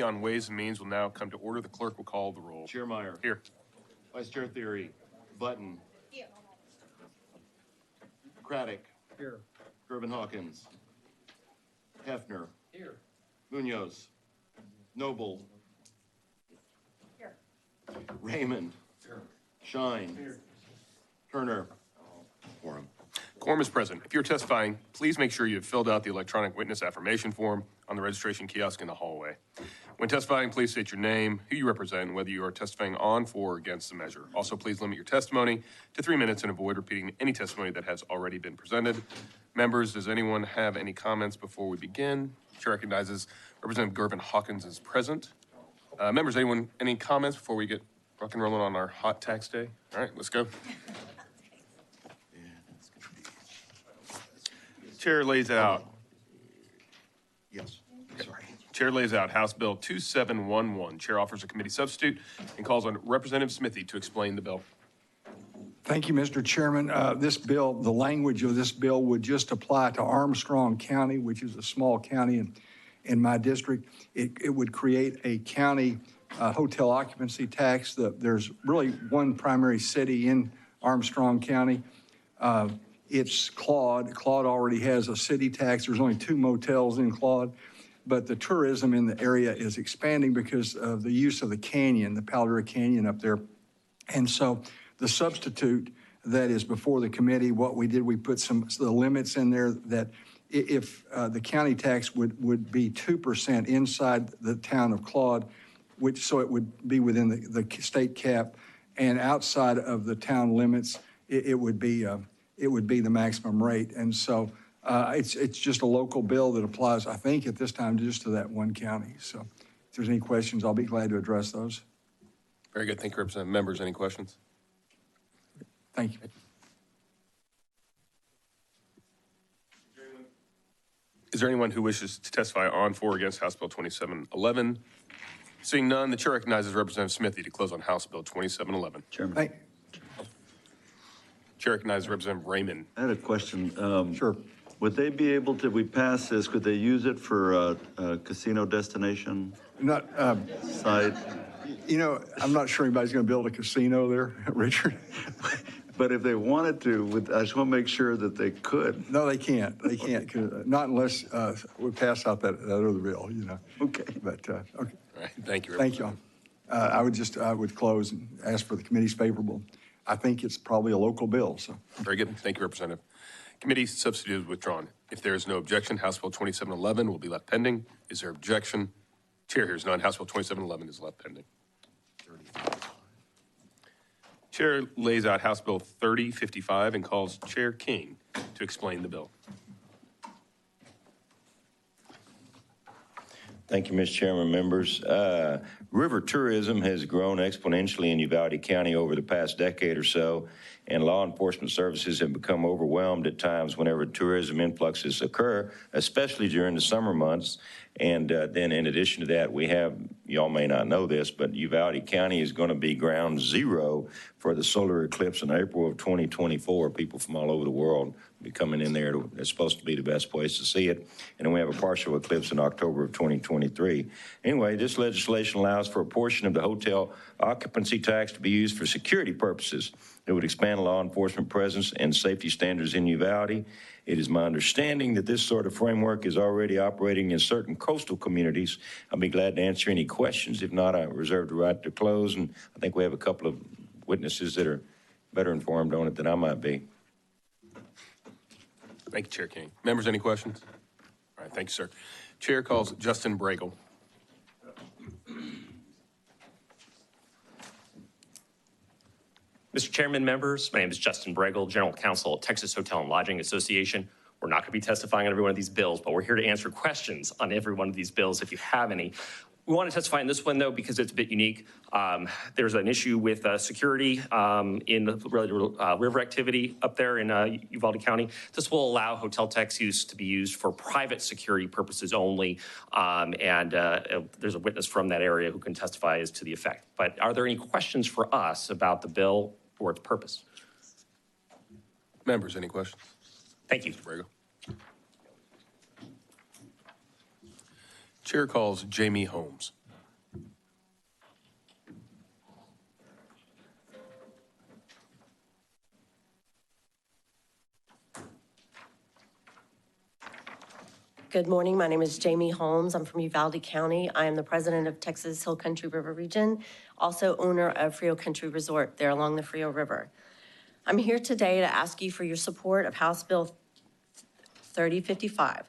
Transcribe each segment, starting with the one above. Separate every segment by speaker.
Speaker 1: on Ways and Means will now come to order. The clerk will call the roll.
Speaker 2: Chair Meyer.
Speaker 1: Here.
Speaker 2: Vice Chair Theory. Button.
Speaker 3: Here.
Speaker 2: Craddock.
Speaker 4: Here.
Speaker 2: Gervin Hawkins. Hefner.
Speaker 4: Here.
Speaker 2: Munoz. Noble.
Speaker 3: Here.
Speaker 2: Raymond.
Speaker 4: Here.
Speaker 2: Shine.
Speaker 4: Here.
Speaker 2: Turner. Quorum.
Speaker 1: Quorum is present. If you're testifying, please make sure you have filled out the electronic witness affirmation form on the registration kiosk in the hallway. When testifying, please state your name, who you represent, and whether you are testifying on, for, or against the measure. Also, please limit your testimony to 3 minutes and avoid repeating any testimony that has already been presented. Members, does anyone have any comments before we begin? Chair recognizes Representative Gervin Hawkins is present. Members, anyone, any comments before we get rock and rolling on our hot tax day? All right, let's go. Chair lays out.
Speaker 2: Yes. Sorry.
Speaker 1: Chair lays out House Bill 2711. Chair offers a committee substitute and calls on Representative Smithy to explain the bill.
Speaker 4: Thank you, Mr. Chairman. This bill, the language of this bill would just apply to Armstrong County, which is a small county in my district. It would create a county hotel occupancy tax. There's really one primary city in Armstrong County. It's Claude. Claude already has a city tax. There's only 2 motels in Claude, but the tourism in the area is expanding because of the use of the canyon, the Palo Duro Canyon up there. And so the substitute that is before the committee, what we did, we put the limits in there that if the county tax would be 2% inside the town of Claude, so it would be within the state cap, and outside of the town limits, it would be the maximum rate. And so it's just a local bill that applies, I think, at this time just to that one county. So if there's any questions, I'll be glad to address those.
Speaker 1: Very good. Thank you, Representative. Members, any questions?
Speaker 4: Thank you.
Speaker 1: Is there anyone who wishes to testify on, for, or against House Bill 2711? Seeing none, the chair recognizes Representative Smithy to close on House Bill 2711.
Speaker 5: Chairman.
Speaker 1: Chair recognizes Representative Raymond.
Speaker 5: I had a question.
Speaker 4: Sure.
Speaker 5: Would they be able to, if we pass this, could they use it for a casino destination
Speaker 4: Not,
Speaker 5: site?
Speaker 4: you know, I'm not sure anybody's going to build a casino there, Richard.
Speaker 5: But if they wanted to, I just want to make sure that they could.
Speaker 4: No, they can't. They can't. Not unless we pass out that other bill, you know.
Speaker 5: Okay.
Speaker 4: But, okay.
Speaker 1: All right. Thank you,
Speaker 4: Thank
Speaker 1: Representative.
Speaker 4: you. I would close and ask for the committee's favorable. I think it's probably a local bill, so.
Speaker 1: Very good. Thank you, Representative. Committee substitute is withdrawn. If there is no objection, House Bill 2711 will be left pending. Is there objection? Chair hears none. House Bill 2711 is left pending. Chair lays out House Bill 3055 and calls Chair King to explain the bill.
Speaker 6: Thank you, Mr. Chairman, members. River tourism has grown exponentially in Uvalde County over the past decade or so, and law enforcement services have become overwhelmed at times whenever tourism influxes occur, especially during the summer months. And then in addition to that, we have, y'all may not know this, but Uvalde County is going to be ground zero for the solar eclipse in April of 2024. People from all over the world will be coming in there. It's supposed to be the best place to see it. And then we have a partial eclipse in October of 2023. Anyway, this legislation allows for a portion of the hotel occupancy tax to be used for security purposes. It would expand law enforcement presence and safety standards in Uvalde. It is my understanding that this sort of framework is already operating in certain coastal communities. I'll be glad to answer any questions. If not, I reserve the right to close, and I think we have a couple of witnesses that are better informed on it than I might be.
Speaker 1: Thank you, Chair King. Members, any questions? All right, thank you, sir. Chair calls Justin Bregel.
Speaker 7: Mr. Chairman, members, my name is Justin Bregel, General Counsel at Texas Hotel and Lodging Association. We're not going to be testifying on every one of these bills, but we're here to answer questions on every one of these bills if you have any. We want to testify in this one, though, because it's a bit unique. There's an issue with security in the river activity up there in Uvalde County. This will allow hotel tax use to be used for private security purposes only. There's a witness from that area who can testify as to the effect. But are there any questions for us about the bill or its purpose?
Speaker 1: Members, any questions?
Speaker 7: Thank you.
Speaker 1: Mr. Bregel. Chair calls Jamie Holmes.
Speaker 3: Good morning. My name is Jamie Holmes. I'm from Uvalde County. I am the president of Texas Hill Country River Region, also owner of Frio Country Resort there along the Frio River. I'm here today to ask you for your support of House Bill 3055.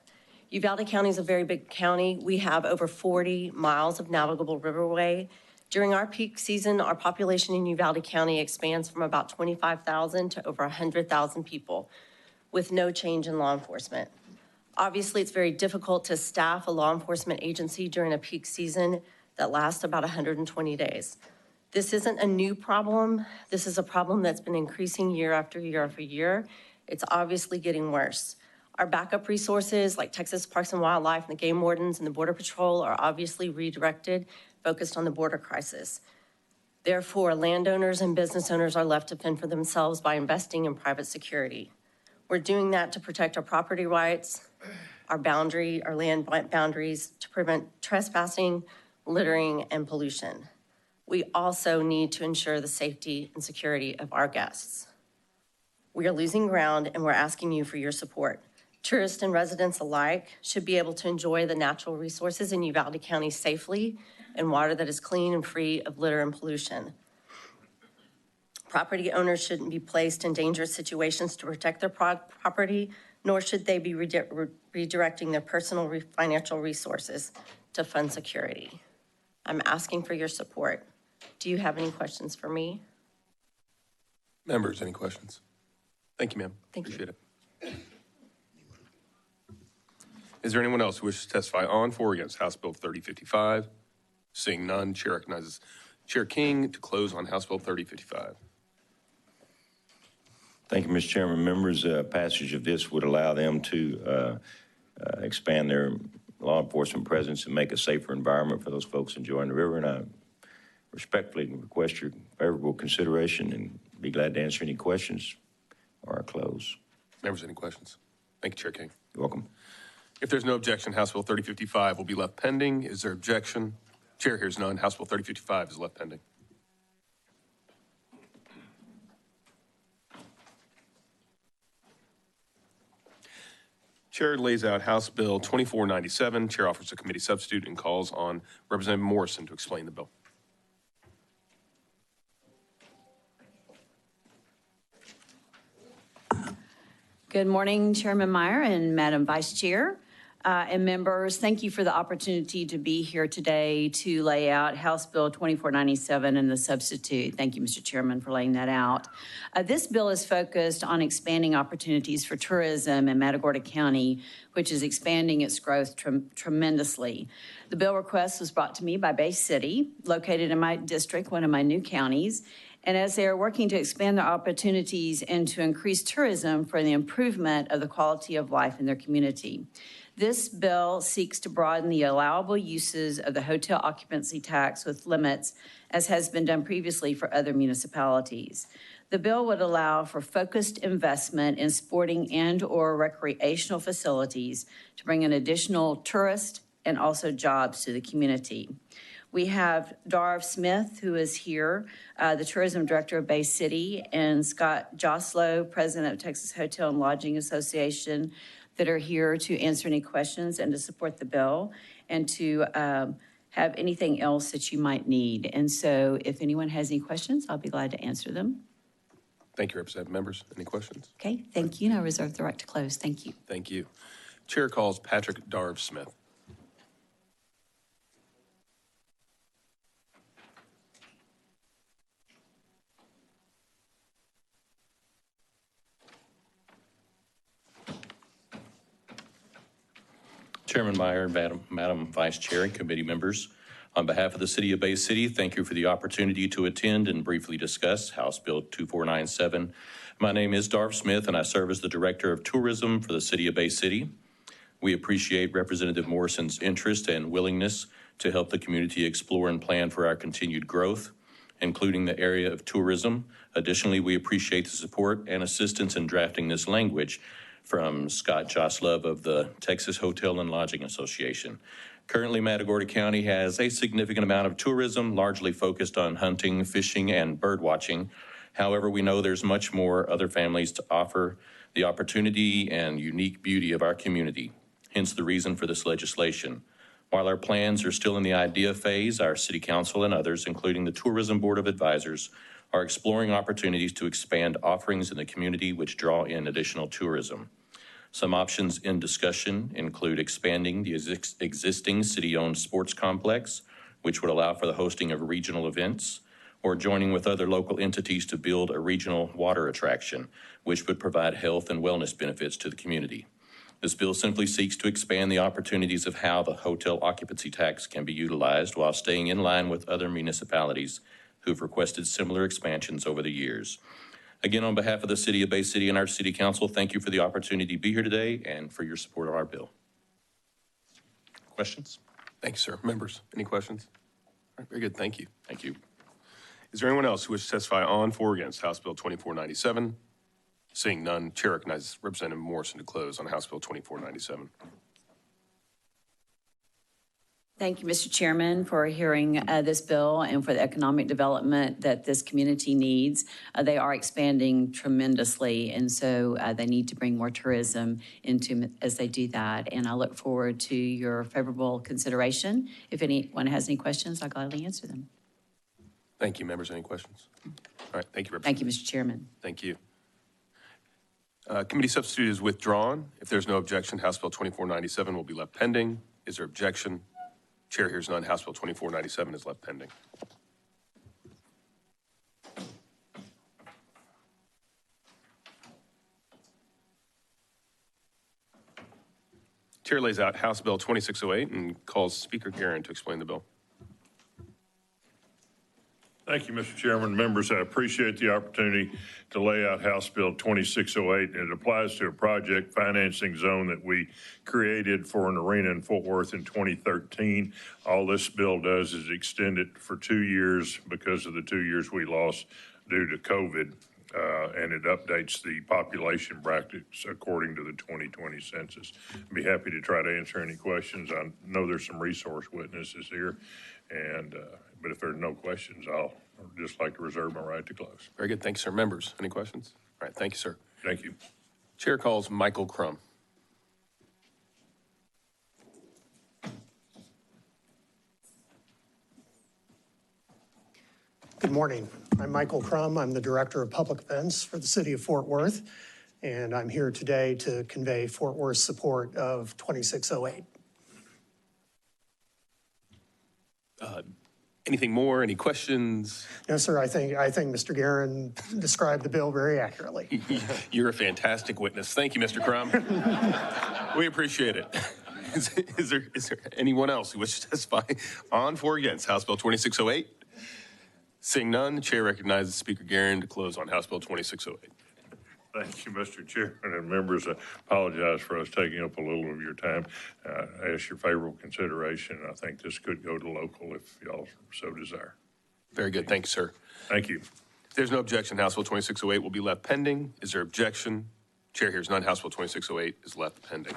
Speaker 3: Uvalde County is a very big county. We have over 40 miles of navigable riverway. During our peak season, our population in Uvalde County expands from about 25,000 to over 100,000 people with no change in law enforcement. Obviously, it's very difficult to staff a law enforcement agency during a peak season that lasts about 120 days. This isn't a new problem. This is a problem that's been increasing year after year after year. It's obviously getting worse. Our backup resources like Texas Parks and Wildlife and the Game Wardens and the Border Patrol are obviously redirected, focused on the border crisis. Therefore, landowners and business owners are left to fend for themselves by investing in private security. We're doing that to protect our property rights, our land boundaries, to prevent trespassing, littering, and pollution. We also need to ensure the safety and security of our guests. We are losing ground and we're asking you for your support. Tourists and residents alike should be able to enjoy the natural resources in Uvalde County safely and water that is clean and free of litter and pollution. Property owners shouldn't be placed in dangerous situations to protect their property, nor should they be redirecting their personal financial resources to fund security. I'm asking for your support. Do you have any questions for me?
Speaker 1: Members, any questions? Thank you, ma'am.
Speaker 3: Thank you.
Speaker 1: Appreciate it. Is there anyone else who wishes to testify on, for, or against House Bill 3055? Seeing none, Chair recognizes Chair King to close on House Bill 3055.
Speaker 6: Thank you, Mr. Chairman. Members, passage of this would allow them to expand their law enforcement presence and make a safer environment for those folks enjoying the river. And I respectfully request your favorable consideration and be glad to answer any questions or close.
Speaker 1: Members, any questions? Thank you, Chair King.
Speaker 6: You're welcome.
Speaker 1: If there's no objection, House Bill 3055 will be left pending. Is there objection? Chair hears none. House Bill 3055 is left pending. Chair lays out House Bill 2497. Chair offers a committee substitute and calls on Representative Morrison to explain the bill.
Speaker 8: Good morning, Chairman Meyer and Madam Vice Chair and members. Thank you for the opportunity to be here today to lay out House Bill 2497 and the substitute. Thank you, Mr. Chairman, for laying that out. This bill is focused on expanding opportunities for tourism in Matagorda County, which is expanding its growth tremendously. The bill request was brought to me by Bay City, located in my district, one of my new counties. And as they are working to expand their opportunities and to increase tourism for the improvement of the quality of life in their community. This bill seeks to broaden the allowable uses of the hotel occupancy tax with limits, as has been done previously for other municipalities. The bill would allow for focused investment in sporting and/or recreational facilities to bring in additional tourists and also jobs to the community. We have Darv Smith, who is here, the Tourism Director of Bay City, and Scott Joslow, President of Texas Hotel and Lodging Association, that are here to answer any questions and to support the bill and to have anything else that you might need. And so if anyone has any questions, I'll be glad to answer them.
Speaker 1: Thank you, Representative. Members, any questions?
Speaker 8: Okay, thank you. And I reserve the right to close. Thank you.
Speaker 1: Thank you. Chair calls Patrick Darv Smith.
Speaker 9: Chairman Meyer, Madam Vice Chair, and committee members, on behalf of the City of Bay City, thank you for the opportunity to attend and briefly discuss House Bill 2497. My name is Darv Smith, and I serve as the Director of Tourism for the City of Bay City. We appreciate Representative Morrison's interest and willingness to help the community explore and plan for our continued growth, including the area of tourism. Additionally, we appreciate the support and assistance in drafting this language from Scott Joslow of the Texas Hotel and Lodging Association. Currently, Matagorda County has a significant amount of tourism, largely focused on hunting, fishing, and bird watching. However, we know there's much more other families to offer the opportunity and unique beauty of our community. hence the reason for this legislation. While our plans are still in the idea phase, our City Council and others, including the Tourism Board of Advisors, are exploring opportunities to expand offerings in the community which draw in additional tourism. Some options in discussion include expanding the existing city-owned sports complex, which would allow for the hosting of regional events, or joining with other local entities to build a regional water attraction, which would provide health and wellness benefits to the community. This bill simply seeks to expand the opportunities of how the hotel occupancy tax can be utilized while staying in line with other municipalities who've requested similar expansions over the years. Again, on behalf of the City of Bay City and our City Council, thank you for the opportunity to be here today and for your support of our bill. Questions?
Speaker 1: Thank you, sir. Members, any questions? All right, very good, thank you.
Speaker 9: Thank you.
Speaker 1: Is there anyone else who wishes to testify on, for, or against House Bill 2497? Seeing none, Chair recognizes Representative Morrison to close on House Bill 2497.
Speaker 8: Thank you, Mr. Chairman, for hearing this bill and for the economic development that this community needs. They are expanding tremendously, and so they need to bring more tourism into as they do that. And I look forward to your favorable consideration. If anyone has any questions, I'll gladly answer them.
Speaker 1: Thank you, members. Any questions? All right, thank you, Representative.
Speaker 8: Thank you, Mr. Chairman.
Speaker 1: Thank you. Committee substitute is withdrawn. If there's no objection, House Bill 2497 will be left pending. Is there objection? Chair hears none. House Bill 2497 is left pending. Chair lays out House Bill 2608 and calls Speaker Guerin to explain the bill.
Speaker 10: Thank you, Mr. Chairman. Members, I appreciate the opportunity to lay out House Bill 2608. It applies to a project financing zone that we created for an arena in Fort Worth in 2013. All this bill does is extend it for 2 years because of the 2 years we lost due to COVID, and it updates the population brackets according to the 2020 census. I'd be happy to try to answer any questions. I know there's some resource witnesses here, and but if there are no questions, I'll just like to reserve my right to close.
Speaker 1: Very good. Thank you, sir. Members, any questions? All right. Thank you, sir.
Speaker 10: Thank you.
Speaker 1: Chair calls Michael Crum.
Speaker 11: Good morning. I'm Michael Crum. I'm the Director of Public Events for the City of Fort Worth, and I'm here today to convey Fort Worth's support of 2608.
Speaker 1: Anything more? Any questions?
Speaker 11: No, sir, I think Mr. Guerin described the bill very accurately.
Speaker 1: You're a fantastic witness. Thank you, Mr. Crum. We appreciate it. Is there anyone else who wishes to testify on, for, or against House Bill 2608? Seeing none, the chair recognizes Speaker Guerin to close on House Bill 2608.
Speaker 10: Thank you, Mr. Chairman and members. I apologize for us taking up a little of your time. I ask your favorable consideration. I think this could go to local if y'all so desire.
Speaker 1: Very good. Thank you, sir.
Speaker 10: Thank you.
Speaker 1: If there's no objection, House Bill 2608 will be left pending. Is there objection? Chair hears none. House Bill 2608 is left pending.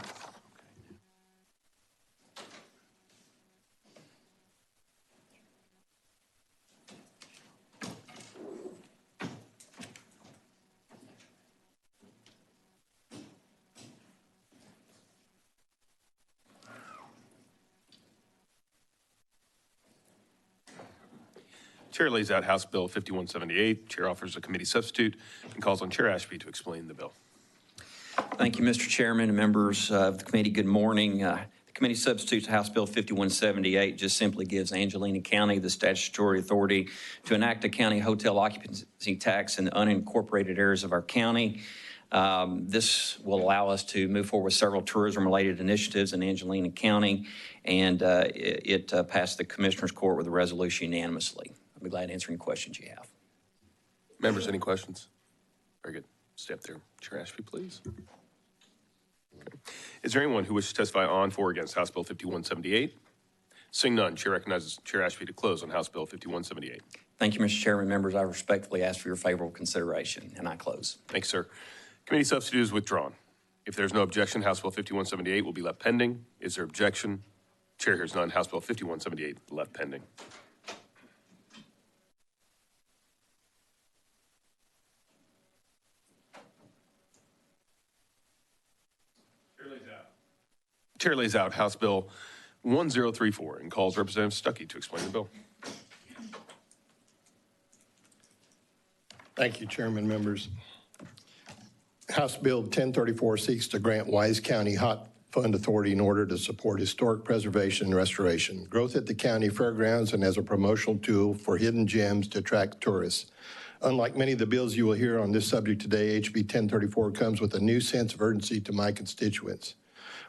Speaker 1: Chair lays out House Bill 5178. Chair offers a committee substitute and calls on Chair Ashby to explain the bill.
Speaker 12: Thank you, Mr. Chairman and members of the committee. Good morning. The committee substitute to House Bill 5178 just simply gives Angelina County the statutory authority to enact a county hotel occupancy tax in the unincorporated areas of our county. This will allow us to move forward with several tourism-related initiatives in Angelina County, and it passed the Commissioner's Court with a resolution unanimously. I'll be glad to answer any questions you have.
Speaker 1: Members, any questions? Very good. Stay up there. Chair Ashby, please. Okay. Is there anyone who wishes to testify on, for, or against House Bill 5178? Seeing none, Chair recognizes Chair Ashby to close on House Bill 5178.
Speaker 12: Thank you, Mr. Chairman. Members, I respectfully ask for your favorable consideration, and I close.
Speaker 1: Thanks, sir. Committee substitute is withdrawn. If there's no objection, House Bill 5178 will be left pending. Is there objection? Chair hears none. House Bill 5178 left pending. Chair lays out House Bill 1034 and calls Representative Stuckey to explain the bill.
Speaker 13: Thank you, Chairman, members. House Bill 1034 seeks to grant Wise County Hot Fund Authority in order to support historic preservation and restoration, growth at the county fairgrounds, and as a promotional tool for hidden gems to attract tourists. Unlike many of the bills you will hear on this subject today, HB 1034 comes with a new sense of urgency to my constituents.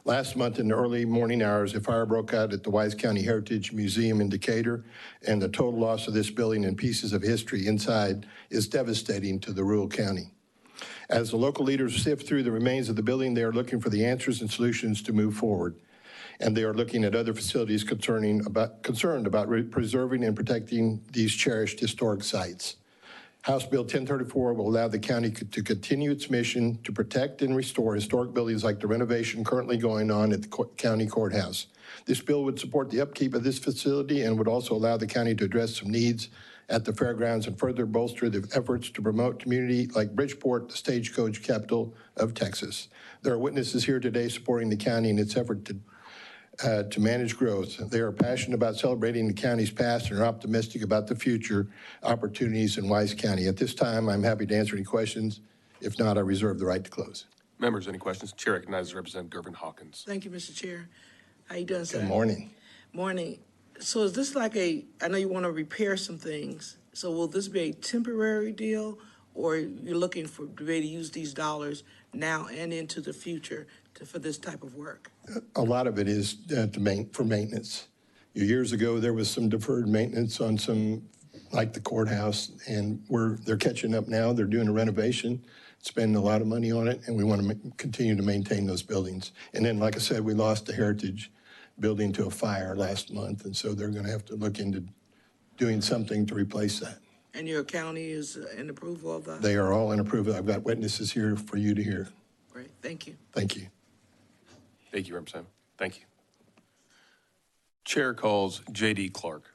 Speaker 13: Last month in the early morning hours, a fire broke out at the Wise County Heritage Museum in Decatur, and the total loss of this building and pieces of history inside is devastating to the rural county. As the local leaders sift through the remains of the building, they are looking for the answers and solutions to move forward. And they are looking at other facilities concerned about preserving and protecting these cherished historic sites. House Bill 1034 will allow the county to continue its mission to protect and restore historic buildings like the renovation currently going on at the county courthouse. This bill would support the upkeep of this facility and would also allow the county to address some needs at the fairgrounds and further bolster the efforts to promote community like Bridgeport, the stagecoach capital of Texas. There are witnesses here today supporting the county in its effort to manage growth. They are passionate about celebrating the county's past and are optimistic about the future opportunities in Wise County. At this time, I'm happy to answer any questions. If not, I reserve the right to close.
Speaker 1: Members, any questions? Chair recognizes Representative Gervin Hawkins.
Speaker 14: Thank you, Mr. Chair. How you doing, sir?
Speaker 13: Good morning.
Speaker 14: Morning. So is this like I know you want to repair some things, so will this be a temporary deal, or you're looking for to be able to use these dollars now and into the future for this type of work?
Speaker 13: A lot of it is for maintenance. Years ago, there was some deferred maintenance on some, like the courthouse, and they're catching up now. They're doing a renovation, spending a lot of money on it, and we want to continue to maintain those buildings. And then, like I said, we lost the Heritage building to a fire last month, and so they're going to have to look into doing something to replace that.
Speaker 14: And your county is in approval of that?
Speaker 13: They are all in approval. I've got witnesses here for you to hear.
Speaker 14: Great, thank you.
Speaker 13: Thank you.
Speaker 1: Thank you, Representative. Thank you. Chair calls J.D. Clark.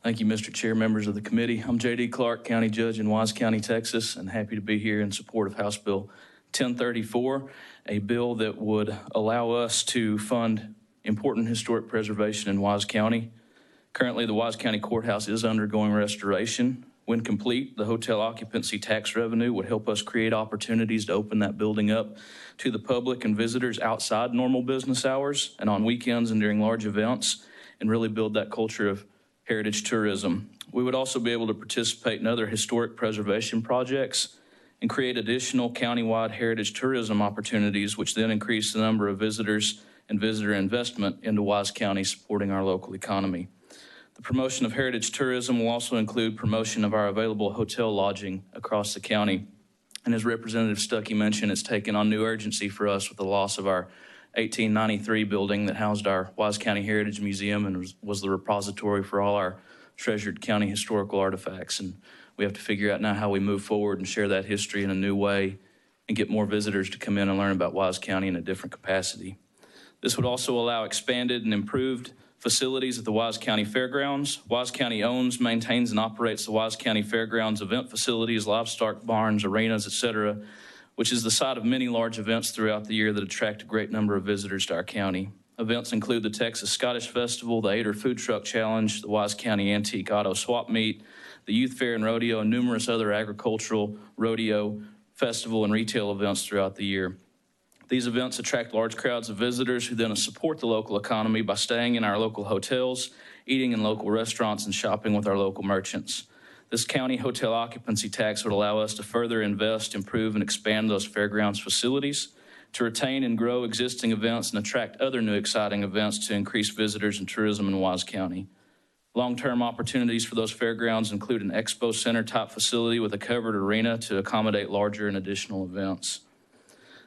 Speaker 15: Thank you, Mr. Chair, members of the committee. I'm J.D. Clark, County Judge in Wise County, Texas, and happy to be here in support of House Bill 1034, a bill that would allow us to fund important historic preservation in Wise County. Currently, the Wise County Courthouse is undergoing restoration. When complete, the hotel occupancy tax revenue would help us create opportunities to open that building up to the public and visitors outside normal business hours and on weekends and during large events, and really build that culture of heritage tourism. We would also be able to participate in other historic preservation projects and create additional countywide heritage tourism opportunities, which then increase the number of visitors and visitor investment into Wise County, supporting our local economy. The promotion of heritage tourism will also include promotion of our available hotel lodging across the county. And as Representative Stuckey mentioned, it's taken on new urgency for us with the loss of our 1893 building that housed our Wise County Heritage Museum and was the repository for all our treasured county historical artifacts. And we have to figure out now how we move forward and share that history in a new way and get more visitors to come in and learn about Wise County in a different capacity. This would also allow expanded and improved facilities at the Wise County Fairgrounds. Wise County owns, maintains, and operates the Wise County Fairgrounds event facilities, livestock barns, arenas, etc., which is the site of many large events throughout the year that attract a great number of visitors to our county. Events include the Texas Scottish Festival, the Ader Food Truck Challenge, the Wise County Antique Auto Swap Meet, the Youth Fair and Rodeo, and numerous other agricultural, rodeo, festival, and retail events throughout the year. These events attract large crowds of visitors who then support the local economy by staying in our local hotels, eating in local restaurants, and shopping with our local merchants. This county hotel occupancy tax would allow us to further invest, improve, and expand those fairgrounds facilities, to retain and grow existing events and attract other new exciting events to increase visitors and tourism in Wise County. Long-term opportunities for those fairgrounds include an expo center type facility with a covered arena to accommodate larger and additional events.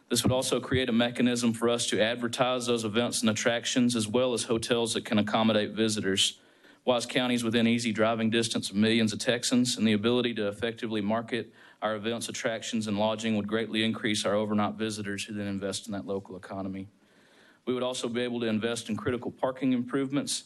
Speaker 15: This would also create a mechanism for us to advertise those events and attractions, as well as hotels that can accommodate visitors. Wise County is within easy driving distance of millions of Texans, and the ability to effectively market our events, attractions, and lodging would greatly increase our overnight visitors who then invest in that local economy. We would also be able to invest in critical parking improvements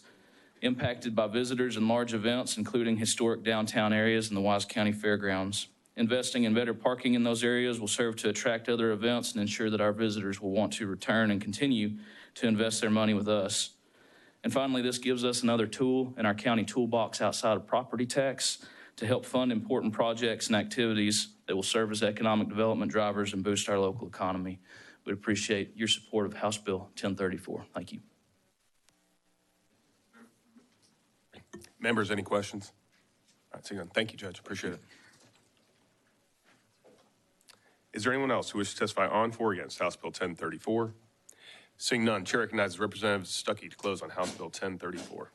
Speaker 15: impacted by visitors and large events, including historic downtown areas and the Wise County Fairgrounds. Investing in better parking in those areas will serve to attract other events and ensure that our visitors will want to return and continue to invest their money with us. And finally, this gives us another tool in our county toolbox outside of property tax to help fund important projects and activities that will serve as economic development drivers and boost our local economy. We'd appreciate your support of House Bill 1034. Thank you.
Speaker 1: Members, any questions? All right, seeing none. Thank you, Judge. Appreciate it. Is there anyone else who wishes to testify on, for, or against House Bill 1034? Seeing none, Chair recognizes Representative Stuckey to close on House Bill 1034.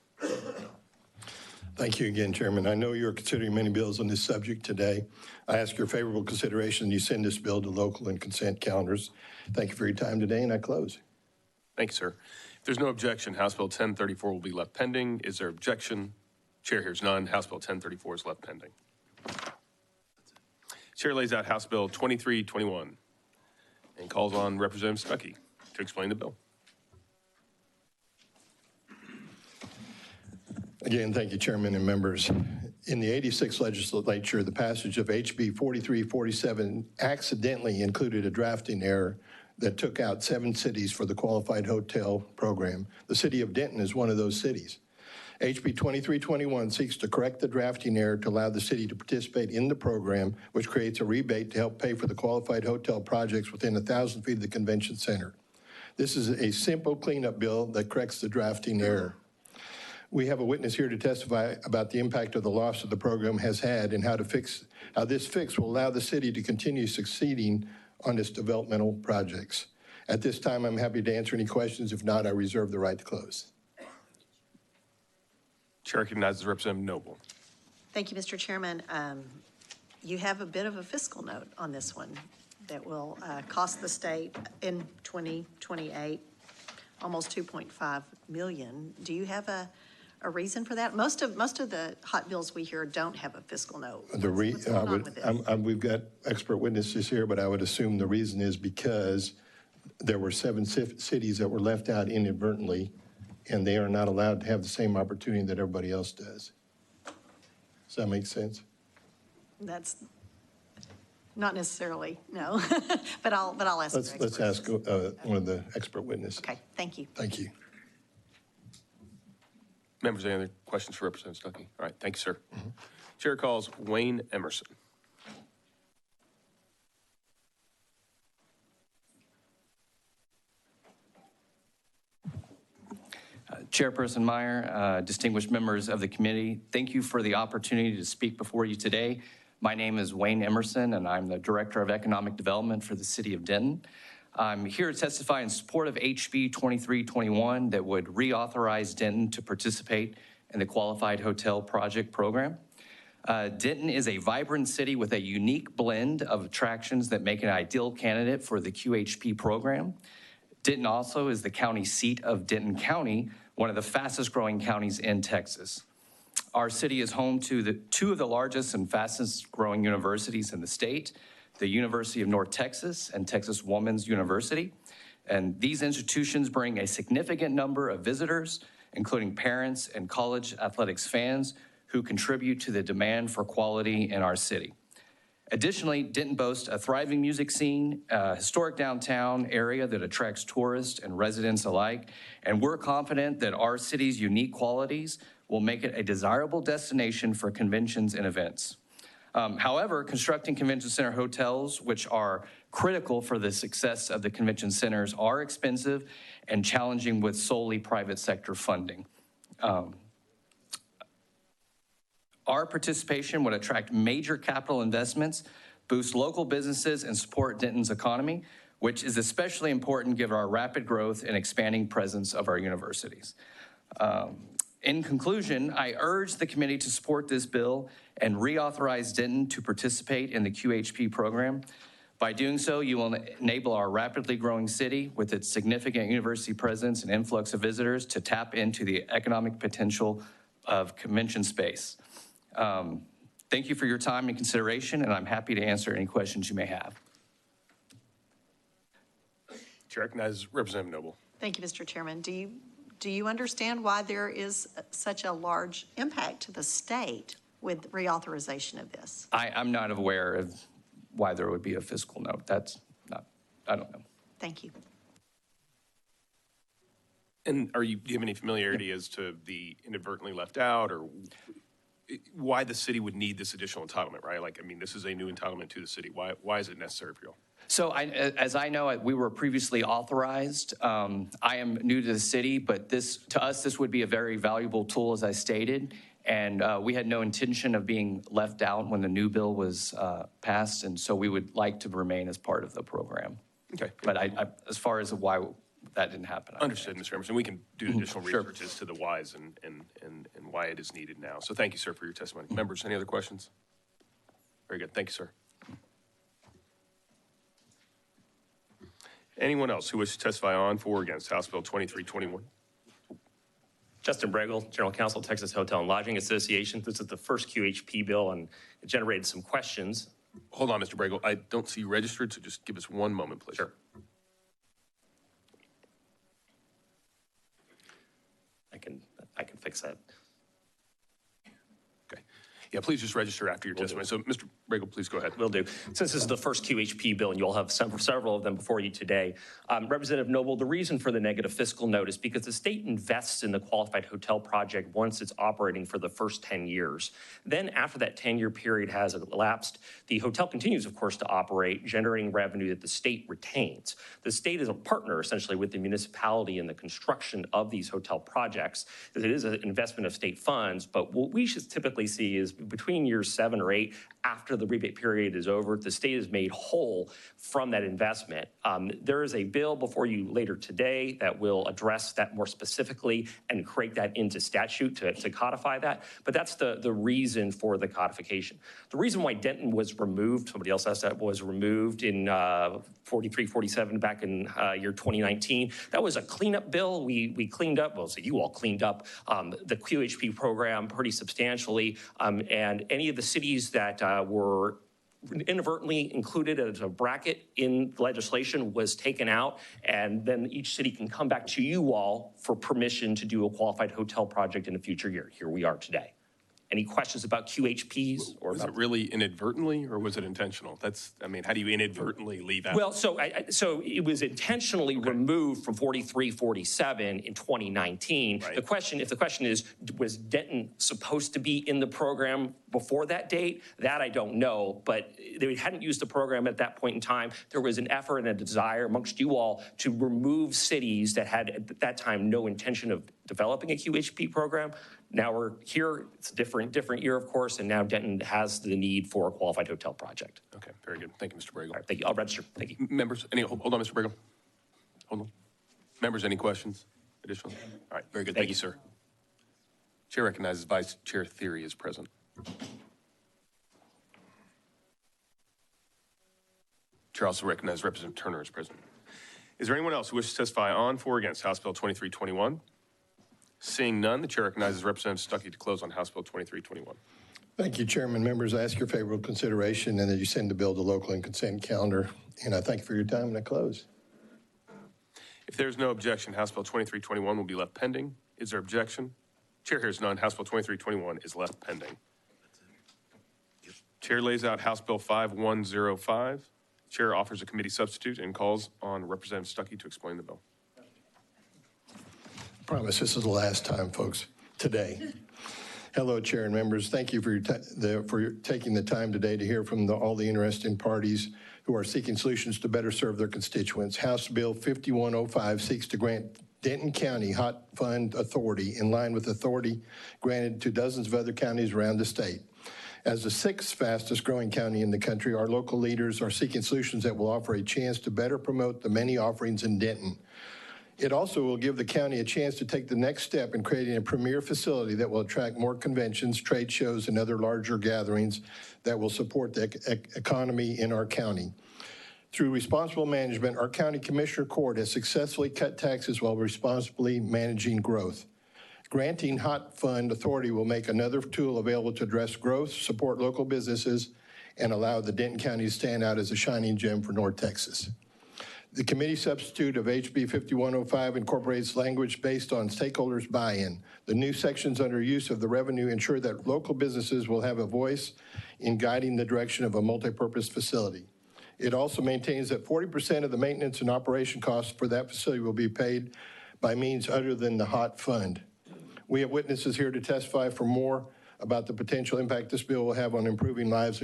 Speaker 13: Thank you again, Chairman. I know you're considering many bills on this subject today. I ask your favorable consideration. You send this bill to local and consent calendars. Thank you for your time today, and I close.
Speaker 1: Thank you, sir. If there's no objection, House Bill 1034 will be left pending. Is there objection? Chair hears none. House Bill 1034 is left pending. Chair lays out House Bill 2321 and calls on Representative Stuckey to explain the bill.
Speaker 13: Again, thank you, Chairman and members. In the 86th legislature, the passage of HB 4347 accidentally included a drafting error that took out 7 cities for the qualified hotel program. The city of Denton is one of those cities. HB 2321 seeks to correct the drafting error to allow the city to participate in the program, which creates a rebate to help pay for the qualified hotel projects within 1,000 feet of the convention center. This is a simple cleanup bill that corrects the drafting error. We have a witness here to testify about the impact of the loss of the program has had and how this fix will allow the city to continue succeeding on its developmental projects. At this time, I'm happy to answer any questions. If not, I reserve the right to close.
Speaker 1: Chair recognizes Representative Noble.
Speaker 16: Thank you, Mr. Chairman. You have a bit of a fiscal note on this one that will cost the state in 2028 almost $2.5 million. Do you have a reason for that? Most of the hot bills we hear don't have a fiscal note. What's going on with this?
Speaker 13: We've got expert witnesses here, but I would assume the reason is because there were 7 cities that were left out inadvertently, and they are not allowed to have the same opportunity that everybody else does. Does that make sense?
Speaker 16: That's not necessarily, no. but I'll ask.
Speaker 13: Let's ask one of the expert witnesses.
Speaker 16: Okay, thank you.
Speaker 13: Thank you.
Speaker 1: Members, any other questions for Representative Stuckey? All right, thank you, sir. Chair calls Wayne Emerson.
Speaker 17: Chairperson Meyer, distinguished members of the committee, thank you for the opportunity to speak before you today. My name is Wayne Emerson, and I'm the Director of Economic Development for the City of Denton. I'm here to testify in support of HB 2321 that would reauthorize Denton to participate in the Qualified Hotel Project Program. Denton is a vibrant city with a unique blend of attractions that make an ideal candidate for the QHP program. Denton also is the county seat of Denton County, one of the fastest growing counties in Texas. Our city is home to 2 of the largest and fastest growing universities in the state, the University of North Texas and Texas Woman's University. And these institutions bring a significant number of visitors, including parents and college athletics fans who contribute to the demand for quality in our city. Additionally, Denton boasts a thriving music scene, a historic downtown area that attracts tourists and residents alike, and we're confident that our city's unique qualities will make it a desirable destination for conventions and events. However, constructing convention center hotels, which are critical for the success of the convention centers, are expensive and challenging with solely private sector funding. Our participation would attract major capital investments, boost local businesses, and support Denton's economy, which is especially important given our rapid growth and expanding presence of our universities. In conclusion, I urge the committee to support this bill and reauthorize Denton to participate in the QHP program. By doing so, you will enable our rapidly growing city with its significant university presence and influx of visitors to tap into the economic potential of convention space. Thank you for your time and consideration, and I'm happy to answer any questions you may have.
Speaker 1: Chair recognizes Representative Noble.
Speaker 16: Thank you, Mr. Chairman. Do you understand why there is such a large impact to the state with reauthorization of this?
Speaker 17: I'm not aware of why there would be a fiscal note. That's not, I don't know.
Speaker 16: Thank you.
Speaker 1: And do you have any familiarity as to the inadvertently left out or why the city would need this additional entitlement, right? Like, I mean, this is a new entitlement to the city. Why is it necessary for you all?
Speaker 17: So as I know, we were previously authorized. I am new to the city, but to us, this would be a very valuable tool, as I stated. And we had no intention of being left out when the new bill was passed. And so we would like to remain as part of the program.
Speaker 1: Okay.
Speaker 17: But as far as why that didn't happen.
Speaker 1: Understood, Mr. Emerson. We can do additional research as to the whys and why it is needed now. So thank you, sir, for your testimony. Members, any other questions? Very good. Thank you, sir. Anyone else who wishes to testify on, for, or against House Bill 2321?
Speaker 7: Justin Bregel, General Counsel, Texas Hotel and Lodging Association. This is the first QHP bill, and it generated some questions.
Speaker 1: Hold on, Mr. Bregel. I don't see you registered, so just give us one moment, please.
Speaker 7: Sure. I can fix that.
Speaker 1: Okay. Yeah, please just register after your testimony. So, Mr. Bregel, please go ahead.
Speaker 7: Will do. Since this is the first QHP bill, and you'll have several of them before you today, Representative Noble, the reason for the negative fiscal note is because the state invests in the qualified hotel project once it's operating for the first 10 years. Then after that 10-year period has elapsed, the hotel continues, of course, to operate, generating revenue that the state retains. The state is a partner, essentially, with the municipality in the construction of these hotel projects. It is an investment of state funds, but what we should typically see is between years 7 or 8, after the rebate period is over, the state is made whole from that investment. There is a bill before you later today that will address that more specifically and create that into statute to codify that. But that's the reason for the codification. The reason why Denton was removed, somebody else asked that, was removed in 4347 back in year 2019. That was a cleanup bill. We cleaned up, well, so you all cleaned up the QHP program pretty substantially. And any of the cities that were inadvertently included as a bracket in legislation was taken out, and then each city can come back to you all for permission to do a qualified hotel project in a future year. Here we are today. Any questions about QHPs? Or
Speaker 1: was it really inadvertently or was it intentional? How do you inadvertently leave out?
Speaker 7: Well, so it was intentionally removed from 4347 in 2019. Right. If the question is, was Denton supposed to be in the program before that date? That I don't know, but they hadn't used the program at that point in time. There was an effort and a desire amongst you all to remove cities that had at that time no intention of developing a QHP program. Now we're here, it's a different year, of course, and now Denton has the need for a qualified hotel project.
Speaker 1: Okay, very good. Thank you, Mr. Bregel.
Speaker 7: All right, thank you. I'll register. Thank you.
Speaker 1: Members, hold on, Mr. Bregel. Hold on. Members, any questions? Additional? All right, very good. Thank you, sir. Chair recognizes Vice Chair Theory is present. Chair also recognizes Representative Turner is present. Is there anyone else who wishes to testify on, for, or against House Bill 2321? Seeing none, the chair recognizes Representative Stuckey to close on House Bill 2321.
Speaker 13: Thank you, Chairman. Members, I ask your favorable consideration and that you send the bill to local and consent calendar. And I thank you for your time, and I close.
Speaker 1: If there is no objection, House Bill 2321 will be left pending. Is there objection? Chair hears none. House Bill 2321 is left pending. Chair lays out House Bill 5105. Chair offers a committee substitute and calls on Representative Stuckey to explain the bill.
Speaker 13: I promise this is the last time, folks, today. Hello, Chair and members. Thank you for taking the time today to hear from all the interested parties who are seeking solutions to better serve their constituents. House Bill 5105 seeks to grant Denton County Hot Fund Authority in line with authority granted to dozens of other counties around the state. As the 6th fastest growing county in the country, our local leaders are seeking solutions that will offer a chance to better promote the many offerings in Denton. It also will give the county a chance to take the next step in creating a premier facility that will attract more conventions, trade shows, and other larger gatherings that will support the economy in our county. Through responsible management, our county commissioner court has successfully cut taxes while responsibly managing growth. Granting Hot Fund Authority will make another tool available to address growth, support local businesses, and allow the Denton County to stand out as a shining gem for North Texas. The committee substitute of HB 5105 incorporates language based on stakeholders' buy-in. The new sections under use of the revenue ensure that local businesses will have a voice in guiding the direction of a multipurpose facility. It also maintains that 40% of the maintenance and operation costs for that facility will be paid by means other than the HOT fund. We have witnesses here to testify for more about the potential impact this bill will have on improving lives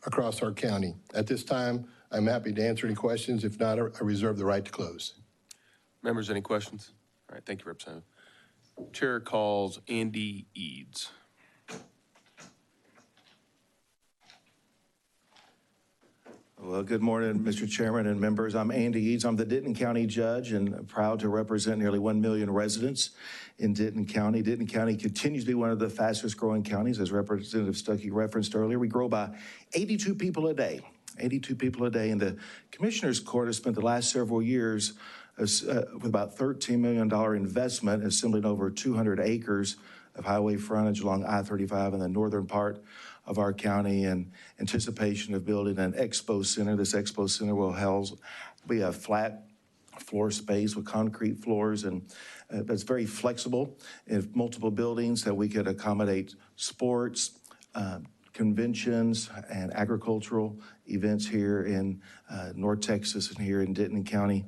Speaker 13: across our county. At this time, I'm happy to answer any questions. If not, I reserve the right to close.
Speaker 1: Members, any questions? All right, thank you, Representative. Chair calls Andy Eads.
Speaker 18: Well, good morning, Mr. Chairman and members. I'm Andy Eads. I'm the Denton County Judge and proud to represent nearly 1 million residents in Denton County. Denton County continues to be one of the fastest growing counties, as Representative Stuckey referenced earlier. We grow by 82 people a day. 82 people a day. And the Commissioner's Court has spent the last several years with about $13 million investment assembling over 200 acres of highway frontage along I-35 in the northern part of our county in anticipation of building an expo center. This expo center will be a flat floor space with concrete floors, and that's very flexible in multiple buildings that we could accommodate sports, conventions, and agricultural events here in North Texas and here in Denton County.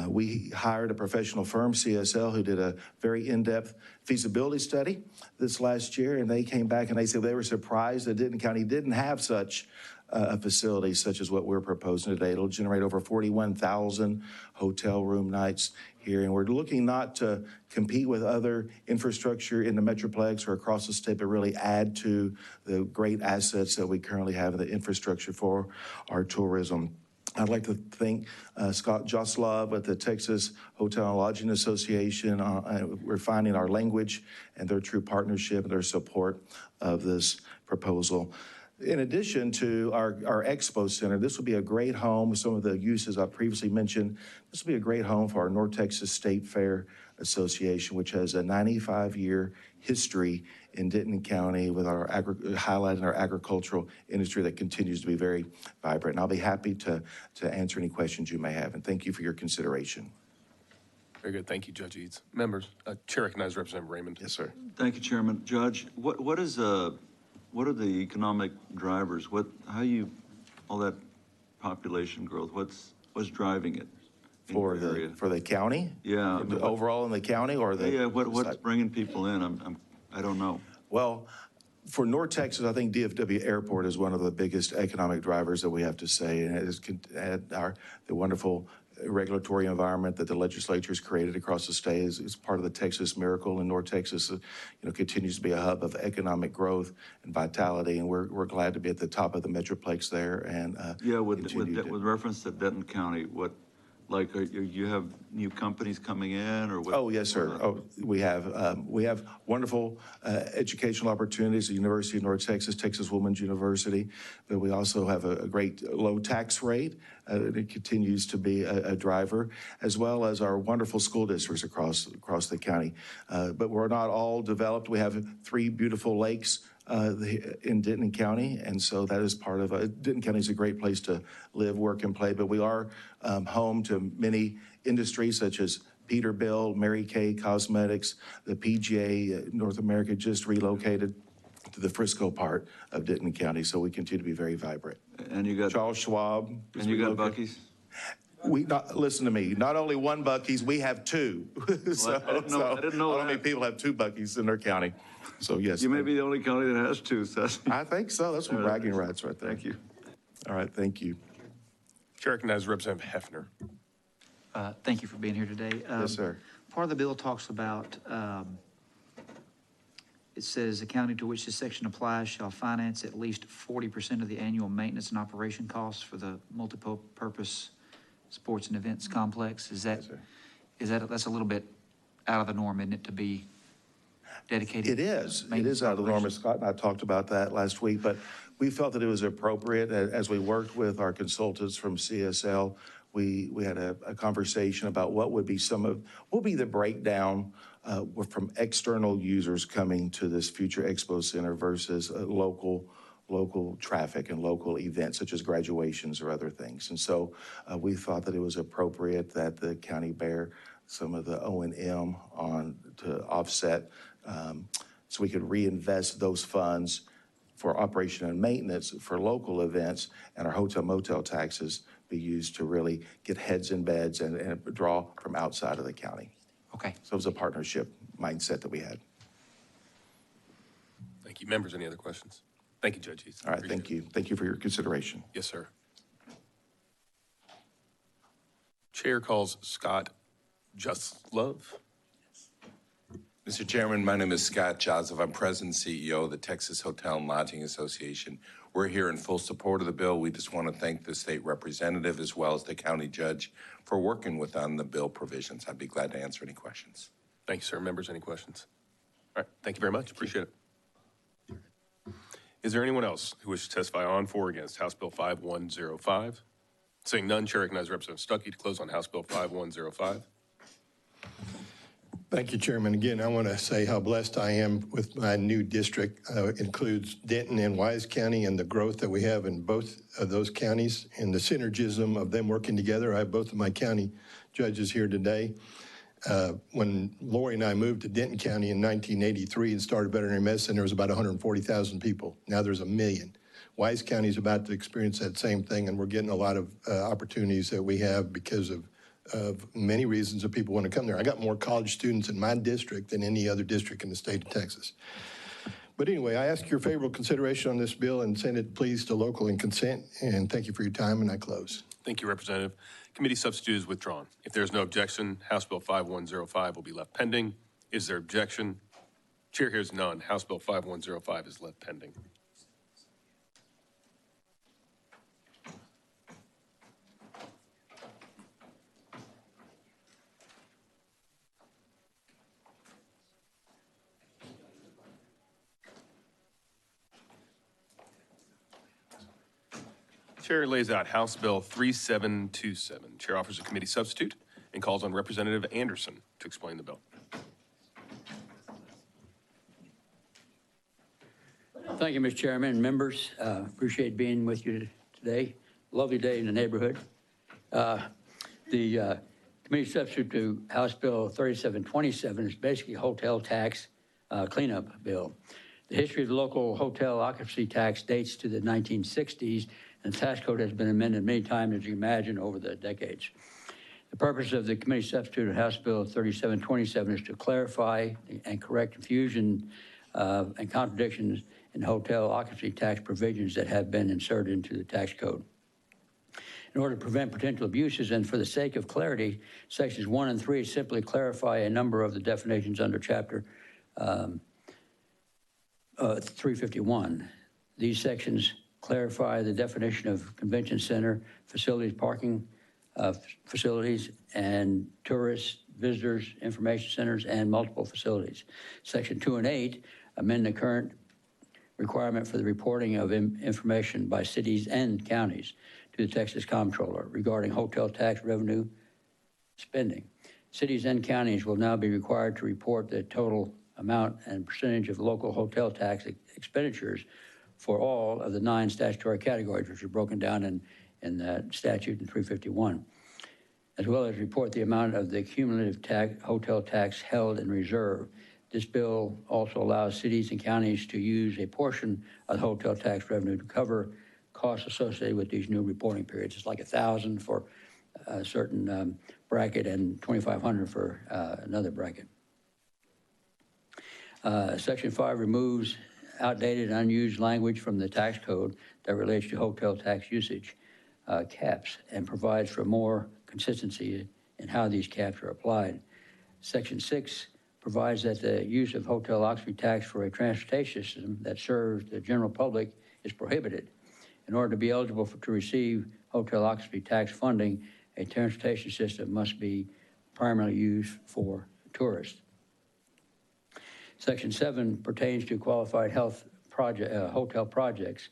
Speaker 18: We hired a professional firm, CSL, who did a very in-depth feasibility study this last year, and they came back and they said they were surprised that Denton County didn't have such a facility such as what we're proposing today. It'll generate over 41,000 hotel room nights here, and we're looking not to compete with other infrastructure in the Metroplex or across the state, but really add to the great assets that we currently have in the infrastructure for our tourism. I'd like to thank Scott Joslov at the Texas Hotel and Lodging Association refining our language and their true partnership and their support of this proposal. In addition to our Expo Center, this will be a great home with some of the uses I previously mentioned. This will be a great home for our North Texas State Fair Association, which has a 95-year history in Denton County with our highlighting our agricultural industry that continues to be very vibrant. And I'll be happy to answer any questions you may have. And thank you for your consideration.
Speaker 1: Very good. Thank you, Judge Eads. Members, Chair recognizes Representative Raymond.
Speaker 18: Yes, sir.
Speaker 5: Thank you, Chairman. Judge, what are the economic drivers? All that population growth, what's driving it?
Speaker 18: For the county?
Speaker 5: Yeah.
Speaker 18: Overall in the county or the?
Speaker 5: Yeah, what's bringing people in? I don't know.
Speaker 18: Well, for North Texas, I think DFW Airport is one of the biggest economic drivers that we have to say. And it has had the wonderful regulatory environment that the legislature has created across the state is part of the Texas miracle. And North Texas, continues to be a hub of economic growth and vitality. And we're glad to be at the top of the Metroplex there. And
Speaker 5: with reference to Denton County, you have new companies coming in or what?
Speaker 18: Oh, yes, sir. Oh, we have wonderful educational opportunities at the University of North Texas, Texas Women's University, but we also have a great low tax rate. It continues to be a driver, as well as our wonderful school districts across the county. But we're not all developed. We have 3 beautiful lakes in Denton County, and so that is part of Denton County is a great place to live, work, and play, but we are home to many industries such as Peterbilt, Mary Kay Cosmetics, the PGA North America just relocated to the Frisco part of Denton County, so we continue to be very vibrant.
Speaker 5: And you got
Speaker 18: Charles Schwab.
Speaker 5: And you got Buc-ee's?
Speaker 18: Listen to me, not only one Buc-ee's, we have 2.
Speaker 5: I didn't know
Speaker 18: how many people have 2 Buc-ee's in their county. So yes.
Speaker 5: You may be the only county that has 2, Seth.
Speaker 18: I think so. That's some bragging rights right there.
Speaker 5: Thank you.
Speaker 18: All right, thank you.
Speaker 1: Chair recognizes Representative Hefner.
Speaker 19: Thank you for being here today.
Speaker 18: Yes, sir.
Speaker 19: Part of the bill talks about, it says the county to which this section applies shall finance at least 40% of the annual maintenance and operation costs for the multi-purpose sports and events complex. That's a little bit out of the norm, isn't it, to be dedicated?
Speaker 18: It is. It is out of the norm. Scott and I talked about that last week, but we felt that it was appropriate as we worked with our consultants from CSL. We had a conversation about what would be the breakdown from external users coming to this future expo center versus local local traffic and local events such as graduations or other things. And so we thought that it was appropriate that the county bear some of the O&M on to offset so we could reinvest those funds for operation and maintenance for local events, and our hotel motel taxes be used to really get heads in beds and draw from outside of the county.
Speaker 17: Okay.
Speaker 18: So it was a partnership mindset that we had.
Speaker 1: Thank you. Members, any other questions? Thank you, Judge East.
Speaker 18: All right, thank you. Thank you for your consideration.
Speaker 1: Yes, sir. Chair calls Scott Juslove.
Speaker 20: Mr. Chairman, my name is Scott Joseph. I'm President and CEO of the Texas Hotel and Lodging Association. We're here in full support of the bill. We just want to thank the state representative as well as the county judge for working with on the bill provisions. I'd be glad to answer any questions.
Speaker 1: Thank you, sir. Members, any questions? All right, thank you very much. Appreciate it. Is there anyone else who wishes to testify on, for, or against House Bill 5105? Seeing none, Chair recognizes Representative Stuckey to close on House Bill 5105.
Speaker 13: Thank you, Chairman. Again, I want to say how blessed I am with my new district. It includes Denton and Wise County and the growth that we have in both of those counties and the synergism of them working together. I have both of my county judges here today. When Lori and I moved to Denton County in 1983 and started veterinary medicine, there was about 140,000 people. Now there's 1 million. Wise County is about to experience that same thing, and we're getting a lot of opportunities that we have because of many reasons that people want to come there. I got more college students in my district than any other district in the state of Texas. But anyway, I ask your favorable consideration on this bill and send it please to local and consent, and thank you for your time, and I close.
Speaker 1: Thank you, Representative. Committee substitute is withdrawn. If there is no objection, House Bill 5105 will be left pending. Is there objection? Chair hears none. House Bill 5105 is left pending. Chair lays out House Bill 3727. Chair offers a committee substitute and calls on Representative Anderson to explain the bill.
Speaker 21: Thank you, Mr. Chairman and members. Appreciate being with you today. Lovely day in the neighborhood. The committee substitute to House Bill 3727 is basically a hotel tax cleanup bill. The history of the local hotel occupancy tax dates to the 1960s, and the tax code has been amended many times, as you imagine, over the decades. The purpose of the committee substitute of House Bill 3727 is to clarify and correct confusion and contradictions in hotel occupancy tax provisions that have been inserted into the tax code. In order to prevent potential abuses and for the sake of clarity, sections 1 and 3 simply clarify a number of the definitions under Chapter 351. These sections clarify the definition of convention center, facilities, parking facilities, and tourist visitors, information centers, and multiple facilities. Section 2 and 8 amend the current requirement for the reporting of information by cities and counties to the Texas Comptroller regarding hotel tax revenue spending. Cities and counties will now be required to report the total amount and percentage of local hotel tax expenditures for all of the 9 statutory categories, which are broken down in the statute in 351, as well as report the amount of the cumulative hotel tax held in reserve. This bill also allows cities and counties to use a portion of the hotel tax revenue to cover costs associated with these new reporting periods. It's like $1,000 for a certain bracket and $2,500 for another bracket. Section 5 removes outdated and unused language from the tax code that relates to hotel tax usage caps and provides for more consistency in how these caps are applied. Section 6 provides that the use of hotel occupancy tax for a transportation system that serves the general public is prohibited. In order to be eligible to receive hotel occupancy tax funding, a transportation system must be primarily used for tourists. Section 7 pertains to qualified hotel projects.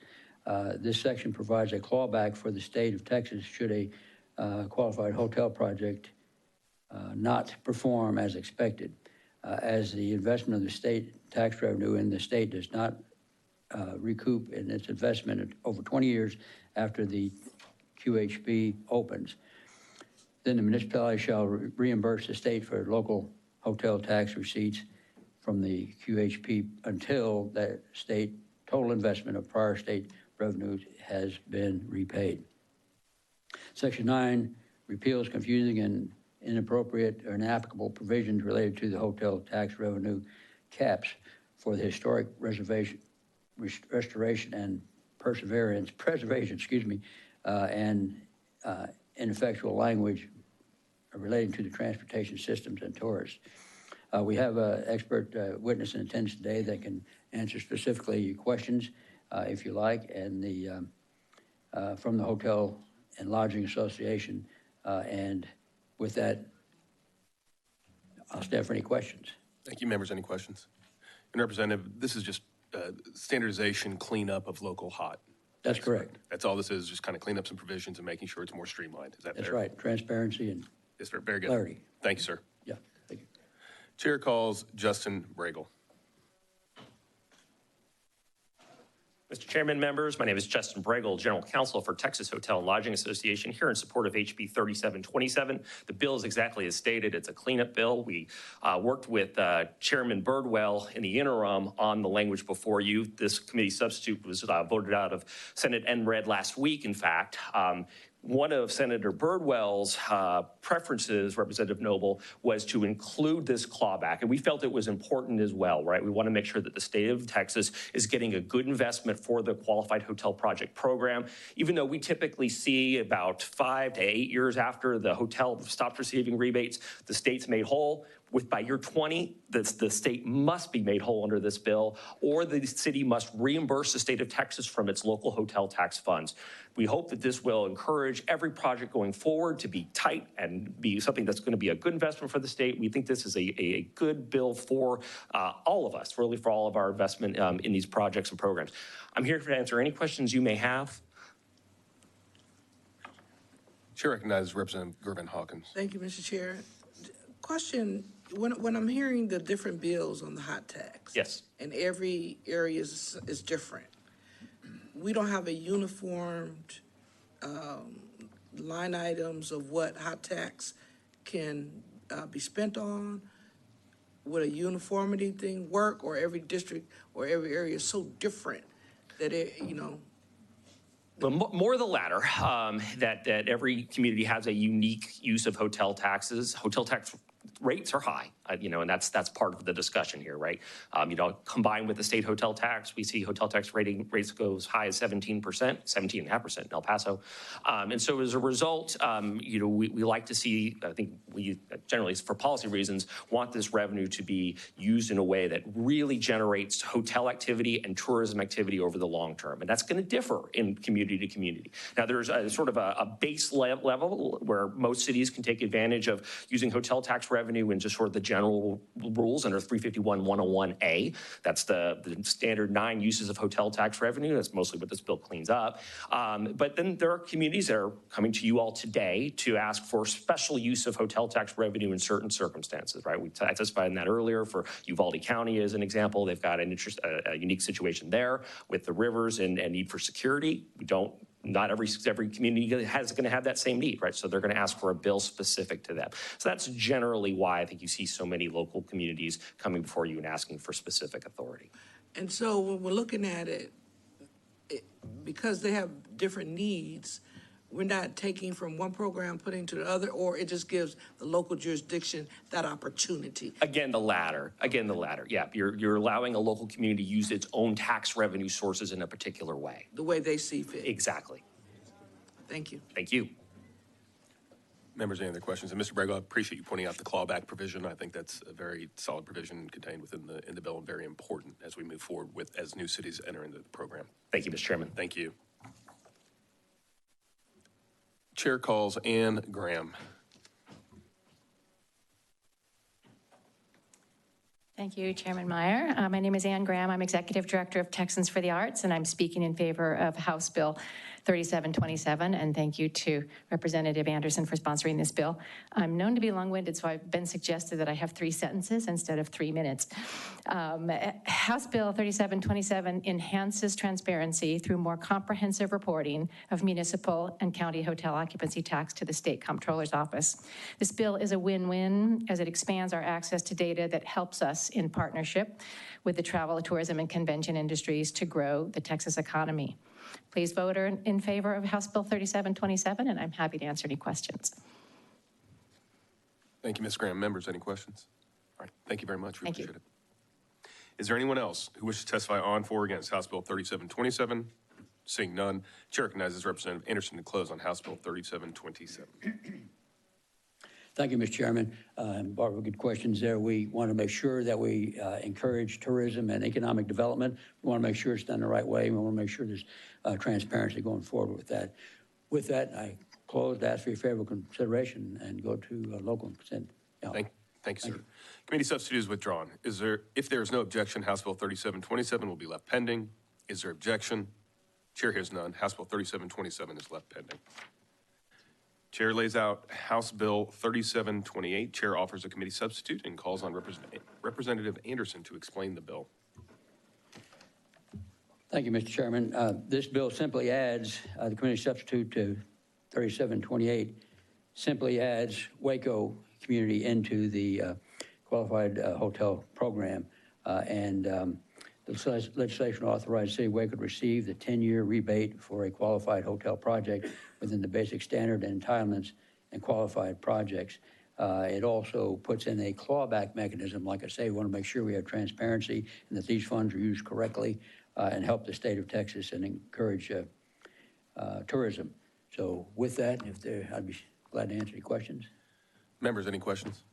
Speaker 21: This section provides a clawback for the state of Texas should a qualified hotel project not perform as expected, as the investment of the state tax revenue in the state does not recoup in its investment over 20 years after the QHB opens. Then the municipality shall reimburse the state for local hotel tax receipts from the QHP until that state total investment of prior state revenues has been repaid. Section 9 repeals confusing and inappropriate or inapplicable provisions related to the hotel tax revenue caps for the historic restoration and preservation, and ineffectual language relating to the transportation systems and tourists. We have an expert witness in attendance today that can answer specifically your questions, if you like, and from the Hotel and Lodging Association. And with that, I'll stand for any questions.
Speaker 1: Thank you, members. Any questions? And Representative, this is just standardization, cleanup of local HOT.
Speaker 21: That's correct.
Speaker 1: That's all this is, just kind of clean up some provisions and making sure it's more streamlined. Is that fair?
Speaker 21: That's right. Transparency and
Speaker 1: Yes, sir. Very good.
Speaker 21: clarity.
Speaker 1: Thank you, sir.
Speaker 21: Yeah, thank you.
Speaker 1: Chair calls Justin Bregel.
Speaker 7: Mr. Chairman, members, my name is Justin Bregel, General Counsel for Texas Hotel and Lodging Association, here in support of HB 3727. The bill is exactly as stated. It's a cleanup bill. We worked with Chairman Birdwell in the interim on the language before you. This committee substitute was voted out of Senate NRED last week, in fact. One of Senator Birdwell's preferences, Representative Noble, was to include this clawback, and we felt it was important as well, right? We want to make sure that the state of Texas is getting a good investment for the Qualified Hotel Project program, even though we typically see about 5 to 8 years after the hotel stops receiving rebates, the state's made whole. By year 20, the state must be made whole under this bill, or the city must reimburse the state of Texas from its local hotel tax funds. We hope that this will encourage every project going forward to be tight and be something that's going to be a good investment for the state. We think this is a good bill for all of us, really for all of our investment in these projects and programs. I'm here to answer any questions you may have.
Speaker 1: Chair recognizes Representative Gervin Hawkins.
Speaker 14: Thank you, Mr. Chair. Question, when I'm hearing the different bills on the hot tax.
Speaker 7: Yes.
Speaker 14: And every area is different. We don't have a uniformed line items of what hot tax can be spent on. Would a uniformity thing work, or every district or every area is so different that it,
Speaker 7: Well, more the latter, that every community has a unique use of hotel taxes. Hotel tax rates are high, and that's part of the discussion here, right? Combined with the state hotel tax, we see hotel tax rates go as high as 17%, 17.5% in El Paso. And so as a result, we like to see, I think we generally, for policy reasons, want this revenue to be used in a way that really generates hotel activity and tourism activity over the long term. And that's going to differ in community to community. Now, there's a sort of a base level where most cities can take advantage of using hotel tax revenue and just sort of the general rules under 351-101A. That's the standard 9 uses of hotel tax revenue. That's mostly what this bill cleans up. But then there are communities that are coming to you all today to ask for special use of hotel tax revenue in certain circumstances, right? We testified in that earlier for Uvalde County as an example. They've got a unique situation there with the rivers and need for security. Not every community is going to have that same need, right? So they're going to ask for a bill specific to them. So that's generally why I think you see so many local communities coming before you and asking for specific authority.
Speaker 14: And so when we're looking at it, because they have different needs, we're not taking from one program, putting to the other, or it just gives the local jurisdiction that opportunity.
Speaker 7: Again, the latter. Yeah, you're allowing a local community to use its own tax revenue sources in a particular way.
Speaker 14: The way they see fit.
Speaker 7: Exactly.
Speaker 14: Thank you.
Speaker 7: Thank you.
Speaker 1: Members, any other questions? And Mr. Bregel, I appreciate you pointing out the clawback provision. I think that's a very solid provision contained within the bill and very important as we move forward as new cities enter into the program.
Speaker 7: Thank you, Mr. Chairman.
Speaker 1: Thank you. Chair calls Ann Graham.
Speaker 2: Thank you, Chairman Meyer. My name is Ann Graham. I'm Executive Director of Texans for the Arts, and I'm speaking in favor of House Bill 3727, and thank you to Representative Anderson for sponsoring this bill. I'm known to be long-winded, so I've been suggested that I have 3 sentences instead of 3 minutes. House Bill 3727 enhances transparency through more comprehensive reporting of municipal and county hotel occupancy tax to the State Comptroller's Office. This bill is a win-win as it expands our access to data that helps us in partnership with the travel, tourism, and convention industries to grow the Texas economy. Please vote in favor of House Bill 3727, and I'm happy to answer any questions.
Speaker 1: Thank you, Ms. Graham. Members, any questions? All right, thank you very much. We
Speaker 2: Thank you.
Speaker 1: appreciate it. Is there anyone else who wishes to testify on, for, or against House Bill 3727? Seeing none, Chair recognizes Representative Anderson to close on House Bill 3727.
Speaker 21: Thank you, Mr. Chairman. Barbara, good questions there. We want to make sure that we encourage tourism and economic development. We want to make sure it's done the right way. We want to make sure there's transparency going forward with that. With that, I close to ask for your favorable consideration and go to local consent.
Speaker 1: Thank you, sir. Committee substitute is withdrawn. If there is no objection, House Bill 3727 will be left pending. Is there objection? Chair hears none. House Bill 3727 is left pending. Chair lays out House Bill 3728. Chair offers a committee substitute and calls on Representative Anderson to explain the bill.
Speaker 21: Thank you, Mr. Chairman. This bill simply adds, the committee substitute to 3728, simply adds Waco community into the qualified hotel program. The legislation authorized City of Waco to receive the 10-year rebate for a qualified hotel project within the basic standard and entitlements and qualified projects. It also puts in a clawback mechanism. Like I say, we want to make sure we have transparency and that these funds are used correctly and help the state of Texas and encourage tourism. So with that, I'd be glad to answer any questions.
Speaker 1: Members, any questions?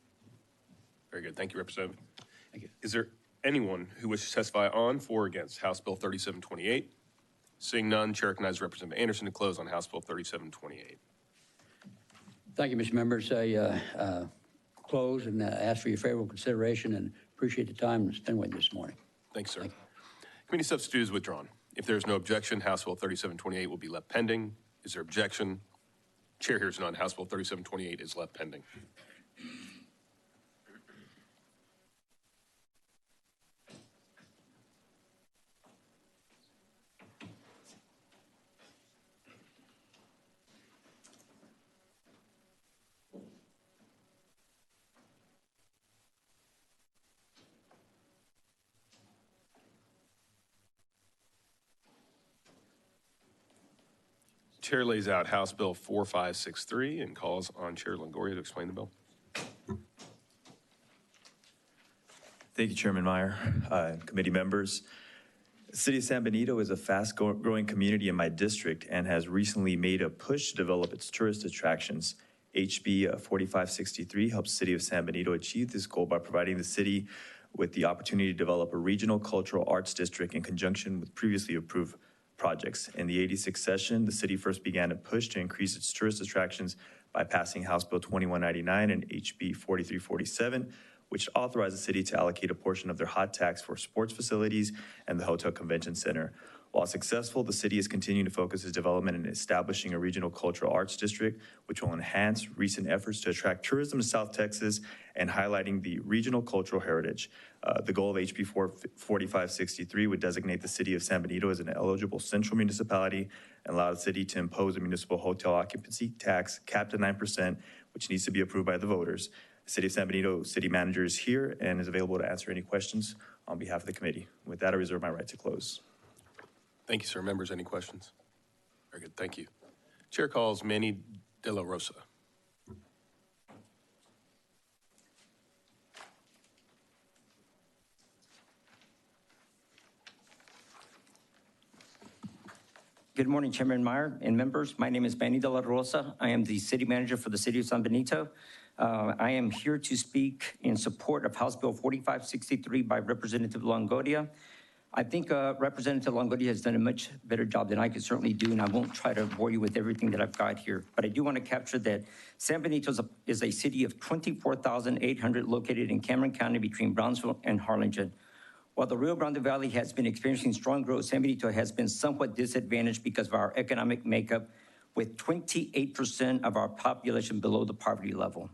Speaker 1: Very good. Thank you, Representative.
Speaker 21: Thank you.
Speaker 1: Is there anyone who wishes to testify on, for, or against House Bill 3728? Seeing none, Chair recognizes Representative Anderson to close on House Bill 3728.
Speaker 21: Thank you, Mr. Members. I close and ask for your favorable consideration and appreciate the time spent with this morning.
Speaker 1: Thanks, sir. Committee substitute is withdrawn. If there is no objection, House Bill 3728 will be left pending. Is there objection? Chair hears none. House Bill 3728 is left pending. Chair lays out House Bill 4563 and calls on Chair Longoria to explain the bill.
Speaker 22: Thank you, Chairman Meyer, committee members. The City of San Benito is a fast-growing community in my district and has recently made a push to develop its tourist attractions. HB 4563 helps the City of San Benito achieve this goal by providing the city with the opportunity to develop a regional cultural arts district in conjunction with previously approved projects. In the 86th session, the city first began a push to increase its tourist attractions by passing House Bill 2199 and HB 4347, which authorized the city to allocate a portion of their hot tax for sports facilities and the Hotel Convention Center. While successful, the city is continuing to focus its development in establishing a regional cultural arts district, which will enhance recent efforts to attract tourism to South Texas and highlighting the regional cultural heritage. The goal of HB 4563 would designate the city of San Benito as an eligible central municipality and allow the city to impose a municipal hotel occupancy tax capped at 9%, which needs to be approved by the voters. The City of San Benito city manager is here and is available to answer any questions on behalf of the committee. With that, I reserve my right to close.
Speaker 1: Thank you, sir. Members, any questions? Very good. Thank you. Chair calls Manny De La Rosa.
Speaker 23: Good morning, Chairman Meyer and members. My name is Manny De La Rosa. I am the city manager for the City of San Benito. I am here to speak in support of House Bill 4563 by Representative Longoria. I think Representative Longoria has done a much better job than I could certainly do, and I won't try to bore you with everything that I've got here. But I do want to capture that San Benito is a city of 24,800 located in Cameron County between Brownsville and Harlingen. While the Rio Grande Valley has been experiencing strong growth, San Benito has been somewhat disadvantaged because of our economic makeup, with 28% of our population below the poverty level.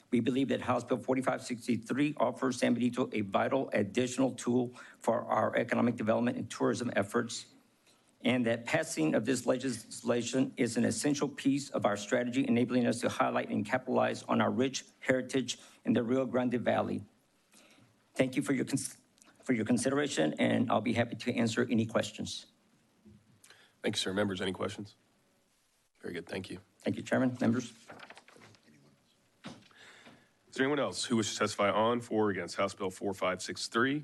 Speaker 23: We believe that House Bill 4563 offers San Benito a vital additional tool for our economic development and tourism efforts, and that passing of this legislation is an essential piece of our strategy, enabling us to highlight and capitalize on our rich heritage in the Rio Grande Valley. Thank you for your consideration, and I'll be happy to answer any questions.
Speaker 1: Thank you, sir. Members, any questions? Very good. Thank you.
Speaker 23: Thank you, Chairman, members.
Speaker 1: Is there anyone else who wishes to testify on, for, or against House Bill 4563?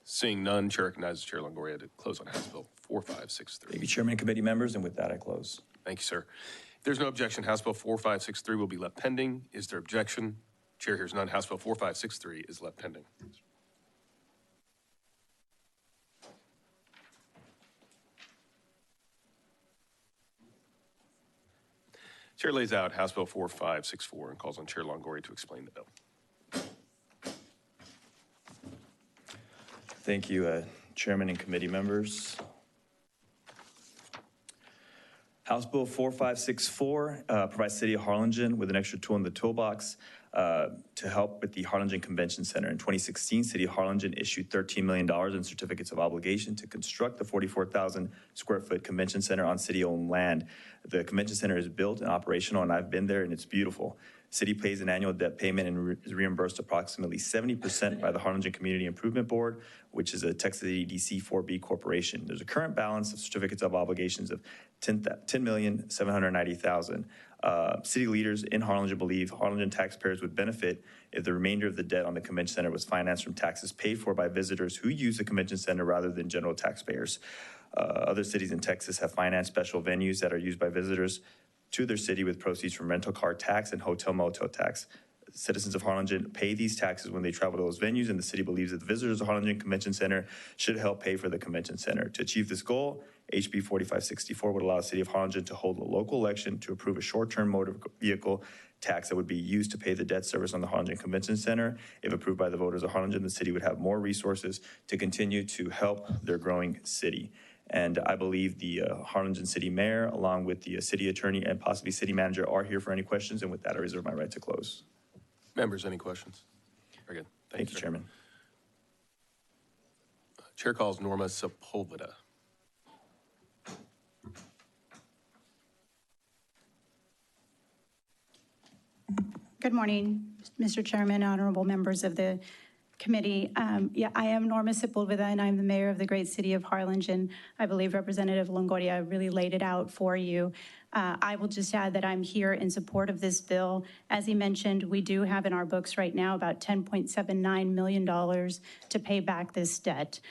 Speaker 1: Seeing none, Chair recognizes Chair Longoria to close on House Bill 4563.
Speaker 22: Thank you, Chairman and committee members, and with that, I close.
Speaker 1: Thank you, sir. If there's no objection, House Bill 4563 will be left pending. Is there objection? Chair hears none. House Bill 4563 is left pending. Chair lays out House Bill 4564 and calls on Chair Longoria to explain the bill.
Speaker 22: Thank you, Chairman and committee members. House Bill 4564 provides City of Harlingen with an extra tool in the toolbox to help with the Harlingen Convention Center. In 2016, City of Harlingen issued $13 million in certificates of obligation to construct the 44,000 square foot convention center on city-owned land. The convention center is built and operational, and I've been there, and it's beautiful. City pays an annual debt payment and is reimbursed approximately 70% by the Harlingen Community Improvement Board, which is a Texas EDC 4B corporation. There's a current balance of certificates of obligations of $10,790,000. City leaders in Harlingen believe Harlingen taxpayers would benefit if the remainder of the debt on the convention center was financed from taxes paid for by visitors who use the convention center rather than general taxpayers. Other cities in Texas have financed special venues that are used by visitors to their city with proceeds from rental car tax and hotel motel tax. Citizens of Harlingen pay these taxes when they travel to those venues, and the city believes that the visitors of Harlingen Convention Center should help pay for the convention center. To achieve this goal, HB 4564 would allow the City of Harlingen to hold a local election to approve a short-term motor vehicle tax that would be used to pay the debt service on the Harlingen Convention Center. If approved by the voters of Harlingen, the city would have more resources to continue to help their growing city. And I believe the Harlingen City Mayor, along with the city attorney and possibly city manager, are here for any questions. And with that, I reserve my right to close.
Speaker 1: Members, any questions? Very good.
Speaker 22: Thank you, Chairman.
Speaker 1: Chair calls Norma Sepulveda.
Speaker 3: Good morning, Mr. Chairman, honorable members of the committee. I am Norma Sepulveda, and I'm the mayor of the great city of Harlingen. I believe Representative Longoria really laid it out for you. I will just add that I'm here in support of this bill. As he mentioned, we do have in our books right now about $10.79 million to pay back this debt.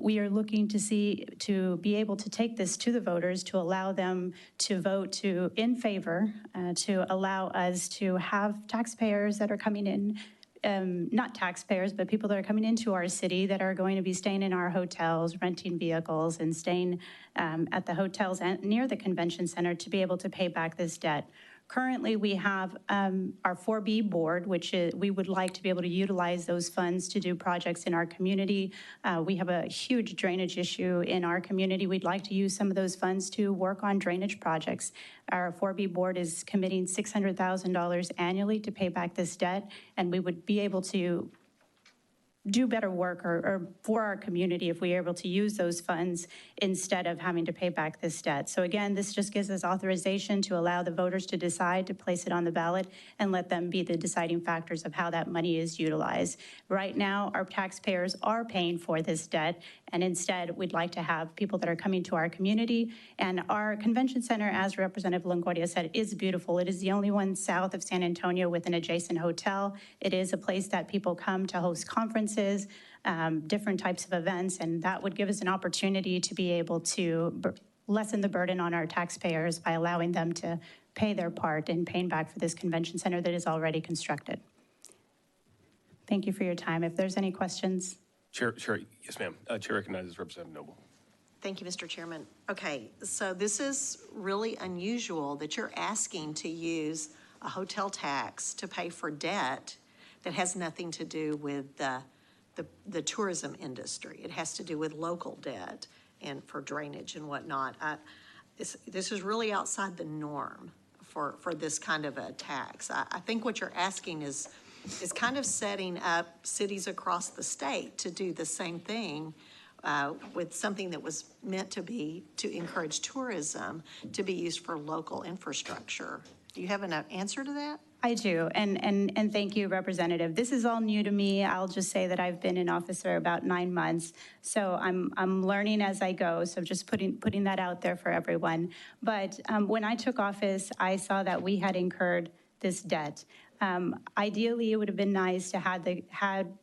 Speaker 3: We are looking to be able to take this to the voters to allow them to vote in favor, to allow us to have taxpayers that are coming in, not taxpayers, but people that are coming into our city that are going to be staying in our hotels, renting vehicles, and staying at the hotels near the convention center to be able to pay back this debt. Currently, we have our 4B board, which we would like to be able to utilize those funds to do projects in our community. We have a huge drainage issue in our community. We'd like to use some of those funds to work on drainage projects. Our 4B board is committing $600,000 annually to pay back this debt, and we would be able to do better work or for our community if we are able to use those funds instead of having to pay back this debt. So again, this just gives us authorization to allow the voters to decide to place it on the ballot and let them be the deciding factors of how that money is utilized. Right now, our taxpayers are paying for this debt, and instead we'd like to have people that are coming to our community. And our convention center, as Representative Longoria said, is beautiful. It is the only one south of San Antonio with an adjacent hotel. It is a place that people come to host conferences, different types of events, and that would give us an opportunity to be able to lessen the burden on our taxpayers by allowing them to pay their part in paying back for this convention center that is already constructed. Thank you for your time. If there's any questions.
Speaker 1: Chair, yes, ma'am. Chair recognizes Representative Noble.
Speaker 16: Thank you, Mr. Chairman. Okay, so this is really unusual that you're asking to use a hotel tax to pay for debt that has nothing to do with the tourism industry. It has to do with local debt and for drainage and whatnot. This is really outside the norm for this kind of a tax. I think what you're asking is kind of setting up cities across the state to do the same thing with something that was meant to encourage tourism to be used for local infrastructure. Do you have an answer to that?
Speaker 3: I do, and thank you, Representative. This is all new to me. I'll just say that I've been in office for about 9 months, so I'm learning as I go. So just putting that out there for everyone. But when I took office, I saw that we had incurred this debt. Ideally, it would have been nice to had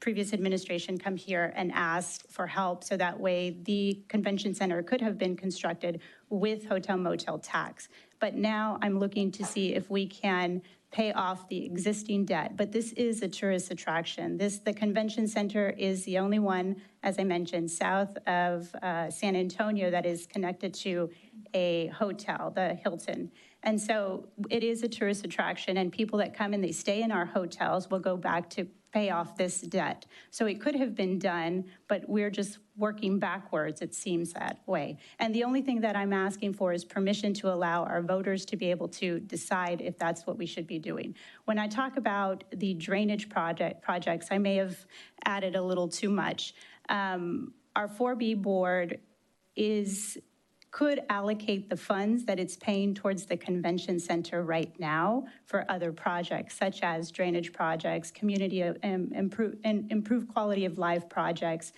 Speaker 3: previous administration come here and ask for help, so that way the convention center could have been constructed with hotel motel tax. But now I'm looking to see if we can pay off the existing debt. But this is a tourist attraction. The convention center is the only one, as I mentioned, south of San Antonio that is connected to a hotel, the Hilton. And so it is a tourist attraction, and people that come and they stay in our hotels will go back to pay off this debt. So it could have been done, but we're just working backwards, it seems that way. And the only thing that I'm asking for is permission to allow our voters to be able to decide if that's what we should be doing. When I talk about the drainage projects, I may have added a little too much. Our 4B board could allocate the funds that it's paying towards the convention center right now for other projects, such as drainage projects, community improved quality of life projects.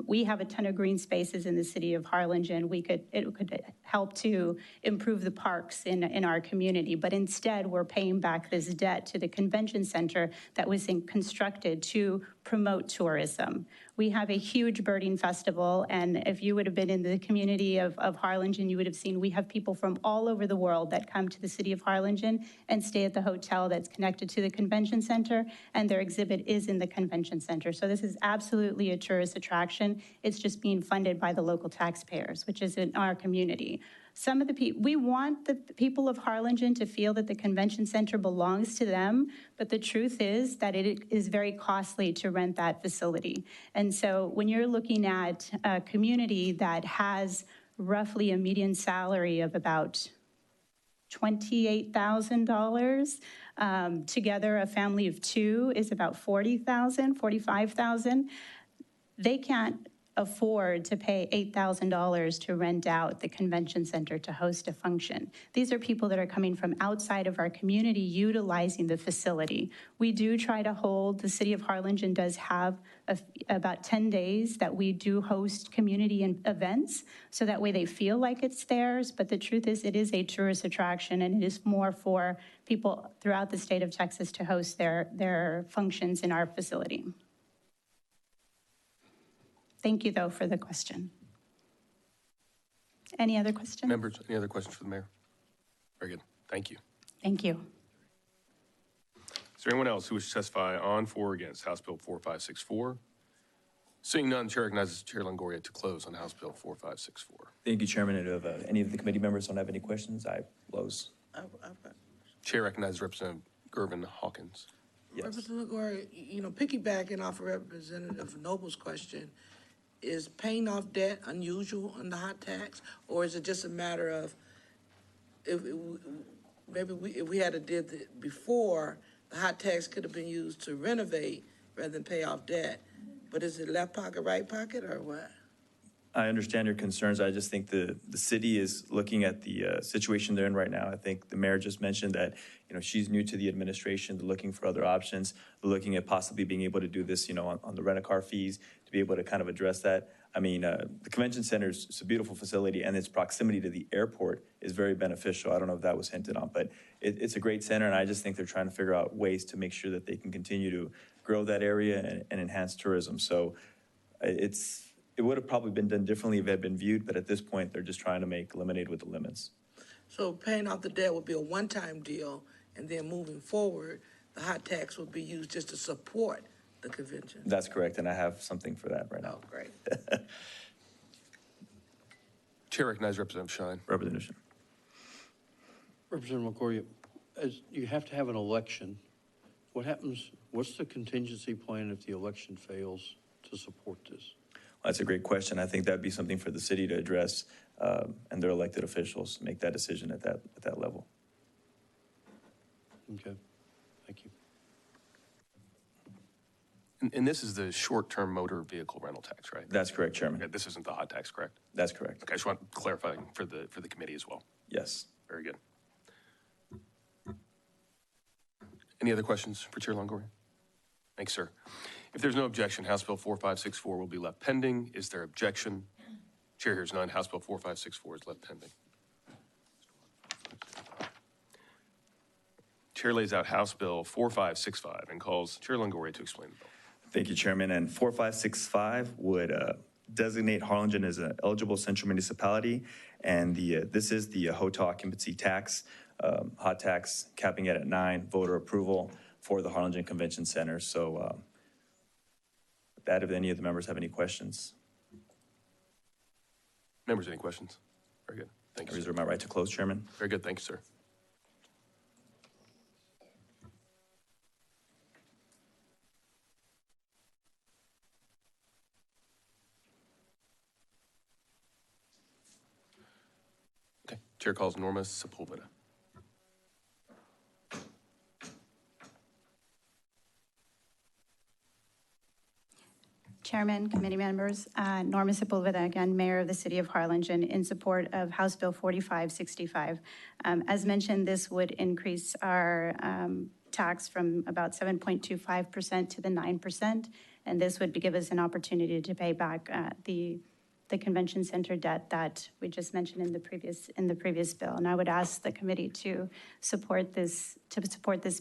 Speaker 3: We have a ton of green spaces in the city of Harlingen. It could help to improve the parks in our community, but instead we're paying back this debt to the convention center that was constructed to promote tourism. We have a huge birding festival, and if you would have been in the community of Harlingen, you would have seen we have people from all over the world that come to the city of Harlingen and stay at the hotel that's connected to the convention center, and their exhibit is in the convention center. So this is absolutely a tourist attraction. It's just being funded by the local taxpayers, which is in our community. Some of the people, we want the people of Harlingen to feel that the convention center belongs to them, but the truth is that it is very costly to rent that facility. And so when you're looking at a community that has roughly a median salary of about $28,000, together a family of two is about $40,000, $45,000, they can't afford to pay $8,000 to rent out the convention center to host a function. These are people that are coming from outside of our community utilizing the facility. We do try to hold, the city of Harlingen does have about 10 days that we do host community events, so that way they feel like it's theirs, but the truth is it is a tourist attraction, and it is more for people throughout the state of Texas to host their functions in our facility. Thank you, though, for the question. Any other questions?
Speaker 1: Members, any other questions for the mayor? Very good. Thank you.
Speaker 3: Thank you.
Speaker 1: Is there anyone else who wishes to testify on, for, or against House Bill 4564? Seeing none, Chair recognizes Chair Longoria to close on House Bill 4564.
Speaker 22: Thank you, Chairman. And if any of the committee members don't have any questions, I close.
Speaker 1: Chair recognizes Representative Gervin Hawkins.
Speaker 22: Yes.
Speaker 14: Representative Longoria, piggybacking off of Representative Noble's question, is paying off debt unusual on the hot tax, or is it just a matter of if we had did it before, the hot tax could have been used to renovate rather than pay off debt? But is it left pocket, right pocket, or what?
Speaker 22: I understand your concerns. I just think the city is looking at the situation they're in right now. I think the mayor just mentioned that, she's new to the administration. They're looking for other options. They're looking at possibly being able to do this, on the rent-a-car fees, to be able to kind of address that. I mean, the convention center is a beautiful facility, and its proximity to the airport is very beneficial. I don't know if that was hinted on, but it's a great center, and I just think they're trying to figure out ways to make sure that they can continue to grow that area and enhance tourism. So it would have probably been done differently if it had been viewed, but at this point, they're just trying to make lemonade with the lemons.
Speaker 14: So paying off the debt would be a one-time deal, and then moving forward, the hot tax would be used just to support the convention?
Speaker 22: That's correct, and I have something for that right now.
Speaker 14: Oh, great.
Speaker 1: Chair recognizes Representative Shine.
Speaker 22: Representative Shine.
Speaker 4: Representative Longoria, as you have to have an election, what happens, what's the contingency plan if the election fails to support this?
Speaker 22: That's a great question. I think that'd be something for the city to address and their elected officials make that decision at that level.
Speaker 4: Okay, thank you.
Speaker 1: And this is the short-term motor vehicle rental tax, right?
Speaker 22: That's correct, Chairman.
Speaker 1: Okay, this isn't the hot tax, correct?
Speaker 22: That's correct.
Speaker 1: Okay, I just want to clarify for the committee as well.
Speaker 22: Yes.
Speaker 1: Very good. Any other questions for Chair Longoria? Thanks, sir. If there's no objection, House Bill 4564 will be left pending. Is there objection? Chair hears none. House Bill 4564 is left pending. Chair lays out House Bill 4565 and calls Chair Longoria to explain the bill.
Speaker 22: Thank you, Chairman. And 4565 would designate Harlingen as an eligible central municipality. And this is the hotel occupancy tax, hot tax, capping it at 9, voter approval for the Harlingen Convention Center. So with that, if any of the members have any questions.
Speaker 1: Members, any questions? Very good. Thank you.
Speaker 22: I reserve my right to close, Chairman.
Speaker 1: Very good. Thank you, sir. Okay. Chair calls Norma Sepulveda.
Speaker 3: Chairman, committee members, Norma Sepulveda, again, Mayor of the City of Harlingen, in support of House Bill 4565. As mentioned, this would increase our tax from about 7.25% to the 9%, and this would give us an opportunity to pay back the convention center debt that we just mentioned in the previous bill. And I would ask the committee to support this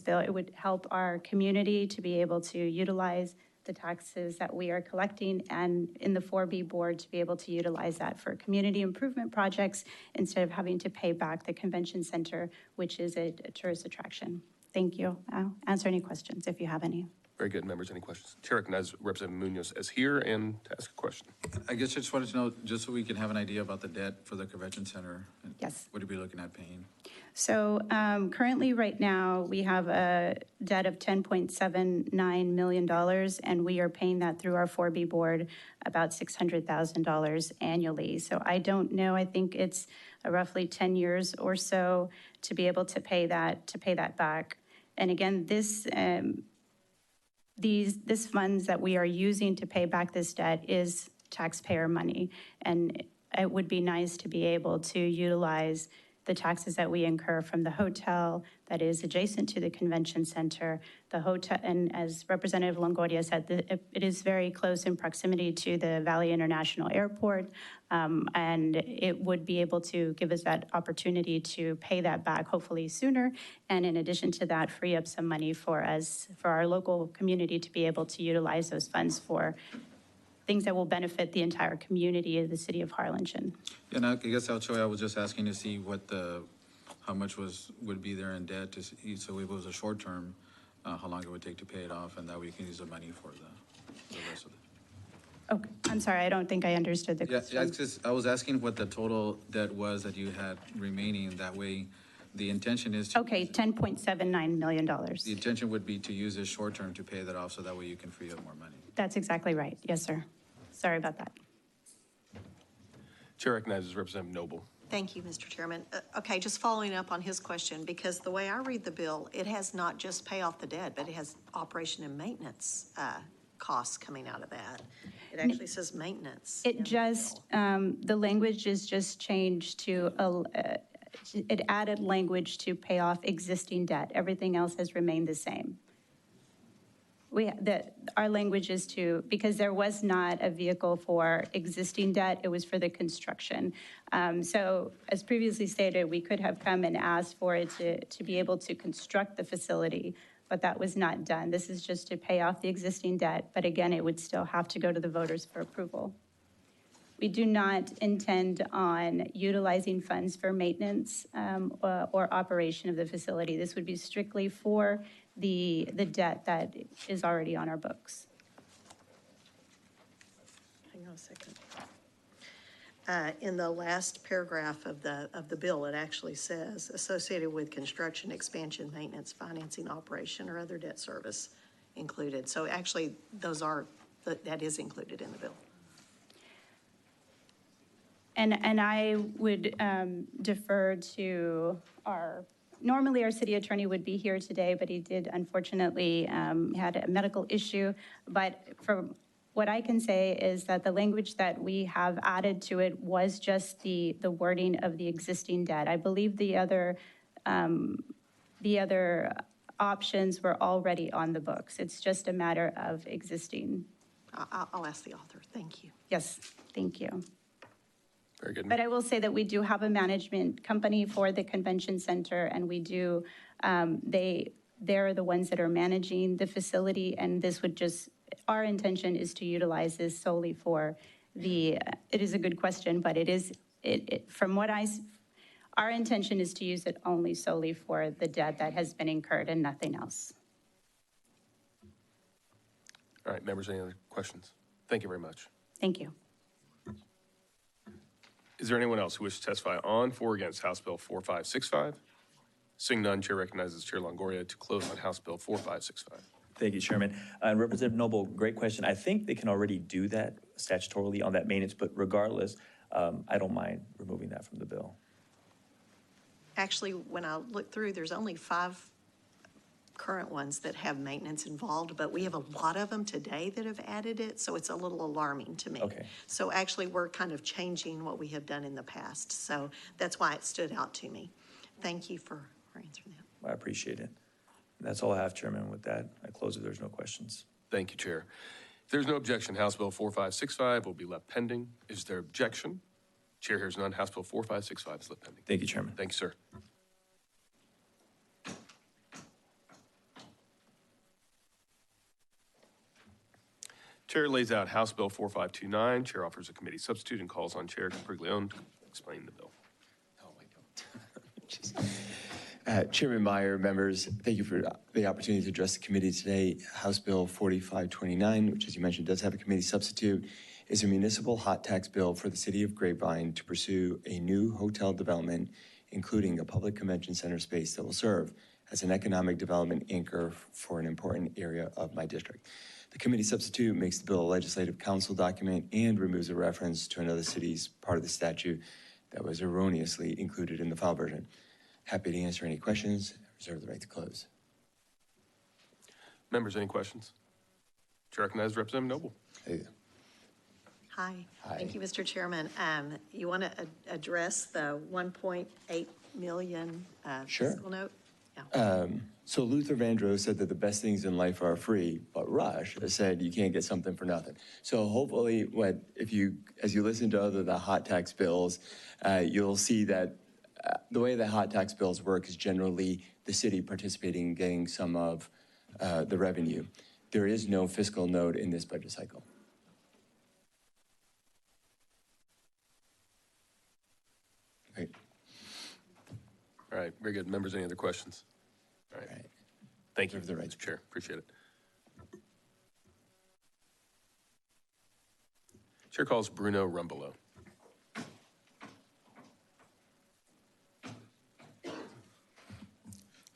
Speaker 3: bill. It would help our community to be able to utilize the taxes that we are collecting, and in the 4B board to be able to utilize that for community improvement projects instead of having to pay back the convention center, which is a tourist attraction. Thank you. I'll answer any questions if you have any.
Speaker 1: Very good. Members, any questions? Chair recognizes Representative Munoz as here and to ask a question.
Speaker 6: I guess I just wanted to know, just so we can have an idea about the debt for the convention center.
Speaker 3: Yes.
Speaker 6: What are we looking at paying?
Speaker 3: So currently, right now, we have a debt of $10.79 million, and we are paying that through our 4B board about $600,000 annually. So I don't know, I think it's roughly 10 years or so to be able to pay that back. And again, this funds that we are using to pay back this debt is taxpayer money. And it would be nice to be able to utilize the taxes that we incur from the hotel that is adjacent to the convention center, the hotel, and as Representative Longoria said, it is very close in proximity to the Valley International Airport, and it would be able to give us that opportunity to pay that back hopefully sooner, and in addition to that, free up some money for our local community to be able to utilize those funds for things that will benefit the entire community of the city of Harlingen.
Speaker 6: And I guess, Alchoy, I was just asking to see what how much would be there in debt, so if it was a short term, how long it would take to pay it off, and that way you can use the money for the rest of it.
Speaker 3: Okay, I'm sorry, I don't think I understood the question.
Speaker 6: Yeah, I was asking what the total debt was that you had remaining, that way the intention is to.
Speaker 3: Okay, $10.79 million.
Speaker 6: The intention would be to use this short term to pay that off, so that way you can free up more money.
Speaker 3: That's exactly right. Yes, sir. Sorry about that.
Speaker 1: Chair recognizes Representative Noble.
Speaker 16: Thank you, Mr. Chairman. Okay, just following up on his question, because the way I read the bill, it has not just pay off the debt, but it has operation and maintenance costs coming out of that. It actually says maintenance.
Speaker 3: It just, the language is just changed to, it added language to pay off existing debt. Everything else has remained the same. Our language is to, because there was not a vehicle for existing debt, it was for the construction. So as previously stated, we could have come and asked for it to be able to construct the facility, but that was not done. This is just to pay off the existing debt, but again, it would still have to go to the voters for approval. We do not intend on utilizing funds for maintenance or operation of the facility. This would be strictly for the debt that is already on our books.
Speaker 16: a second. In the last paragraph of the bill, it actually says, associated with construction, expansion, maintenance, financing, operation, or other debt service included. So actually, that is included in the bill.
Speaker 3: And I would defer to normally our city attorney would be here today, but he did unfortunately had a medical issue. But from what I can say is that the language that we have added to it was just the wording of the existing debt. I believe the other options were already on the books. It's just a matter of existing.
Speaker 16: I'll ask the author. Thank you.
Speaker 3: Yes, thank you.
Speaker 1: Very good.
Speaker 3: But I will say that we do have a management company for the convention center, and we do, they're the ones that are managing the facility, and this would just, our intention is to utilize this solely for it is a good question, but from what our intention is to use it only solely for the debt that has been incurred and nothing else.
Speaker 1: All right, members, any other questions? Thank you very much.
Speaker 3: Thank you.
Speaker 1: Is there anyone else who wishes to testify on, for, or against House Bill 4565? Seeing none, Chair recognizes Chair Longoria to close on House Bill 4565.
Speaker 22: Thank you, Chairman. And Representative Noble, great question. I think they can already do that statutorily on that maintenance, but regardless, I don't mind removing that from the bill.
Speaker 16: Actually, when I look through, there's only 5 current ones that have maintenance involved, but we have a lot of them today that have added it, so it's a little alarming to me.
Speaker 22: Okay.
Speaker 16: So actually, we're kind of changing what we have done in the past, so that's why it stood out to me. Thank you for answering that.
Speaker 22: I appreciate it. That's all I have, Chairman. With that, I close if there's no questions.
Speaker 1: Thank you, Chair. If there's no objection, House Bill 4565 will be left pending. Is there objection? Chair hears none. House Bill 4565 is left pending.
Speaker 22: Thank you, Chairman.
Speaker 1: Thank you, sir. Chair lays out House Bill 4529. Chair offers a committee substitute and calls on Chair Capriglione to explain the bill.
Speaker 8: Chairman Meyer, members, thank you for the opportunity to address the committee today. House Bill 4529, which, as you mentioned, does have a committee substitute, is a municipal hot tax bill for the city of Grapevine to pursue a new hotel development, including a public convention center space that will serve as an economic development anchor for an important area of my district. The committee substitute makes the bill a legislative council document and removes a reference to another city's part of the statute that was erroneously included in the file version. Happy to answer any questions. I reserve the right to close.
Speaker 1: Members, any questions? Chair recognizes Representative Noble.
Speaker 8: Hey.
Speaker 16: Hi. Thank you, Mr. Chairman. You want to address the 1.8 million
Speaker 8: Sure.
Speaker 16: fiscal note?
Speaker 8: So Luther Vandross said that the best things in life are free, but Rush said you can't get something for nothing. So hopefully, as you listen to the hot tax bills, you'll see that the way the hot tax bills work is generally the city participating in getting some of the revenue. There is no fiscal note in this budget cycle.
Speaker 1: Great. All right, very good. Members, any other questions? All right. Thank you, Mr. Chair. Appreciate it. Chair calls Bruno Rumbelow.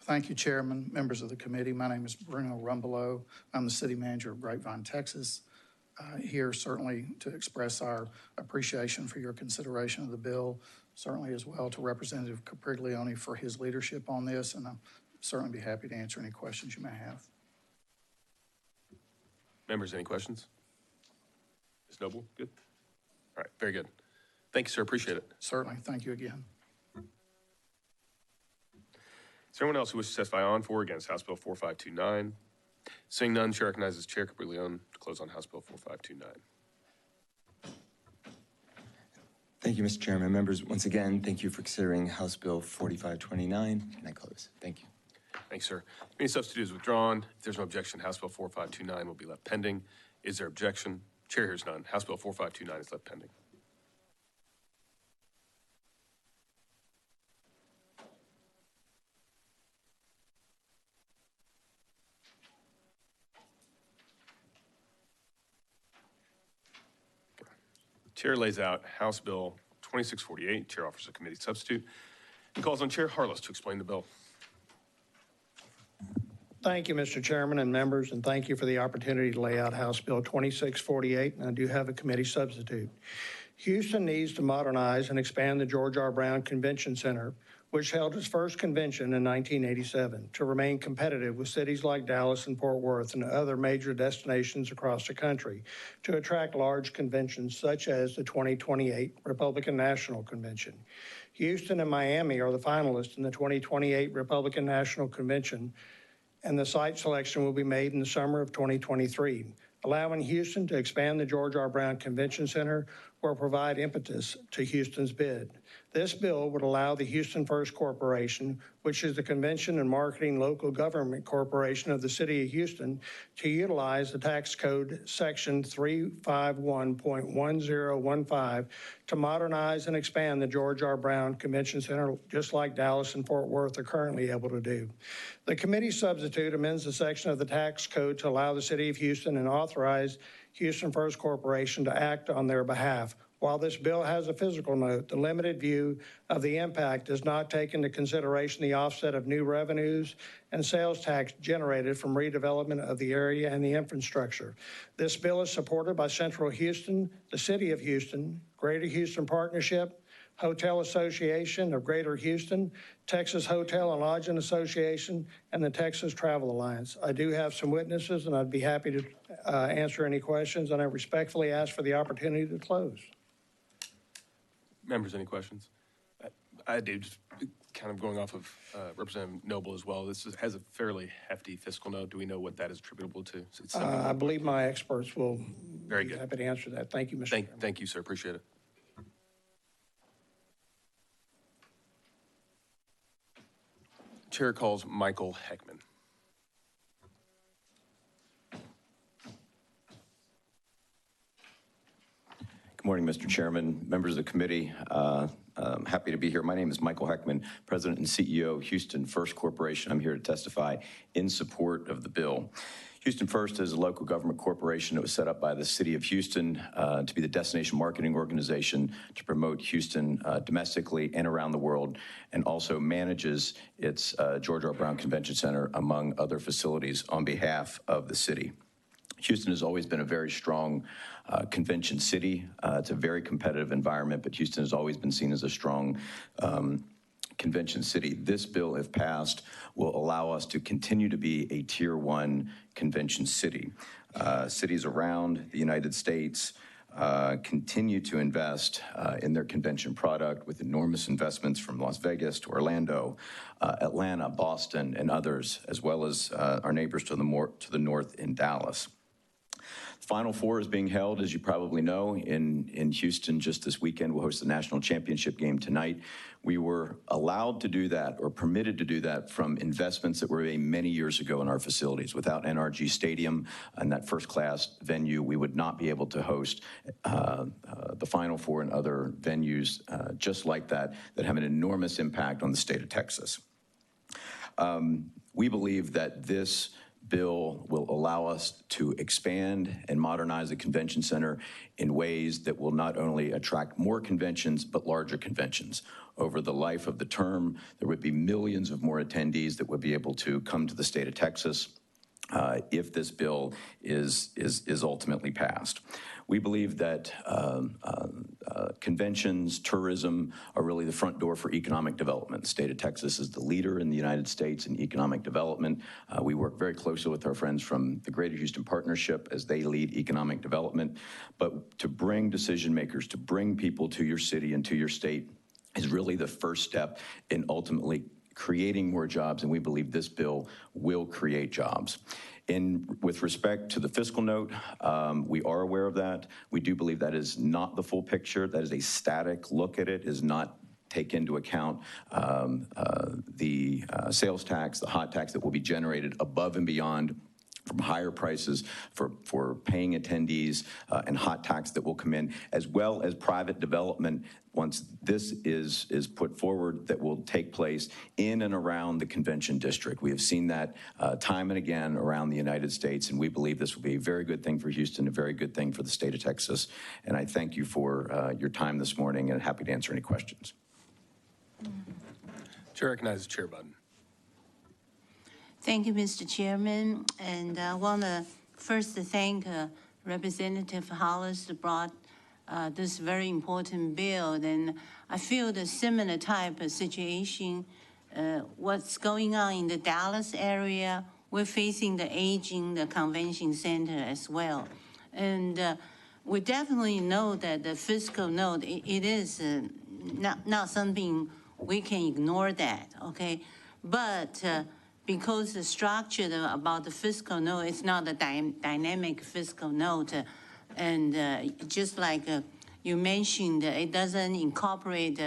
Speaker 9: Thank you, Chairman, members of the committee. My name is Bruno Rumbelow. I'm the city manager of Grapevine, Texas. Here certainly to express our appreciation for your consideration of the bill, certainly as well to Representative Capriglione for his leadership on this, and I'll certainly be happy to answer any questions you may have.
Speaker 1: Members, any questions? Ms. Noble, good? All right, very good. Thank you, sir. Appreciate it.
Speaker 9: Certainly. Thank you again.
Speaker 1: Is there anyone else who wishes to testify on, for, or against House Bill 4529? Seeing none, Chair recognizes Chair Capriglione to close on House Bill 4529.
Speaker 8: Thank you, Mr. Chairman. Members, once again, thank you for considering House Bill 4529, and I close. Thank you.
Speaker 1: Thanks, sir. Any substitute is withdrawn. If there's no objection, House Bill 4529 will be left pending. Is there objection? Chair hears none. House Bill 4529 is left pending. Chair lays out House Bill 2648. Chair offers a committee substitute and calls on Chair Harless to explain the bill.
Speaker 10: Thank you, Mr. Chairman and members, and thank you for the opportunity to lay out House Bill 2648, and I do have a committee substitute. Houston needs to modernize and expand the George R. Brown Convention Center, which held its first convention in 1987, to remain competitive with cities like Dallas and Fort Worth and other major destinations across the country, to attract large conventions such as the 2028 Republican National Convention. Houston and Miami are the finalists in the 2028 Republican National Convention, and the site selection will be made in the summer of 2023. Allowing Houston to expand the George R. Brown Convention Center will provide impetus to Houston's bid. This bill would allow the Houston First Corporation, which is the convention and marketing local government corporation of the city of Houston, to utilize the tax code section 351.1015 to modernize and expand the George R. Brown Convention Center, just like Dallas and Fort Worth are currently able to do. The committee substitute amends the section of the tax code to allow the city of Houston and authorize Houston First Corporation to act on their behalf. While this bill has a physical note, the limited view of the impact does not take into consideration the offset of new revenues and sales tax generated from redevelopment of the area and the infrastructure. This bill is supported by Central Houston, the City of Houston, Greater Houston Partnership, Hotel Association of Greater Houston, Texas Hotel and Lodging Association, and the Texas Travel Alliance. I do have some witnesses, and I'd be happy to answer any questions, and I respectfully ask for the opportunity to close.
Speaker 1: Members, any questions? I do, just kind of going off of Representative Noble as well. This has a fairly hefty fiscal note. Do we know what that is attributable to?
Speaker 10: I believe my experts will
Speaker 1: Very
Speaker 10: be
Speaker 1: good.
Speaker 10: happy to answer that. Thank you, Mr. Chairman.
Speaker 1: Thank you, sir. Appreciate it. Chair calls Michael Heckman.
Speaker 11: Good morning, Mr. Chairman, members of the committee. I'm happy to be here. My name is Michael Heckman, President and CEO of Houston First Corporation. I'm here to testify in support of the bill. Houston First is a local government corporation that was set up by the City of Houston to be the destination marketing organization to promote Houston domestically and around the world, and also manages its George R. Brown Convention Center, among other facilities, on behalf of the city. Houston has always been a very strong convention city. It's a very competitive environment, but Houston has always been seen as a strong convention city. This bill, if passed, will allow us to continue to be a Tier 1 convention city. Cities around the United States continue to invest in their convention product with enormous investments from Las Vegas to Orlando, Atlanta, Boston, and others, as well as our neighbors to the north in Dallas. Final Four is being held, as you probably know, in Houston just this weekend. We'll host the national championship game tonight. We were allowed to do that, or permitted to do that, from investments that were made many years ago in our facilities. Without NRG Stadium and that first-class venue, we would not be able to host the Final Four and other venues just like that have an enormous impact on the state of Texas. We believe that this bill will allow us to expand and modernize the convention center in ways that will not only attract more conventions, but larger conventions. Over the life of the term, there would be millions of more attendees that would be able to come to the state of Texas if this bill is ultimately passed. We believe that conventions, tourism are really the front door for economic development. The state of Texas is the leader in the United States in economic development. We work very closely with our friends from the Greater Houston Partnership as they lead economic development. But to bring decision makers, to bring people to your city and to your state is really the first step in ultimately creating more jobs, and we believe this bill will create jobs. With respect to the fiscal note, we are aware of that. We do believe that is not the full picture. That is a static look at it, is not take into account the sales tax, the hot tax that will be generated above and beyond from higher prices for paying attendees and hot tax that will come in, as well as private development once this is put forward that will take place in and around the convention district. We have seen that time and again around the United States, and we believe this will be a very good thing for Houston, a very good thing for the state of Texas. And I thank you for your time this morning, and happy to answer any questions.
Speaker 1: Chair recognizes Chair Budden.
Speaker 5: Thank you, Mr. Chairman. And I want to first thank Representative Hollis that brought this very important bill. And I feel the similar type of situation, what's going on in the Dallas area, we're facing the aging, the convention center as well. And we definitely know that the fiscal note, it is not something we can ignore that, okay? But because the structure about the fiscal note, it's not a dynamic fiscal note. And just like you mentioned, it doesn't incorporate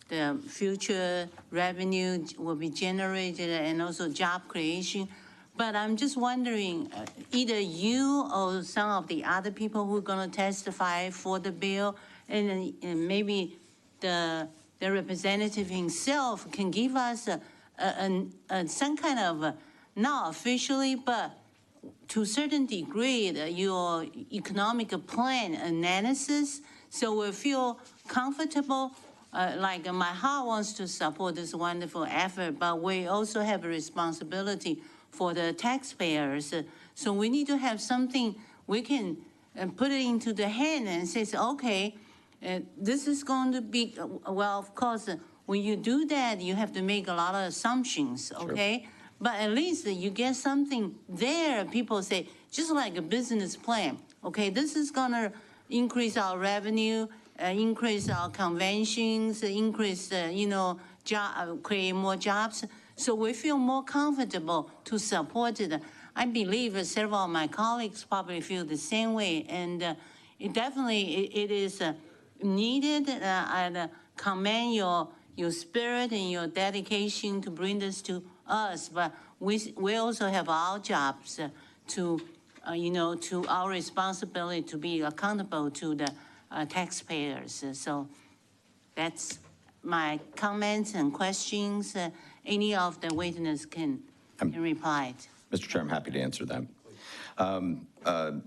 Speaker 5: the future revenue will be generated and also job creation. But I'm just wondering, either you or some of the other people who are going to testify for the bill, and maybe the representative himself can give us some kind of, not officially, but to a certain degree, your economic plan analysis, so we feel comfortable. Like my heart wants to support this wonderful effort, but we also have a responsibility for the taxpayers. So we need to have something we can put it into the hand and say, okay, this is going to be, well, of course, when you do that, you have to make a lot of assumptions, okay? Sure. But at least you get something there. People say, just like a business plan, okay, this is gonna increase our revenue, increase our conventions, increase, create more jobs. So we feel more comfortable to support it. I believe several of my colleagues probably feel the same way, and it definitely it is needed. I commend your spirit and your dedication to bring this to us, but we also have our jobs to our responsibility to be accountable to the taxpayers. So that's my comments and questions. Any of the witnesses can reply.
Speaker 11: Mr. Chair, I'm happy to answer that.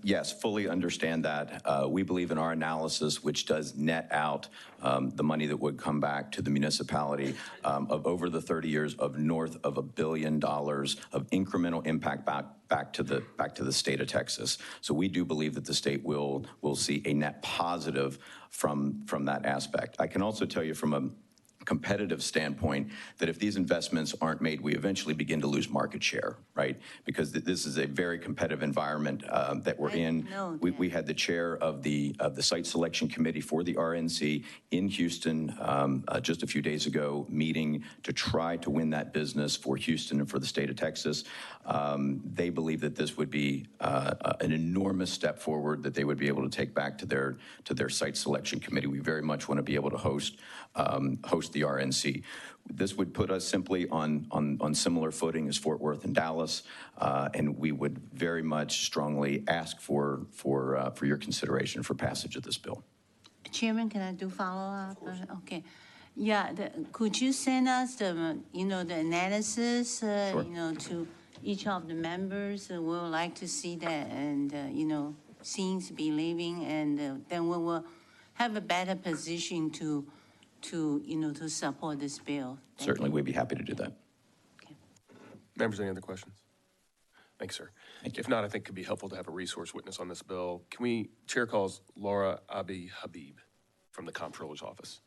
Speaker 11: Yes, fully understand that. We believe in our analysis, which does net out the money that would come back to the municipality of over the 30 years of north of $1 billion of incremental impact back to the state of Texas. So we do believe that the state will see a net positive from that aspect. I can also tell you from a competitive standpoint that if these investments aren't made, we eventually begin to lose market share, right? Because this is a very competitive environment that we're in. We had the chair of the site selection committee for the RNC in Houston just a few days ago, meeting to try to win that business for Houston and for the state of Texas. They believe that this would be an enormous step forward that they would be able to take back to their site selection committee. We very much want to be able to host the RNC. This would put us simply on similar footing as Fort Worth and Dallas, and we would very much strongly ask for your consideration for passage of this bill.
Speaker 5: Chairman, can I do follow-up? Okay. Yeah, could you send us the analysis,
Speaker 11: Sure.
Speaker 5: to each of the members? We would like to see that, and seeing is believing, and then we will have a better position to support this bill.
Speaker 11: Certainly, we'd be happy to do that.
Speaker 5: Okay.
Speaker 1: Members, any other questions? Thanks, sir. Thank you. If not, I think it could be helpful to have a resource witness on this bill. Chair calls Laura Abi Habib from the Comptroller's Office.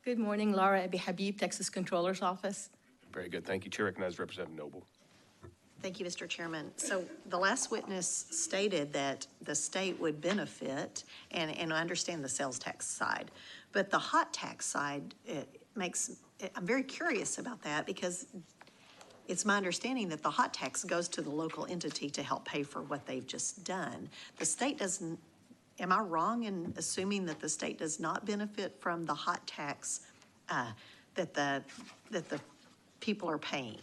Speaker 12: Good morning, Laura Abi Habib, Texas Controller's Office.
Speaker 1: Very good. Thank you. Chair recognizes Representative Noble.
Speaker 16: Thank you, Mr. Chairman. So the last witness stated that the state would benefit, and I understand the sales tax side, but the hot tax side, I'm very curious about that because it's my understanding that the hot tax goes to the local entity to help pay for what they've just done. The state doesn't, am I wrong in assuming that the state does not benefit from the hot tax that the people are paying?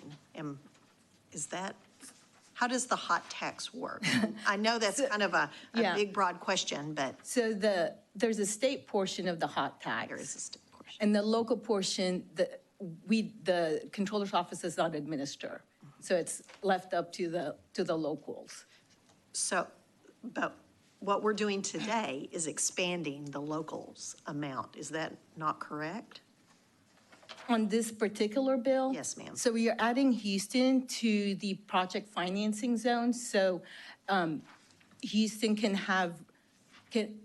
Speaker 16: Is that, how does the hot tax work? I know that's kind of a
Speaker 12: Yeah.
Speaker 16: big, broad question, but.
Speaker 12: So there's a state portion of the hot tax.
Speaker 16: There is a state portion.
Speaker 12: And the local portion, the controller's office does not administer. So it's left up to the locals.
Speaker 16: So, but what we're doing today is expanding the locals amount. Is that not correct?
Speaker 12: On this particular bill?
Speaker 16: Yes, ma'am.
Speaker 12: So we are adding Houston to the project financing zone. So Houston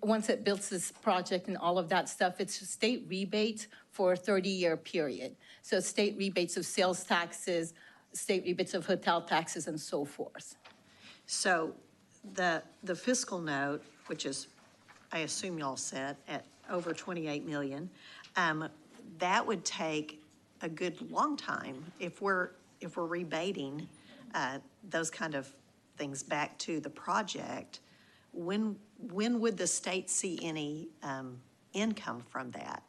Speaker 12: once it builds this project and all of that stuff, it's state rebates for a 30-year period. So state rebates of sales taxes, state rebates of hotel taxes, and so forth.
Speaker 16: So the fiscal note, which is, I assume y'all said, at over 28 million, that would take a good long time if we're rebating those kind of things back to the project. When would the state see any income from that?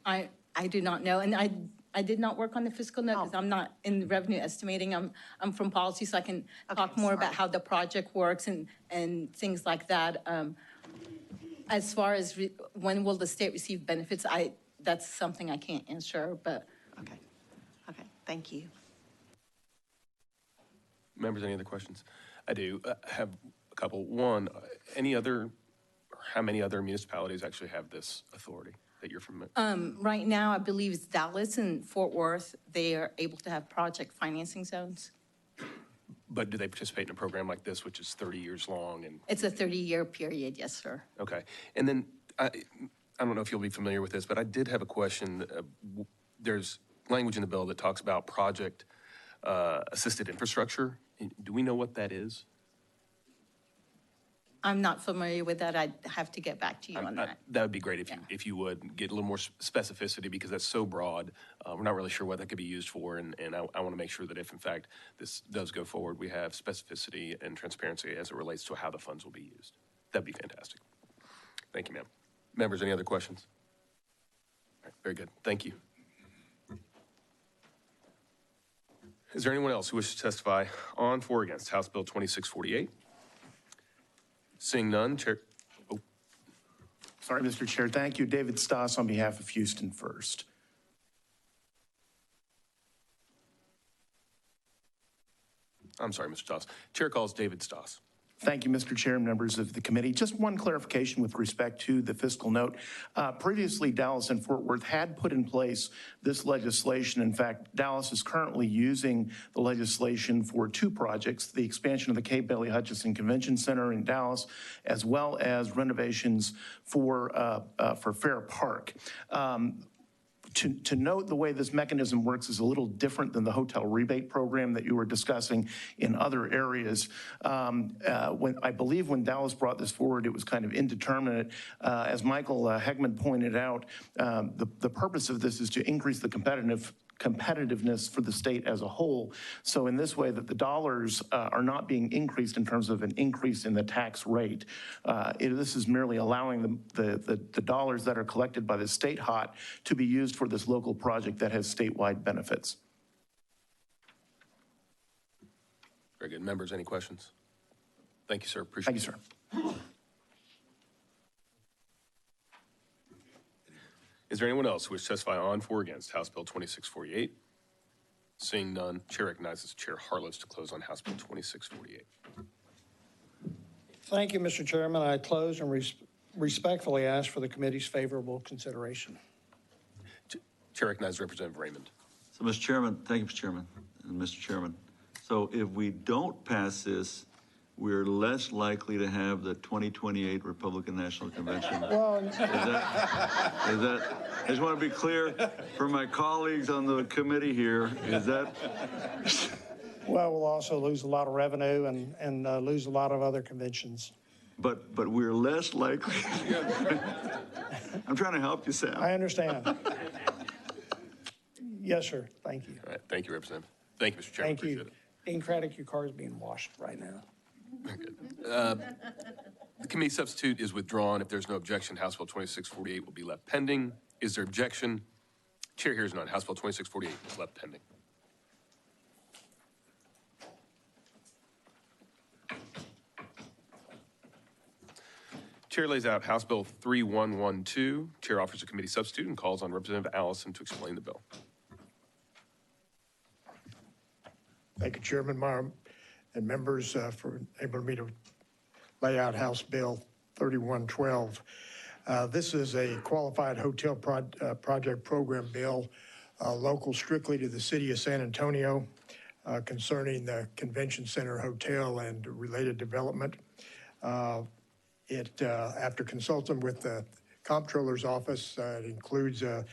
Speaker 12: I do not know, and I did not work on the fiscal note because I'm not in revenue estimating. I'm from policy, so I can talk more about how the project works and things like that. As far as when will the state receive benefits, that's something I can't answer, but.
Speaker 16: Okay, thank you.
Speaker 1: Members, any other questions? I do have a couple. One, how many other municipalities actually have this authority that you're familiar?
Speaker 12: Right now, I believe it's Dallas and Fort Worth. They are able to have project financing zones.
Speaker 1: But do they participate in a program like this, which is 30 years long? And
Speaker 12: It's a 30-year period, yes, sir.
Speaker 1: okay. And then I don't know if you'll be familiar with this, but I did have a question. There's language in the bill that talks about project assisted infrastructure. Do we know what that is?
Speaker 12: I'm not familiar with that. I'd have to get back to you on that.
Speaker 1: That would be great if you would get a little more specificity, because that's so broad. We're not really sure what that could be used for, and I want to make sure that if in fact this does go forward, we have specificity and transparency as it relates to how the funds will be used. That'd be fantastic. Thank you, ma'am. Members, any other questions? All right, very good. Thank you. Is there anyone else who wishes to testify on, for, or against House Bill 2648? Seeing none, Chair. Oh.
Speaker 15: Sorry, Mr. Chair. Thank you. David Stoss on behalf of Houston First.
Speaker 1: I'm sorry, Mr. Stoss. Chair calls David Stoss.
Speaker 15: Thank you, Mr. Chair and members of the committee. Just one clarification with respect to the fiscal note. Previously, Dallas and Fort Worth had put in place this legislation. In fact, Dallas is currently using the legislation for two projects, the expansion of the Kay Bailey Hutchison Convention Center in Dallas, as well as renovations for Fair Park. To note the way this mechanism works is a little different than the hotel rebate program that you were discussing in other areas. I believe when Dallas brought this forward, it was kind of indeterminate. As Michael Heckman pointed out, the purpose of this is to increase the competitiveness for the state as a whole. So in this way that the dollars are not being increased in terms of an increase in the tax rate. This is merely allowing the dollars that are collected by the state HOT to be used for this local project that has statewide benefits.
Speaker 1: Very good. Members, any questions? Thank you, sir. Appreciate it.
Speaker 15: Thank you, sir.
Speaker 1: Is there anyone else who wishes to testify on, for, or against House Bill 2648? Seeing none, Chair recognizes Chair Harless to close on House Bill 2648.
Speaker 10: Thank you, Mr. Chairman. I close and respectfully ask for the committee's favorable consideration.
Speaker 1: Chair recognizes Representative Raymond.
Speaker 17: So, Mr. Chairman, thank you, Mr. Chairman and Mr. Chairman. So if we don't pass this, we're less likely to have the 2028 Republican National Convention.
Speaker 10: Well,
Speaker 17: is that, I just want to be clear for my colleagues on the committee here, is that?
Speaker 10: Well, we'll also lose a lot of revenue and lose a lot of other conventions.
Speaker 17: But we're less likely. I'm trying to help you, Sam.
Speaker 10: I understand. Yes, sir. Thank you.
Speaker 1: All right. Thank you, Representative. Thank you, Mr. Chairman.
Speaker 10: Thank you. Dean Craddock, your car is being washed right now.
Speaker 1: Very good. The committee substitute is withdrawn. If there's no objection, House Bill 2648 will be left pending. Is there objection? Chair hears none. House Bill 2648 is left pending. Chair lays out House Bill 3112. Chair offers a committee substitute and calls on Representative Allison to explain the bill.
Speaker 10: Thank you, Chairman Meyer and members, for enabling me to lay out House Bill 3112. This is a qualified hotel project program bill, local strictly to the city of San Antonio, concerning the Convention Center Hotel and related development. After consulting with the Comptroller's Office, it includes a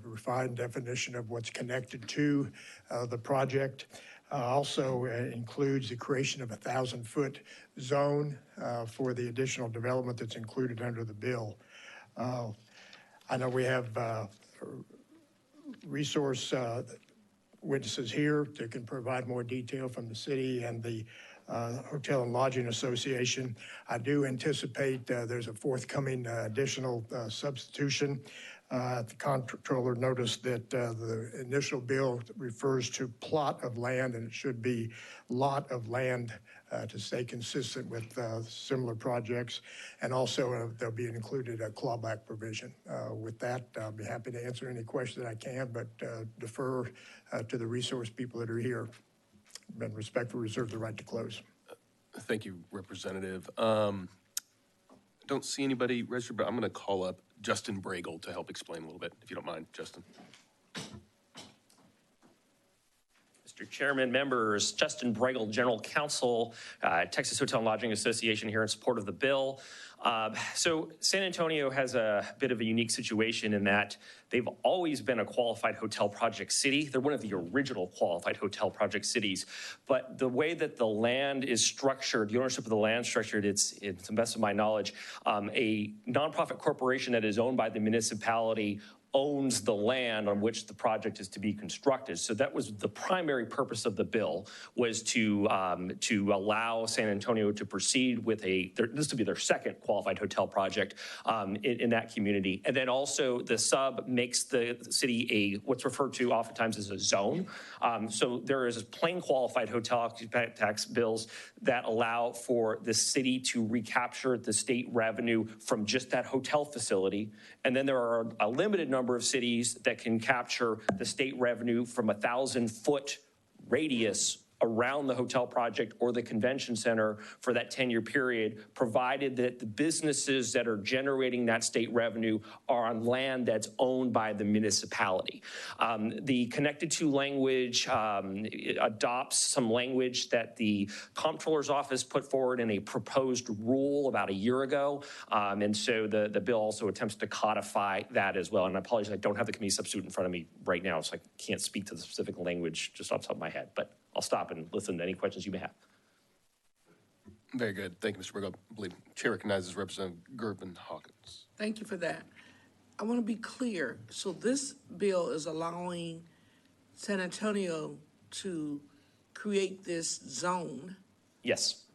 Speaker 10: refined definition of what's connected to the project. Also includes the creation of a 1,000-foot zone for the additional development that's included under the bill. I know we have resource witnesses here that can provide more detail from the city and the Hotel and Lodging Association. I do anticipate there's a forthcoming additional substitution. The Comptroller noticed that the initial bill refers to plot of land, and it should be lot of land to stay consistent with similar projects. And also there'll be included a clawback provision. With that, I'll be happy to answer any questions that I can, but defer to the resource people that are here. And respectfully reserve the right to close.
Speaker 1: Thank you, Representative. Don't see anybody registered, but I'm going to call up Justin Bregel to help explain a little bit, if you don't mind, Justin.
Speaker 7: Mr. Chairman, members, Justin Bregel, General Counsel, Texas Hotel and Lodging Association, here in support of the bill. So San Antonio has a bit of a unique situation in that they've always been a qualified hotel project city. They're one of the original qualified hotel project cities. But the way that the land is structured, the ownership of the land structured, it's to the best of my knowledge, a nonprofit corporation that is owned by the municipality owns the land on which the project is to be constructed. So that was the primary purpose of the bill, was to allow San Antonio to proceed with this to be their second qualified hotel project in that community. And then also the sub makes the city what's referred to oftentimes as a zone. So there is plain qualified hotel tax bills that allow for the city to recapture the state revenue from just that hotel facility. And then there are a limited number of cities that can capture the state revenue from a 1,000-foot radius around the hotel project or the convention center for that 10-year period, provided that the businesses that are generating that state revenue are on land that's owned by the municipality. The connected to language adopts some language that the Comptroller's Office put forward in a proposed rule about a year ago. And so the bill also attempts to codify that as well. And I apologize, I don't have the committee substitute in front of me right now, so I can't speak to the specific language just off the top of my head, but I'll stop and listen to any questions you may have.
Speaker 1: Very good. Thank you, Mr. Bregel. I believe Chair recognizes Representative Gervin Hawkins.
Speaker 14: Thank you for that. I want to be clear. So this bill is allowing San Antonio to create this zone.
Speaker 7: Yes.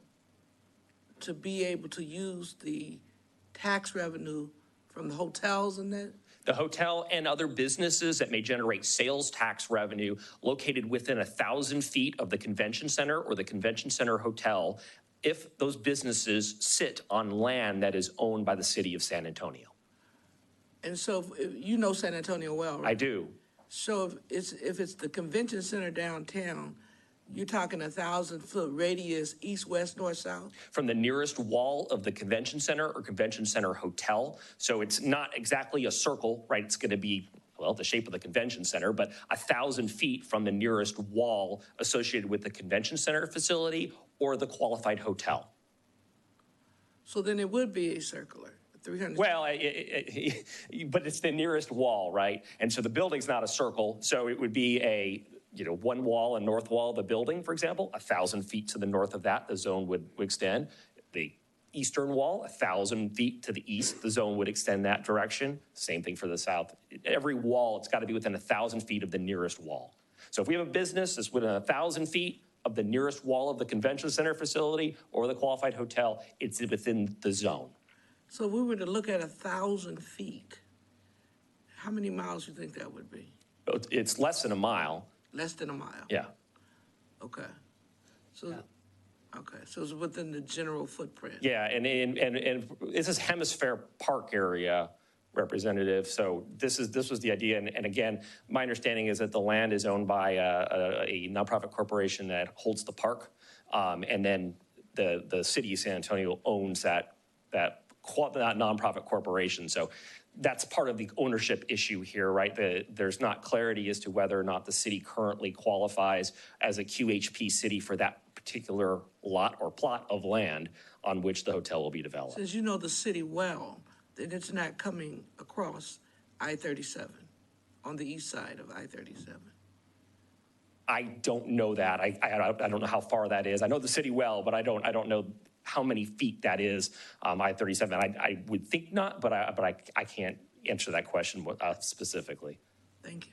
Speaker 14: To be able to use the tax revenue from the hotels and that?
Speaker 7: The hotel and other businesses that may generate sales tax revenue located within 1,000 feet of the convention center or the convention center hotel, if those businesses sit on land that is owned by the city of San Antonio.
Speaker 14: And so if you know San Antonio well, right?
Speaker 7: I do.
Speaker 14: So if it's the convention center downtown, you're talking 1,000-foot radius, east, west, north, south?
Speaker 7: From the nearest wall of the convention center or convention center hotel. So it's not exactly a circle, right? It's going to be, well, the shape of the convention center, but 1,000 feet from the nearest wall associated with the convention center facility or the qualified hotel.
Speaker 14: So then it would be a circular. 300.
Speaker 7: Well, but it's the nearest wall, right? And so the building's not a circle, so it would be one wall, a north wall of the building, for example, 1,000 feet to the north of that, the zone would extend. The eastern wall, 1,000 feet to the east, the zone would extend that direction. Same thing for the south. Every wall, it's got to be within 1,000 feet of the nearest wall. So if we have a business that's within 1,000 feet of the nearest wall of the convention center facility or the qualified hotel, it's within the zone.
Speaker 14: So if we were to look at 1,000 feet, how many miles do you think that would be?
Speaker 7: It's less than a mile.
Speaker 14: Less than a mile?
Speaker 7: Yeah.
Speaker 14: Okay. So, okay, so it's within the general footprint?
Speaker 7: Yeah, and this is Hemisphere Park area, Representative. So this was the idea. And again, my understanding is that the land is owned by a nonprofit corporation that holds the park. And then the city of San Antonio owns that nonprofit corporation. So that's part of the ownership issue here, right? There's not clarity as to whether or not the city currently qualifies as a QHP city for that particular lot or plot of land on which the hotel will be developed.
Speaker 14: Since you know the city well, then it's not coming across I-37 on the east side of I-37.
Speaker 7: I don't know that. I don't know how far that is. I know the city well, but I don't know how many feet that is, I-37. I would think not, but I can't answer that question specifically.
Speaker 14: Thank you.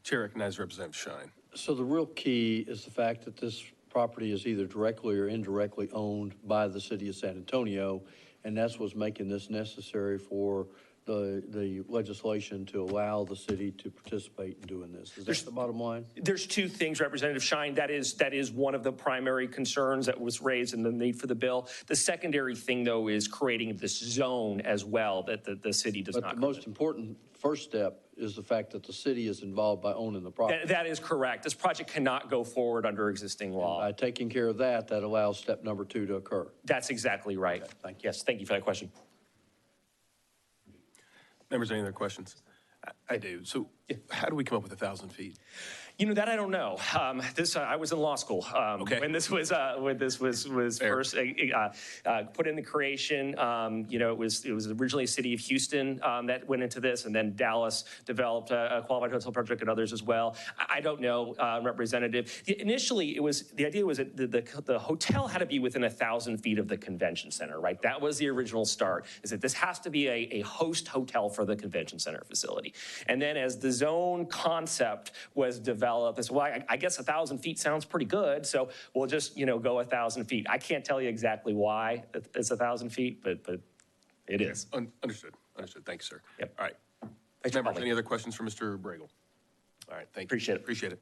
Speaker 1: Chair recognizes Representative Shine.
Speaker 4: So the real key is the fact that this property is either directly or indirectly owned by the city of San Antonio, and that's what's making this necessary for the legislation to allow the city to participate in doing this. Is that the bottom line?
Speaker 7: There's two things, Representative Shine. That is one of the primary concerns that was raised in the need for the bill. The secondary thing, though, is creating this zone as well that the city does not.
Speaker 4: But the most important first step is the fact that the city is involved by owning the property.
Speaker 7: That is correct. This project cannot go forward under existing law.
Speaker 4: And by taking care of that, that allows step number 2 to occur.
Speaker 7: That's exactly right.
Speaker 4: Okay, thank you.
Speaker 7: Yes, thank you for that question.
Speaker 1: Members, any other questions? I do. So how do we come up with 1,000 feet?
Speaker 7: You know, that I don't know. I was in law school when this was first put in the creation. It was originally City of Houston that went into this, and then Dallas developed a qualified hotel project and others as well. I don't know, Representative. Initially, the idea was that the hotel had to be within 1,000 feet of the convention center, right? That was the original start. Is that this has to be a host hotel for the convention center facility, and then as the zone concept was developed, it's why I guess 1,000 feet sounds pretty good. So we'll just, go 1,000 feet. I can't tell you exactly why it's 1,000 feet, but it is.
Speaker 1: Understood. Thank you, sir.
Speaker 7: Yep.
Speaker 1: All right.
Speaker 7: Thanks,
Speaker 1: Members, any other questions for Mr. Bregel? All right. Thank you.
Speaker 7: Appreciate it.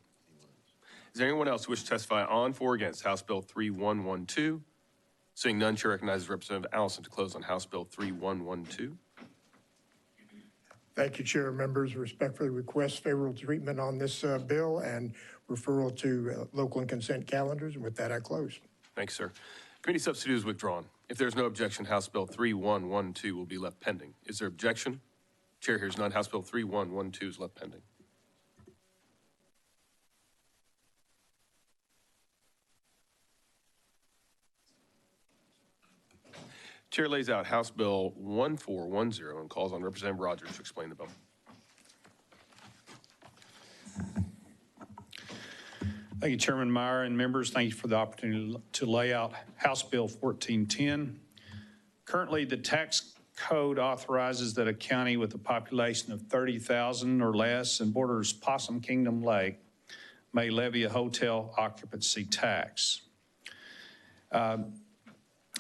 Speaker 1: Is there anyone else who wishes to testify on, for, or against House Bill 3112? Seeing none, Chair recognizes Representative Allison to close on House Bill 3112.
Speaker 18: Thank you, Chair. Members respectfully request favorable treatment on this bill and referral to local and consent calendars. And with that, I close.
Speaker 1: Thanks, sir. Committee substitute is withdrawn. If there's no objection, House Bill 3112 will be left pending. Is there objection? Chair hears none. House Bill 3112 is left pending. Chair lays out House Bill 1410 and calls on Representative Rogers to explain the bill.
Speaker 19: Thank you, Chairman Meyer and members. Thank you for the opportunity to lay out House Bill 1410. Currently, the tax code authorizes that a county with a population of 30,000 or less and borders Possum Kingdom Lake may levy a hotel occupancy tax.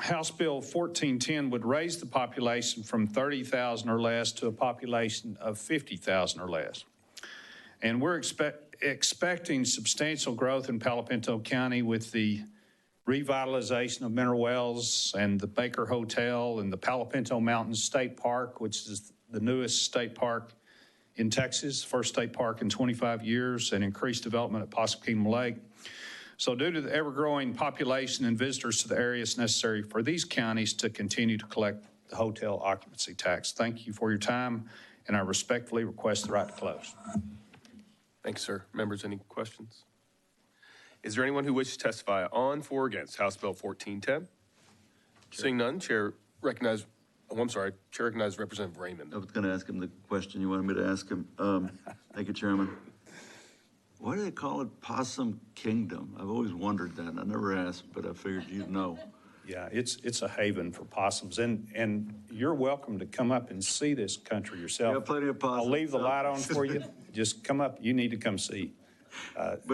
Speaker 19: House Bill 1410 would raise the population from 30,000 or less to a population of 50,000 or less. And we're expecting substantial growth in Palo Pinto County with the revitalization of Mineral Wells and the Baker Hotel and the Palo Pinto Mountains State Park, which is the newest state park in Texas, first state park in 25 years, and increased development at Possum Kingdom Lake. So due to the ever-growing population and visitors to the area, it's necessary for these counties to continue to collect the hotel occupancy tax. Thank you for your time, and I respectfully request the right to close.
Speaker 1: Thanks, sir. Members, any questions? Is there anyone who wishes to testify on, for, or against House Bill 1410? Seeing none, Chair recognizes Representative Raymond.
Speaker 17: I was going to ask him the question you wanted me to ask him. Thank you, Chairman. Why do they call it Possum Kingdom? I've always wondered that. I never asked, but I figured you'd know.
Speaker 19: Yeah, it's a haven for possums, and you're welcome to come up and see this country yourself.
Speaker 17: We have plenty of possums.
Speaker 19: I'll leave the light on for you. Just come up. You need to come see.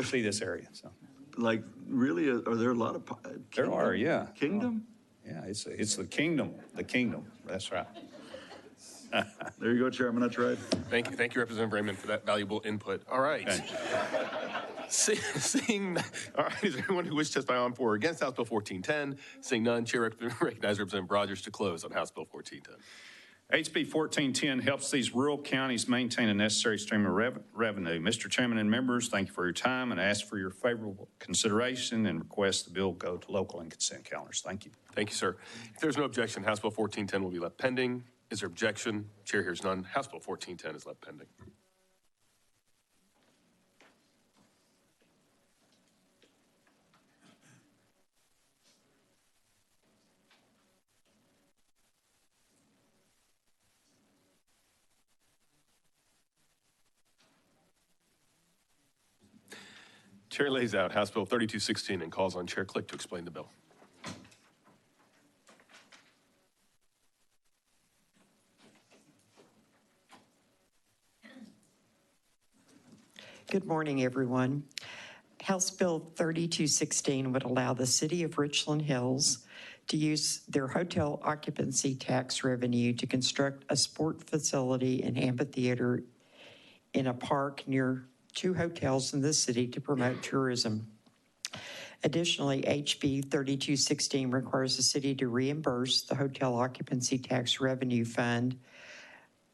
Speaker 19: see this area. So
Speaker 17: Like, really, are there a lot of?
Speaker 19: there are, yeah.
Speaker 17: Kingdom?
Speaker 19: Yeah, it's the kingdom, That's right.
Speaker 17: There you go, Chairman, that's right.
Speaker 1: Thank you, Representative Raymond, for that valuable input. All right. All right, is there anyone who wishes to testify on for or against House Bill 1410? Seeing none, Chair recognizes Representative Rogers to close on House Bill 1410.
Speaker 19: HB 1410 helps these rural counties maintain a necessary stream of revenue. Mr. Chairman and members, thank you for your time and ask for your favorable consideration and request the bill go to local and consent calendars. Thank you.
Speaker 1: Thank you, sir. If there's no objection, House Bill 1410 will be left pending. Is there objection? Chair hears none. House Bill 1410 is left pending. Chair lays out House Bill 3216 and calls on Chair Click to explain the bill.
Speaker 2: Good morning, everyone. House Bill 3216 would allow the city of Richland Hills to use their hotel occupancy tax revenue to construct a sport facility and amphitheater in a park near 2 hotels in the city to promote tourism. Additionally, HB 3216 requires the city to reimburse the hotel occupancy tax revenue fund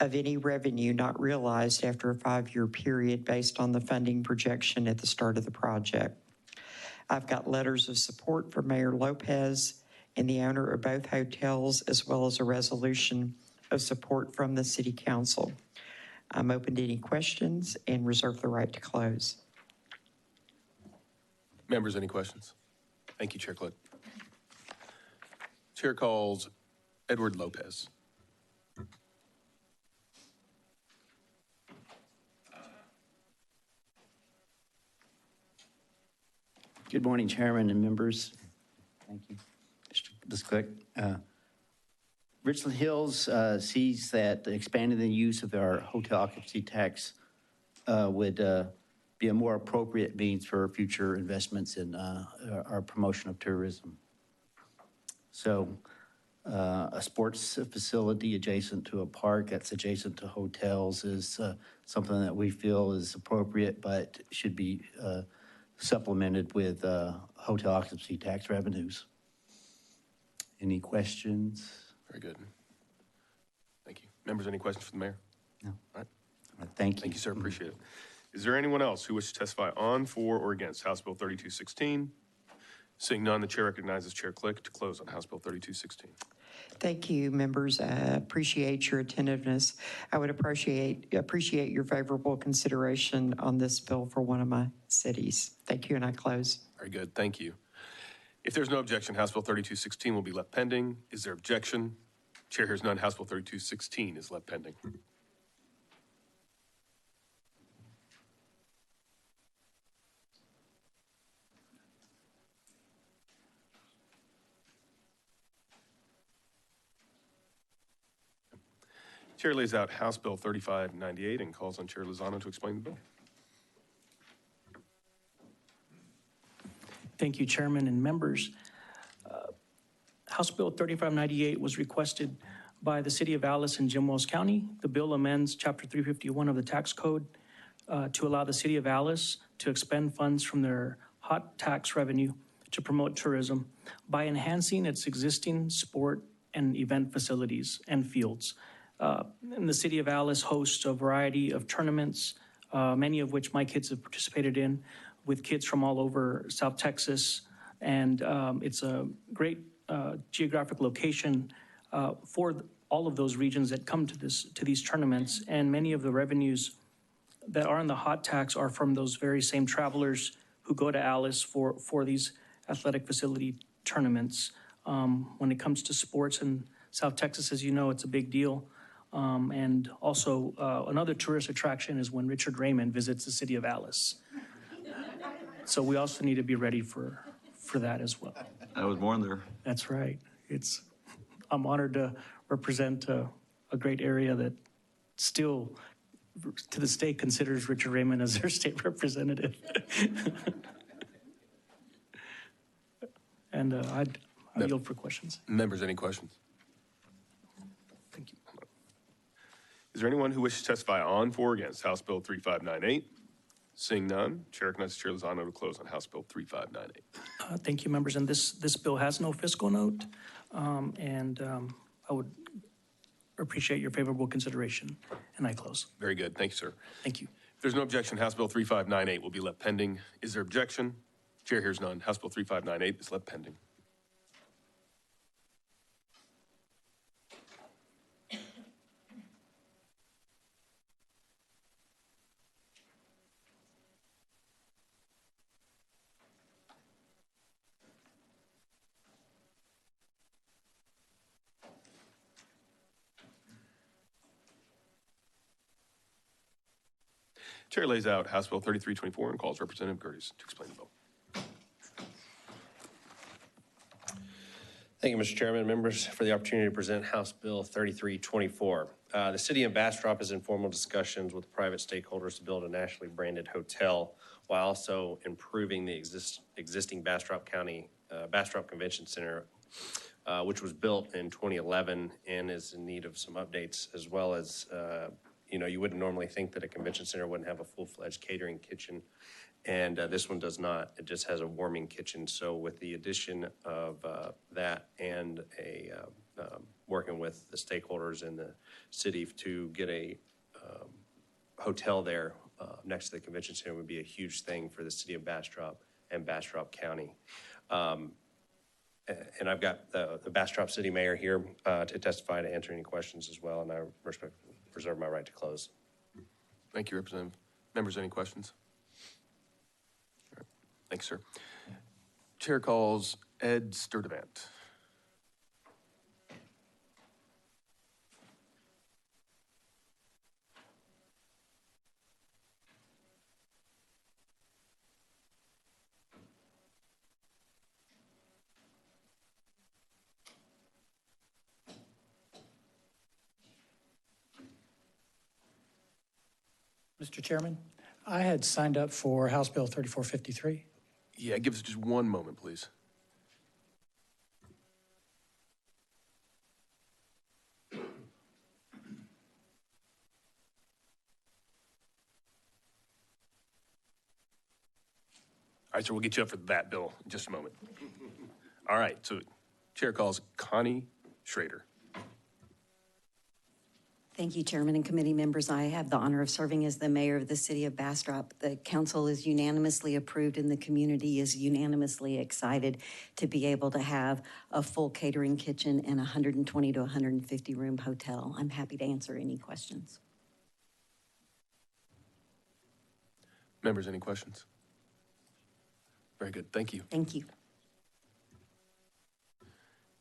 Speaker 2: of any revenue not realized after a 5-year period based on the funding projection at the start of the project. I've got letters of support from Mayor Lopez and the owner of both hotels, as well as a resolution of support from the City Council. I'm open to any questions and reserve the right to close.
Speaker 1: Members, any questions? Thank you, Chair Click. Chair calls Edward Lopez.
Speaker 13: Good morning, Chairman and members. Thank you, Ms. Click. Richland Hills sees that expanding the use of our hotel occupancy tax would be a more appropriate means for future investments in our promotion of tourism. So a sports facility adjacent to a park that's adjacent to hotels is something that we feel is appropriate, but should be supplemented with hotel occupancy tax revenues. Any questions?
Speaker 1: Very good. Thank you. Members, any questions for the mayor?
Speaker 13: No.
Speaker 1: All right.
Speaker 13: Thank you.
Speaker 1: Thank you, sir. Appreciate it. Is there anyone else who wishes to testify on, for, or against House Bill 3216? Seeing none, the chair recognizes Chair Click to close on House Bill 3216.
Speaker 2: Thank you, members. I appreciate your attentiveness. I would appreciate your favorable consideration on this bill for one of my cities. Thank you, and I close.
Speaker 1: Very good. Thank you. If there's no objection, House Bill 3216 will be left pending. Is there objection? Chair hears none. House Bill 3216 is left pending. Chair lays out House Bill 3598 and calls on Chair Lozano to explain the bill.
Speaker 20: Thank you, Chairman and members. House Bill 3598 was requested by the City of Alice and Jim Wells County. The bill amends Chapter 351 of the Tax Code to allow the City of Alice to expend funds from their hot tax revenue to promote tourism by enhancing its existing sport and event facilities and fields. And the City of Alice hosts a variety of tournaments, many of which my kids have participated in, with kids from all over South Texas. And it's a great geographic location for all of those regions that come to these tournaments. And many of the revenues that are in the hot tax are from those very same travelers who go to Alice for these athletic facility tournaments. When it comes to sports in South Texas, as you know, it's a big deal. And also another tourist attraction is when Richard Raymond visits the City of Alice. So we also need to be ready for that as well.
Speaker 17: I was born there.
Speaker 20: That's right. I'm honored to represent a great area that still to the state considers Richard Raymond as their state representative. And I yield for questions.
Speaker 1: Members, any questions?
Speaker 20: Thank you.
Speaker 1: Is there anyone who wishes to testify on, for, or against House Bill 3598? Seeing none, Chair recognizes Chair Lozano to close on House Bill 3598.
Speaker 20: Thank you, members. And this bill has no fiscal note, and I would appreciate your favorable consideration, and I close.
Speaker 1: Very good. Thank you, sir.
Speaker 20: Thank you.
Speaker 1: If there's no objection, House Bill 3598 will be left pending. Is there objection? Chair hears none. House Bill 3598 is left pending. Chair lays out House Bill 3324 and calls Representative Gerdes to explain the bill.
Speaker 6: Thank you, Mr. Chairman, members, for the opportunity to present House Bill 3324. The city of Bastrop is in formal discussions with private stakeholders to build a nationally branded hotel while also improving the existing Bastrop Convention Center, which was built in 2011 and is in need of some updates, as well as you wouldn't normally think that a convention center wouldn't have a full-fledged catering kitchen, and this one does not. It just has a warming kitchen. So with the addition of that and working with the stakeholders in the city to get a hotel there next to the convention center would be a huge thing for the city of Bastrop and Bastrop County. And I've got the Bastrop City Mayor here to testify, to answer any questions as well, and I reserve my right to close.
Speaker 1: Thank you, Representative. Members, any questions? All right. Thanks, sir. Chair calls Ed Sturdivant.
Speaker 21: Mr. Chairman, I had signed up for House Bill 3453.
Speaker 1: Yeah, give us just one moment, please. All right, so we'll get you up for that bill in just a moment. All right, so Chair calls Connie Schrader.
Speaker 23: Thank you, Chairman and committee members. I have the honor of serving as the mayor of the city of Bastrop. The council is unanimously approved and the community is unanimously excited to be able to have a full catering kitchen and 120 to 150 room hotel. I'm happy to answer any questions.
Speaker 1: Members, any questions? Very good, thank you.
Speaker 23: Thank you.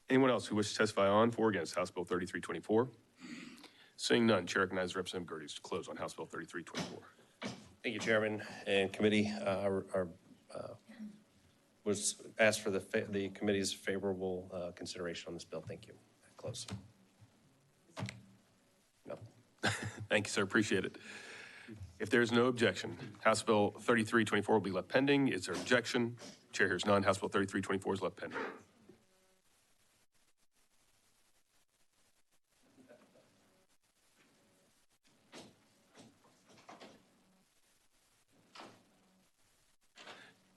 Speaker 1: Anyone else who wishes to testify on, for, or against House Bill 3324? Seeing none, Chair recognizes Representative Gerdes to close on House Bill 3324.
Speaker 6: Thank you, Chairman and committee. Was asked for the committee's favorable consideration on this bill. Thank you. Close. No.
Speaker 1: Thank you, sir. Appreciate it. If there's no objection, House Bill 3324 will be left pending. Is there objection? Chair hears none. House Bill 3324 is left pending.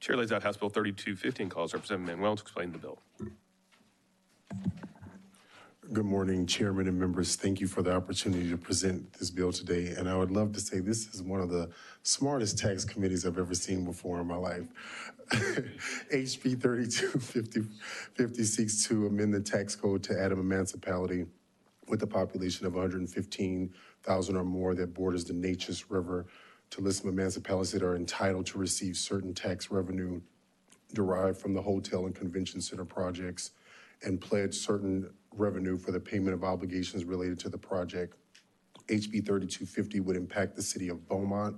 Speaker 1: Chair lays out House Bill 3250 and calls Representative Manuel to explain the bill.
Speaker 24: Good morning, Chairman and members. Thank you for the opportunity to present this bill today. And I would love to say this is one of the smartest tax committees I've ever seen before in my life. HB 3250 seeks to amend the tax code to add a municipality with a population of 115,000 or more that borders the Neches River to list municipalities that are entitled to receive certain tax revenue derived from the hotel and convention center projects and pledge certain revenue for the payment of obligations related to the project. HB 3250 would impact the city of Beaumont.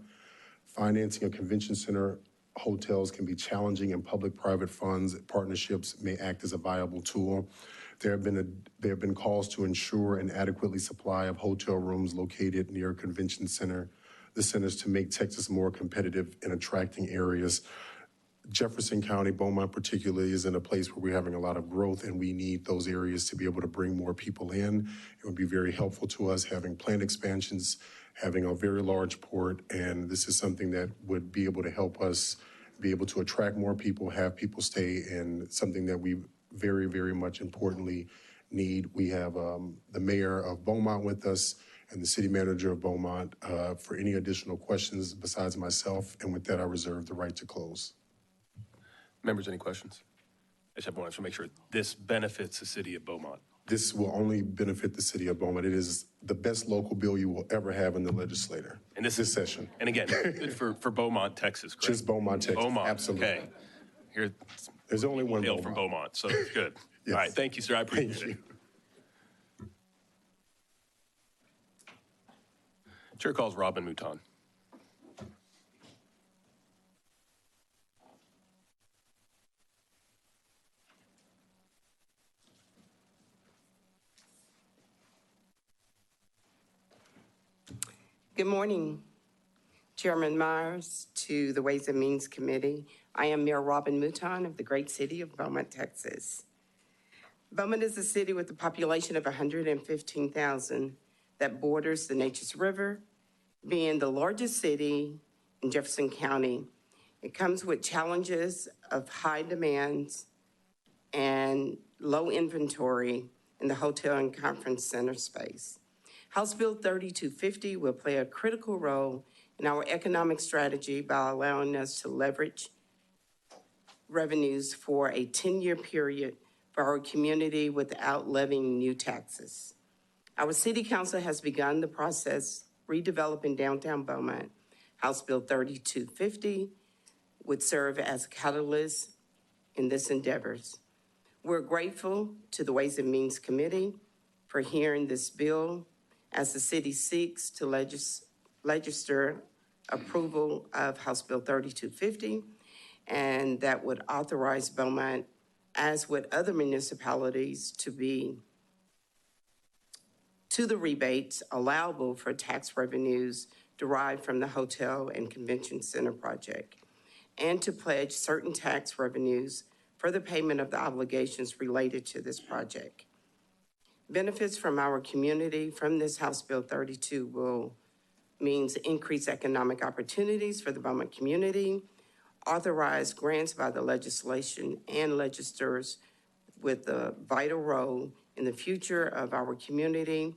Speaker 24: Financing a convention center hotels can be challenging, and public-private funds partnerships may act as a viable tool. There have been calls to ensure an adequately supply of hotel rooms located near a convention center the centers to make Texas more competitive in attracting areas. Jefferson County, Beaumont particularly, is in a place where we're having a lot of growth, and we need those areas to be able to bring more people in. It would be very helpful to us having planned expansions, having a very large port, and this is something that would be able to help us be able to attract more people, have people stay, and something that we very, very much importantly need. We have the mayor of Beaumont with us and the city manager of Beaumont for any additional questions besides myself, and with that, I reserve the right to close.
Speaker 1: Members, any questions? I just have one to make sure this benefits the city of Beaumont.
Speaker 24: This will only benefit the city of Beaumont. It is the best local bill you will ever have in the legislature.
Speaker 1: And this
Speaker 24: session.
Speaker 1: And again, good for Beaumont, Texas, correct?
Speaker 24: Just Beaumont, Texas.
Speaker 1: Beaumont,
Speaker 24: Absolutely.
Speaker 1: okay. Here,
Speaker 24: there's only one
Speaker 1: hail
Speaker 24: Beaumont.
Speaker 1: from Beaumont, so it's good.
Speaker 24: Yes.
Speaker 1: All right, thank you, sir. I appreciate it. Chair calls Robin Mouton.
Speaker 3: Good morning, Chairman Myers, to the Ways and Means Committee. I am Mayor Robin Mouton of the great city of Beaumont, Texas. Beaumont is a city with a population of 115,000 that borders the Neches River. Being the largest city in Jefferson County, it comes with challenges of high demands and low inventory in the hotel and conference center space. House Bill 3250 will play a critical role in our economic strategy by allowing us to leverage revenues for a 10-year period for our community without levying new taxes. Our city council has begun the process redeveloping downtown Beaumont. House Bill 3250 would serve as a catalyst in this endeavors. We're grateful to the Ways and Means Committee for hearing this bill as the city seeks to legislate approval of House Bill 3250, and that would authorize Beaumont, as with other municipalities, to the rebates allowable for tax revenues derived from the hotel and convention center project, and to pledge certain tax revenues for the payment of the obligations related to this project. Benefits from our community from this House Bill 32 means increased economic opportunities for the Beaumont community, authorize grants by the legislation and legislators with a vital role in the future of our community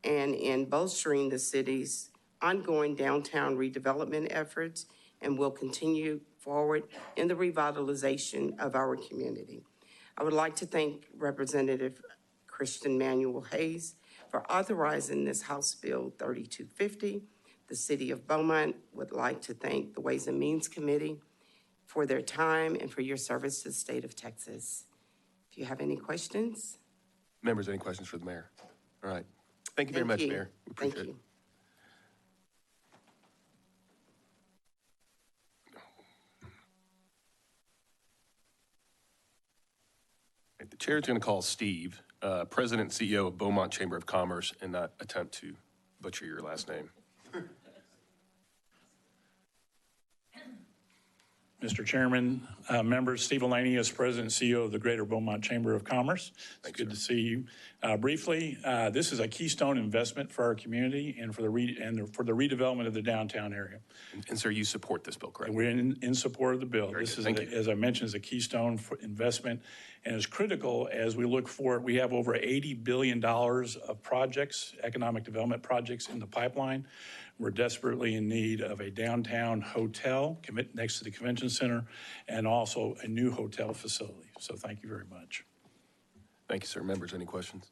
Speaker 3: and in bolstering the city's ongoing downtown redevelopment efforts, and will continue forward in the revitalization of our community. I would like to thank Representative Christian Manuel Hayes for authorizing this House Bill 3250. The City of Beaumont would like to thank the Ways and Means Committee for their time and for your service to the state of Texas. If you have any questions.
Speaker 1: Members, any questions for the mayor? All right. Thank you very much, Mayor. We appreciate it. The chair is going to call Steve, President and CEO of Beaumont Chamber of Commerce, and not attempt to butcher your last name.
Speaker 8: Mr. Chairman, members, Steve Elanius, President and CEO of the Greater Beaumont Chamber of Commerce. It's good to see you. Briefly, this is a keystone investment for our community and for the redevelopment of the downtown area.
Speaker 1: And sir, you support this bill, correct?
Speaker 8: We're in support of the bill.
Speaker 1: Very
Speaker 8: This
Speaker 1: good.
Speaker 8: is, as I mentioned, is a keystone for investment and is critical as we look forward. We have over $80 billion of projects, economic development projects in the pipeline. We're desperately in need of a downtown hotel next to the convention center and also a new hotel facility. So thank you very much.
Speaker 1: Thank you, sir. Members, any questions?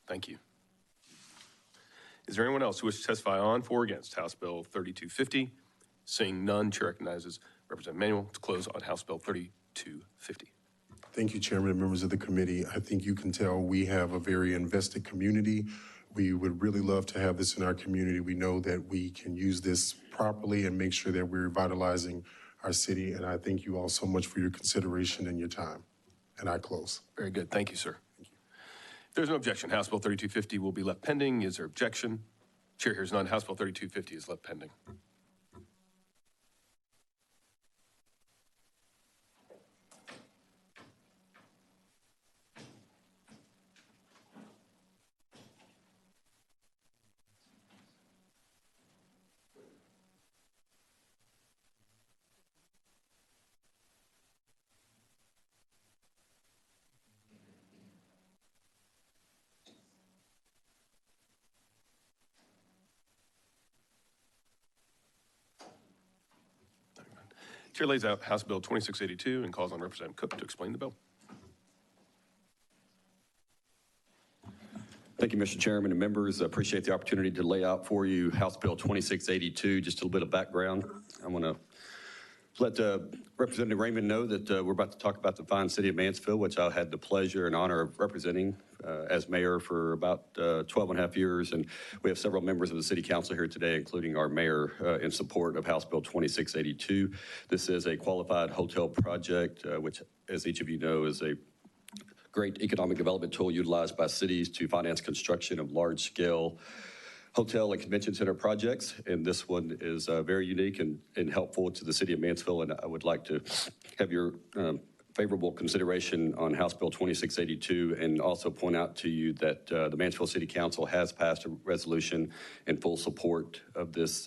Speaker 1: Thank you. Is there anyone else who wishes to testify on, for, or against House Bill 3250? Seeing none, chair recognizes Representative Manuel to close on House Bill 3250.
Speaker 24: Thank you, Chairman and members of the committee. I think you can tell we have a very invested community. We would really love to have this in our community. We know that we can use this properly and make sure that we're revitalizing our city. And I thank you all so much for your consideration and your time. And I close.
Speaker 1: Very good. Thank you, sir. Thank you. If there's no objection, House Bill 3250 will be left pending. Is there objection? Chair hears none. House Bill 3250 is left pending. Chair lays out House Bill 2682 and calls on Representative Cook to explain the bill.
Speaker 5: Thank you, Mr. Chairman and members. I appreciate the opportunity to lay out for you House Bill 2682. Just a little bit of background. I want to let Representative Raymond know that we're about to talk about the fine city of Mansfield, which I had the pleasure and honor of representing as mayor for about 12 and a half years. And we have several members of the city council here today, including our mayor, in support of House Bill 2682. This is a qualified hotel project, which, as each of you know, is a great economic development tool utilized by cities to finance construction of large-scale hotel and convention center projects. And this one is very unique and helpful to the city of Mansfield. And I would like to have your favorable consideration on House Bill 2682 and also point out to you that the Mansfield City Council has passed a resolution in full support of this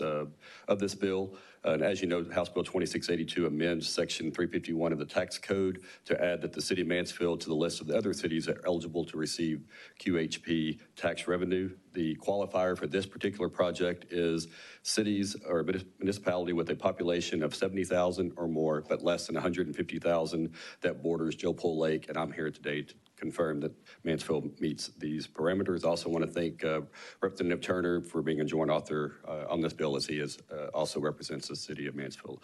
Speaker 5: bill. And as you know, House Bill 2682 amends Section 351 of the tax code to add that the city of Mansfield to the list of the other cities that are eligible to receive QHP tax revenue. The qualifier for this particular project is cities or municipality with a population of 70,000 or more, but less than 150,000 that borders Joe Pole Lake. And I'm here today to confirm that Mansfield meets these parameters. I also want to thank Representative Turner for being a joint author on this bill, as he is also represents the city of Mansfield.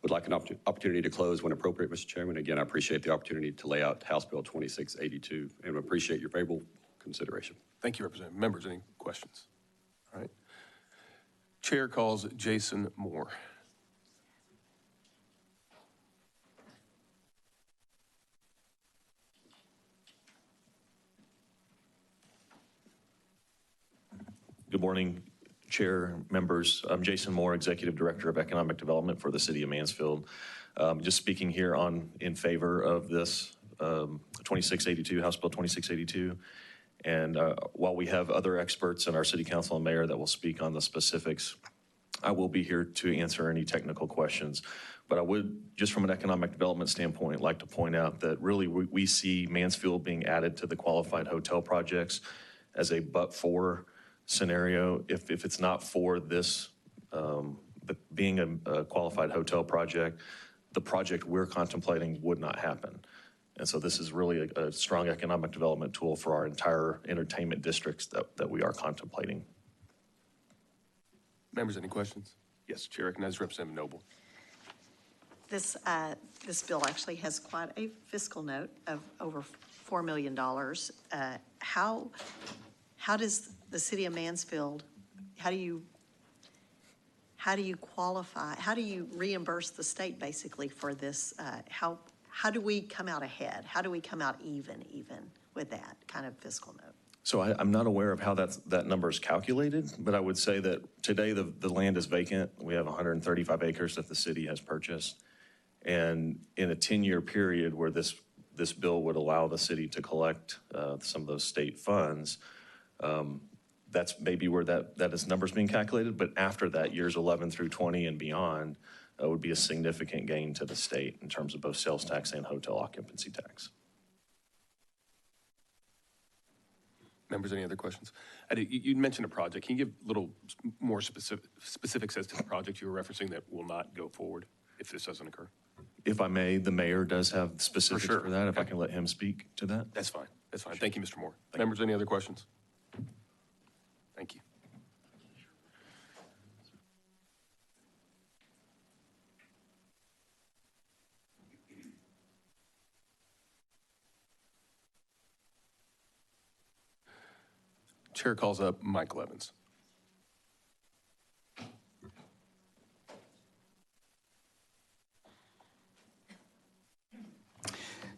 Speaker 5: Would like an opportunity to close when appropriate, Mr. Chairman. Again, I appreciate the opportunity to lay out House Bill 2682 and appreciate your favorable consideration.
Speaker 1: Thank you, Representative. Members, any questions? All right. Chair calls Jason Moore.
Speaker 9: Good morning, Chair, members. I'm Jason Moore, Executive Director of Economic Development for the City of Mansfield. Just speaking here in favor of this 2682, House Bill 2682. And while we have other experts in our City Council and Mayor that will speak on the specifics, I will be here to answer any technical questions. But I would, just from an economic development standpoint, like to point out that really we see Mansfield being added to the qualified hotel projects as a but-for scenario. If it's not for this being a qualified hotel project, the project we're contemplating would not happen. And so this is really a strong economic development tool for our entire entertainment districts that we are contemplating.
Speaker 1: Members, any questions? Yes, Chair recognizes Representative Noble.
Speaker 16: This bill actually has quite a fiscal note of over $4 million. How does the city of Mansfield, how do you qualify, how do you reimburse the state basically for this? How do we come out ahead? How do we come out even with that kind of fiscal note?
Speaker 9: So I'm not aware of how that number is calculated, but I would say that today the land is vacant. We have 135 acres that the city has purchased. And in a 10-year period where this bill would allow the city to collect some of those state funds, that's maybe where that number's being calculated. But after that, years 11 through 20 and beyond, would be a significant gain to the state in terms of both sales tax and hotel occupancy tax.
Speaker 1: Members, any other questions? You mentioned a project. Can you give a little more specifics as to the project you were referencing that will not go forward if this doesn't occur?
Speaker 9: If I may, the mayor does have specifics for that. If
Speaker 1: Okay.
Speaker 9: I can let him speak to that.
Speaker 1: That's fine. That's fine. Thank you, Mr. Moore. Members, any other questions? Thank you. Chair calls up Michael Evans.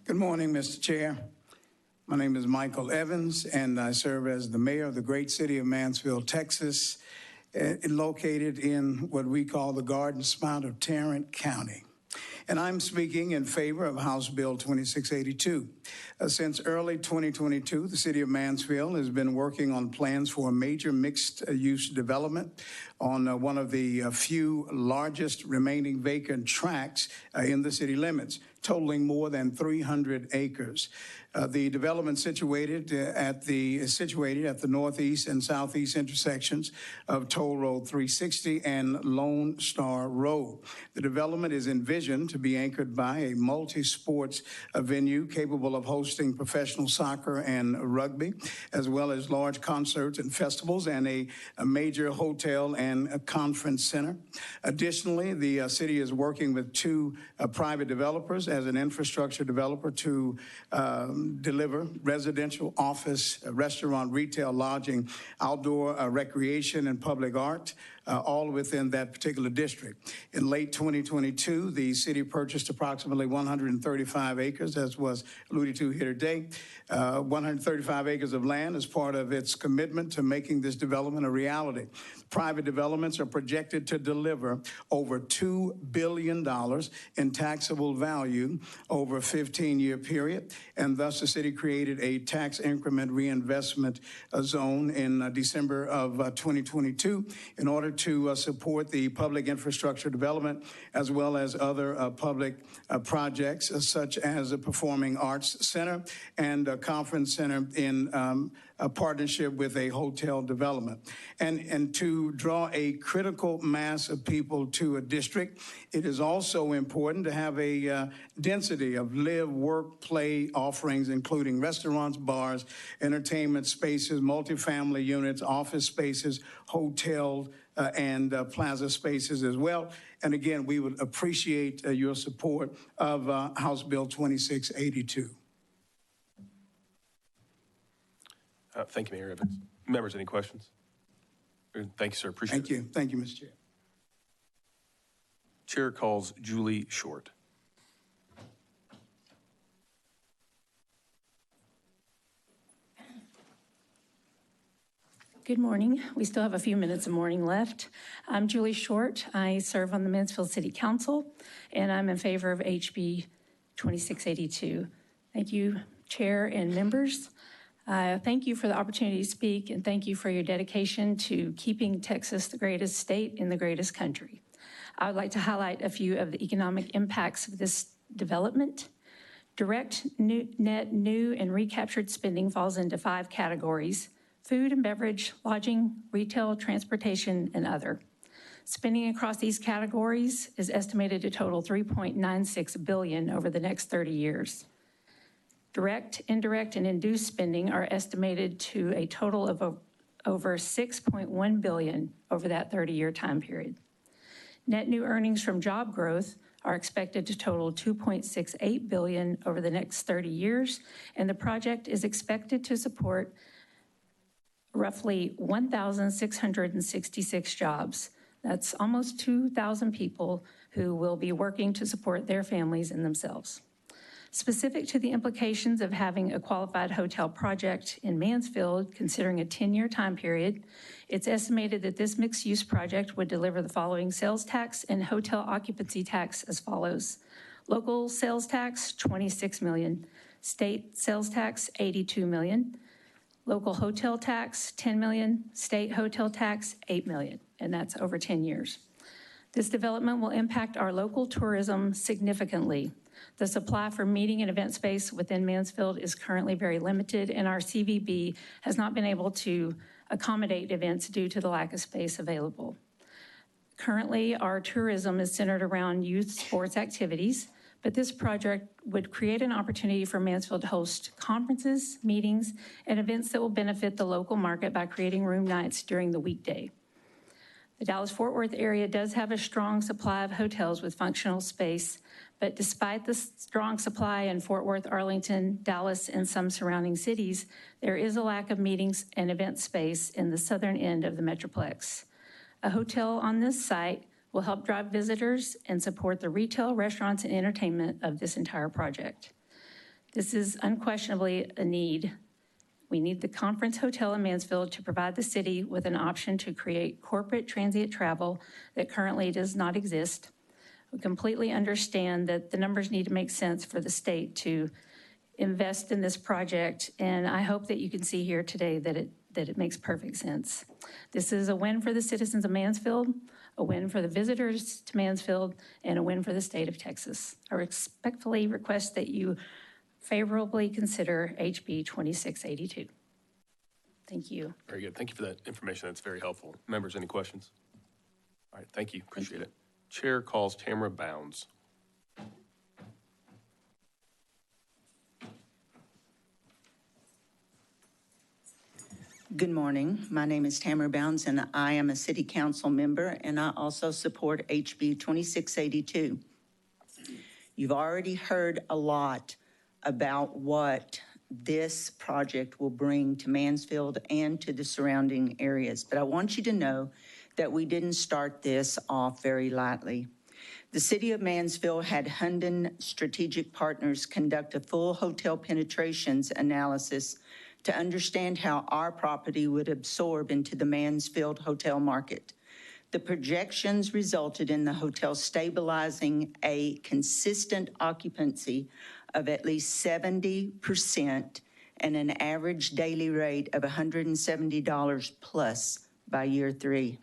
Speaker 11: Good morning, Mr. Chair. My name is Michael Evans, and I serve as the mayor of the great city of Mansfield, Texas. located in what we call the Garden Spot of Tarrant County. And I'm speaking in favor of House Bill 2682. Since early 2022, the city of Mansfield has been working on plans for a major mixed-use development on one of the few largest remaining vacant tracts in the city limits, totaling more than 300 acres. The development situated at the northeast and southeast intersections of Toll Road 360 and Lone Star Road. The development is envisioned to be anchored by a multi-sports venue capable of hosting professional soccer and rugby, as well as large concerts and festivals, and a major hotel and a conference center. Additionally, the city is working with two private developers as an infrastructure developer to deliver residential, office, restaurant, retail, lodging, outdoor recreation, and public art, all within that particular district. In late 2022, the city purchased approximately 135 acres, as was alluded to here today, 135 acres of land as part of its commitment to making this development a reality. Private developments are projected to deliver over $2 billion in taxable value over a 15-year period, and thus the city created a tax increment reinvestment zone in December of 2022 in order to support the public infrastructure development as well as other public projects such as a performing arts center and a conference center in a partnership with a hotel development. And to draw a critical mass of people to a district, it is also important to have a density of live, work, play offerings, including restaurants, bars, entertainment spaces, multifamily units, office spaces, hotels, and plaza spaces as well. And again, we would appreciate your support of House Bill 2682.
Speaker 1: Thank you, Mayor Evans. Members, any questions? Thank you, sir. Appreciate it.
Speaker 11: Thank you. Thank you, Mr. Chair.
Speaker 1: Chair calls Julie Short.
Speaker 10: Good morning. We still have a few minutes of morning left. I'm Julie Short. I serve on the Mansfield City Council, and I'm in favor of HB 2682. Thank you, Chair and members. Thank you for the opportunity to speak, and thank you for your dedication to keeping Texas the greatest state in the greatest country. I would like to highlight a few of the economic impacts of this development. Direct net new and recaptured spending falls into 5 categories: food and beverage, lodging, retail, transportation, and other. Spending across these categories is estimated to total $3.96 billion over the next 30 years. Direct, indirect, and induced spending are estimated to a total of over $6.1 billion over that 30-year time period. Net new earnings from job growth are expected to total $2.68 billion over the next 30 years, and the project is expected to support roughly 1,666 jobs. That's almost 2,000 people who will be working to support their families and themselves. Specific to the implications of having a qualified hotel project in Mansfield, considering a 10-year time period, it's estimated that this mixed-use project would deliver the following sales tax and hotel occupancy tax as follows. Local sales tax, $26 million. State sales tax, $82 million. Local hotel tax, $10 million. State hotel tax, $8 million, and that's over 10 years. This development will impact our local tourism significantly. The supply for meeting and event space within Mansfield is currently very limited, and our CVB has not been able to accommodate events due to the lack of space available. Currently, our tourism is centered around youth sports activities, but this project would create an opportunity for Mansfield to host conferences, meetings, and events that will benefit the local market by creating room nights during the weekday. The Dallas-Fort Worth area does have a strong supply of hotels with functional space, but despite the strong supply in Fort Worth, Arlington, Dallas, and some surrounding cities, there is a lack of meetings and event space in the southern end of the Metroplex. A hotel on this site will help drive visitors and support the retail, restaurants, and entertainment of this entire project. This is unquestionably a need We need the Conference Hotel in Mansfield to provide the city with an option to create corporate transient travel that currently does not exist. We completely understand that the numbers need to make sense for the state to invest in this project, and I hope that you can see here today that it makes perfect sense. This is a win for the citizens of Mansfield, a win for the visitors to Mansfield, and a win for the state of Texas. I respectfully request that you favorably consider HB 2682. Thank you.
Speaker 1: Very good. Thank you for that information. That's very helpful. Members, any questions? All right, thank you. Appreciate it. Chair calls Tamara Bounds.
Speaker 12: Good morning. My name is Tamara Bounds, and I am a city council member, and I also support HB 2682. You've already heard a lot about what this project will bring to Mansfield and to the surrounding areas, but I want you to know that we didn't start this off very lightly. The city of Mansfield had Hunden Strategic Partners conduct a full hotel penetrations analysis to understand how our property would absorb into the Mansfield hotel market. The projections resulted in the hotel stabilizing a consistent occupancy of at least 70% and an average daily rate of $170 plus by year 3.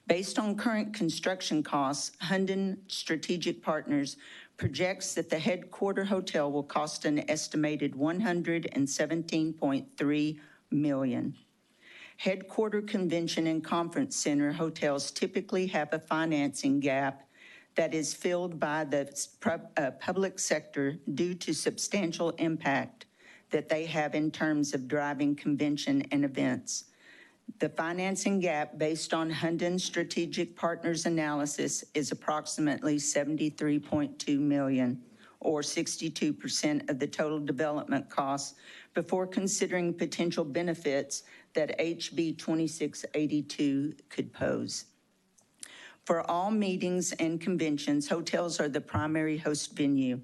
Speaker 12: Based on current construction costs, Hunden Strategic Partners projects that the headquarter hotel will cost an estimated $117.3 million. Headquarter convention and conference center hotels typically have a financing gap that is filled by the public sector due to substantial impact that they have in terms of driving convention and events. The financing gap based on Hunden Strategic Partners analysis is approximately $73.2 million, or 62% of the total development costs, before considering potential benefits that HB 2682 could pose. For all meetings and conventions, hotels are the primary host venue,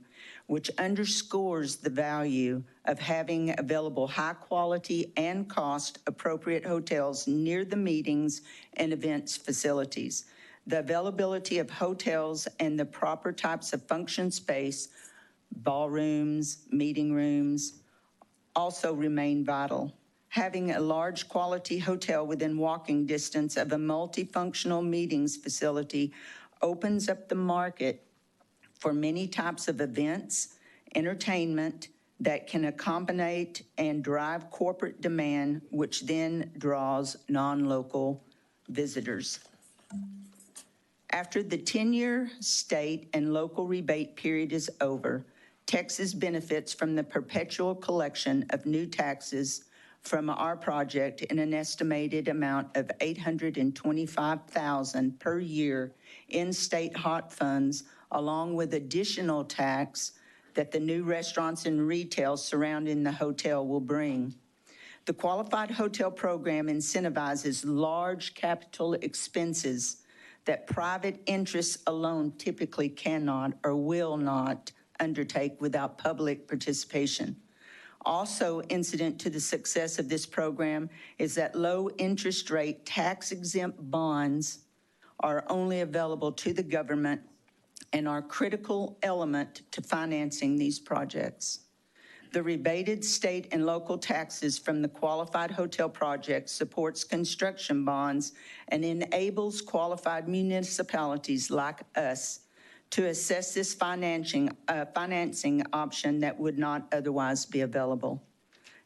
Speaker 12: which underscores the value of having available high quality and cost appropriate hotels near the meetings and events facilities. The availability of hotels and the proper types of function space, ballrooms, meeting rooms, also remain vital. Having a large quality hotel within walking distance of a multifunctional meetings facility opens up the market for many types of events, entertainment that can accommodate and drive corporate demand, which then draws non-local visitors. After the 10-year state and local rebate period is over, Texas benefits from the perpetual collection of new taxes from our project in an estimated amount of $825,000 per year in state hot funds, along with additional tax that the new restaurants and retail surrounding the hotel will bring. The Qualified Hotel Program incentivizes large capital expenses that private interests alone typically cannot or will not undertake without public participation. Also incident to the success of this program is that low interest rate tax-exempt bonds are only available to the government and are a critical element to financing these projects. The rebated state and local taxes from the Qualified Hotel Project supports construction bonds and enables qualified municipalities like us to assess this financing option that would not otherwise be available.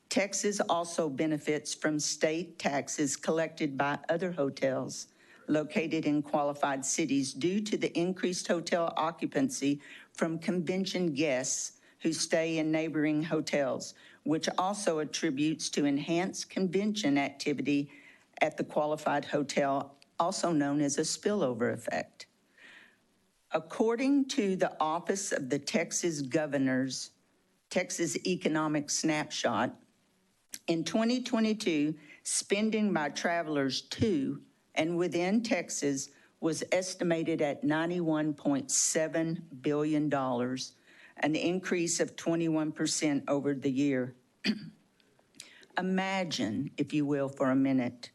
Speaker 12: Texas also benefits from state taxes collected by other hotels located in qualified cities due to the increased hotel occupancy from convention guests who stay in neighboring hotels, which also attributes to enhanced convention activity at the qualified hotel, also known as a spillover effect. According to the Office of the Texas Governor's Texas Economic Snapshot, in 2022, spending by travelers to and within Texas was estimated at $91.7 billion, an increase of 21% over the year. imagine, if you will, for a minute,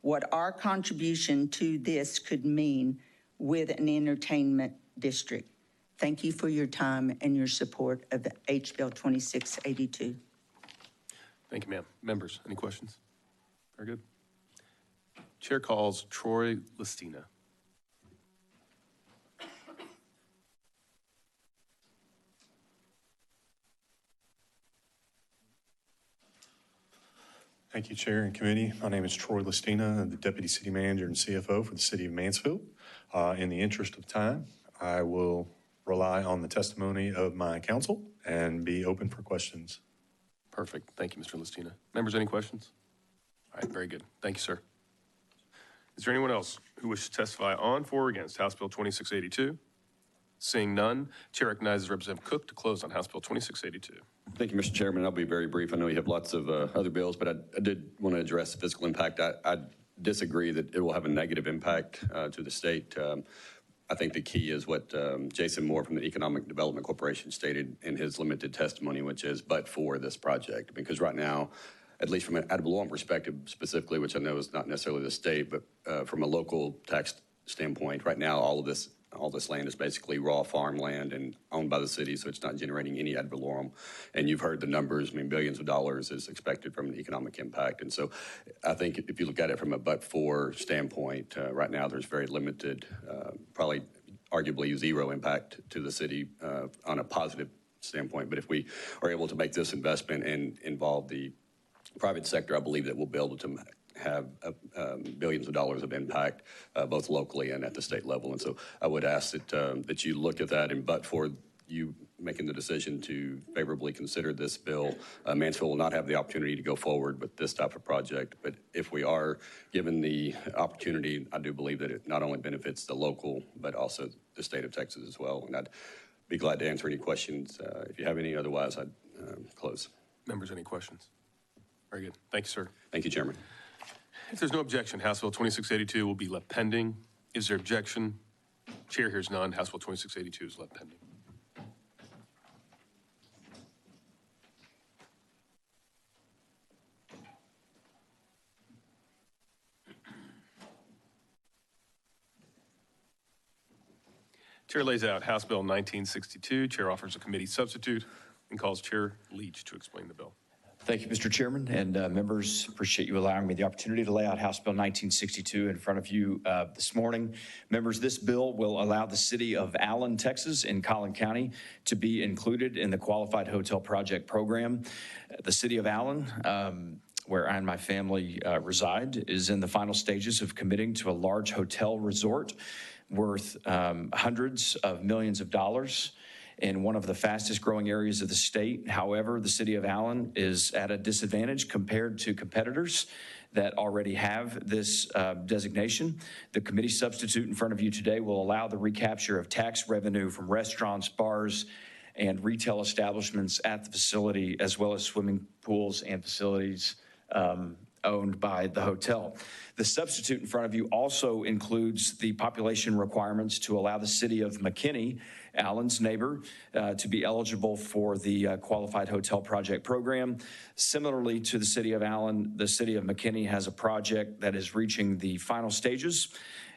Speaker 12: what our contribution to this could mean with an entertainment district. Thank you for your time and your support of HB 2682.
Speaker 1: Thank you, ma'am. Members, any questions? Very good. Chair calls Troy Listina.
Speaker 4: Thank you, Chair and Committee. My name is Troy Listina. I'm the Deputy City Manager and CFO for the City of Mansfield. In the interest of time, I will rely on the testimony of my counsel and be open for questions.
Speaker 1: Perfect. Thank you, Mr. Listina. Members, any questions? All right, very good. Thank you, sir. Is there anyone else who wishes to testify on, for, or against House Bill 2682? Seeing none, Chair recognizes Representative Cook to close on House Bill 2682.
Speaker 5: Thank you, Mr. Chairman. I'll be very brief. I know you have lots of other bills, but I did want to address the fiscal impact. I disagree that it will have a negative impact to the state. I think the key is what Jason Moore from the Economic Development Corporation stated in his limited testimony, which is but for this project. Because right now, at least from an ad valorem perspective specifically, which I know is not necessarily the state, but from a local tax standpoint, right now all this land is basically raw farmland and owned by the city, so it's not generating any ad valorem. And you've heard the numbers. I mean, billions of dollars is expected from an economic impact. And so I think if you look at it from a but-for standpoint, right now there's very limited, probably arguably zero impact to the city on a positive standpoint. But if we are able to make this investment and involve the private sector, I believe that we'll be able to have billions of dollars of impact, both locally and at the state level. And so I would ask that you look at that, and but for you making the decision to favorably consider this bill, Mansfield will not have the opportunity to go forward with this type of project. But if we are given the opportunity, I do believe that it not only benefits the local, but also the state of Texas as well. And I'd be glad to answer any questions if you have any. Otherwise, I'd close.
Speaker 1: Members, any questions? Very good. Thank you, sir.
Speaker 5: Thank you, Chairman.
Speaker 1: If there's no objection, House Bill 2682 will be left pending. Is there objection? Chair hears none. House Bill 2682 is left pending. Chair lays out House Bill 1962. Chair offers a committee substitute and calls Chair Leach to explain the bill.
Speaker 14: Thank you, Mr. Chairman, and members, appreciate you allowing me the opportunity to lay out House Bill 1962 in front of you this morning. Members, this bill will allow the city of Allen, Texas, in Collin County to be included in the Qualified Hotel Project Program. The city of Allen, where I and my family reside, is in the final stages of committing to a large hotel resort worth hundreds of millions of dollars in one of the fastest growing areas of the state. However, the city of Allen is at a disadvantage compared to competitors that already have this designation. The committee substitute in front of you today will allow the recapture of tax revenue from restaurants, bars, and retail establishments at the facility, as well as swimming pools and facilities owned by the hotel. The substitute in front of you also includes the population requirements to allow the city of McKinney, Allen's neighbor, to be eligible for the Qualified Hotel Project Program. Similarly to the city of Allen, the city of McKinney has a project that is reaching the final stages,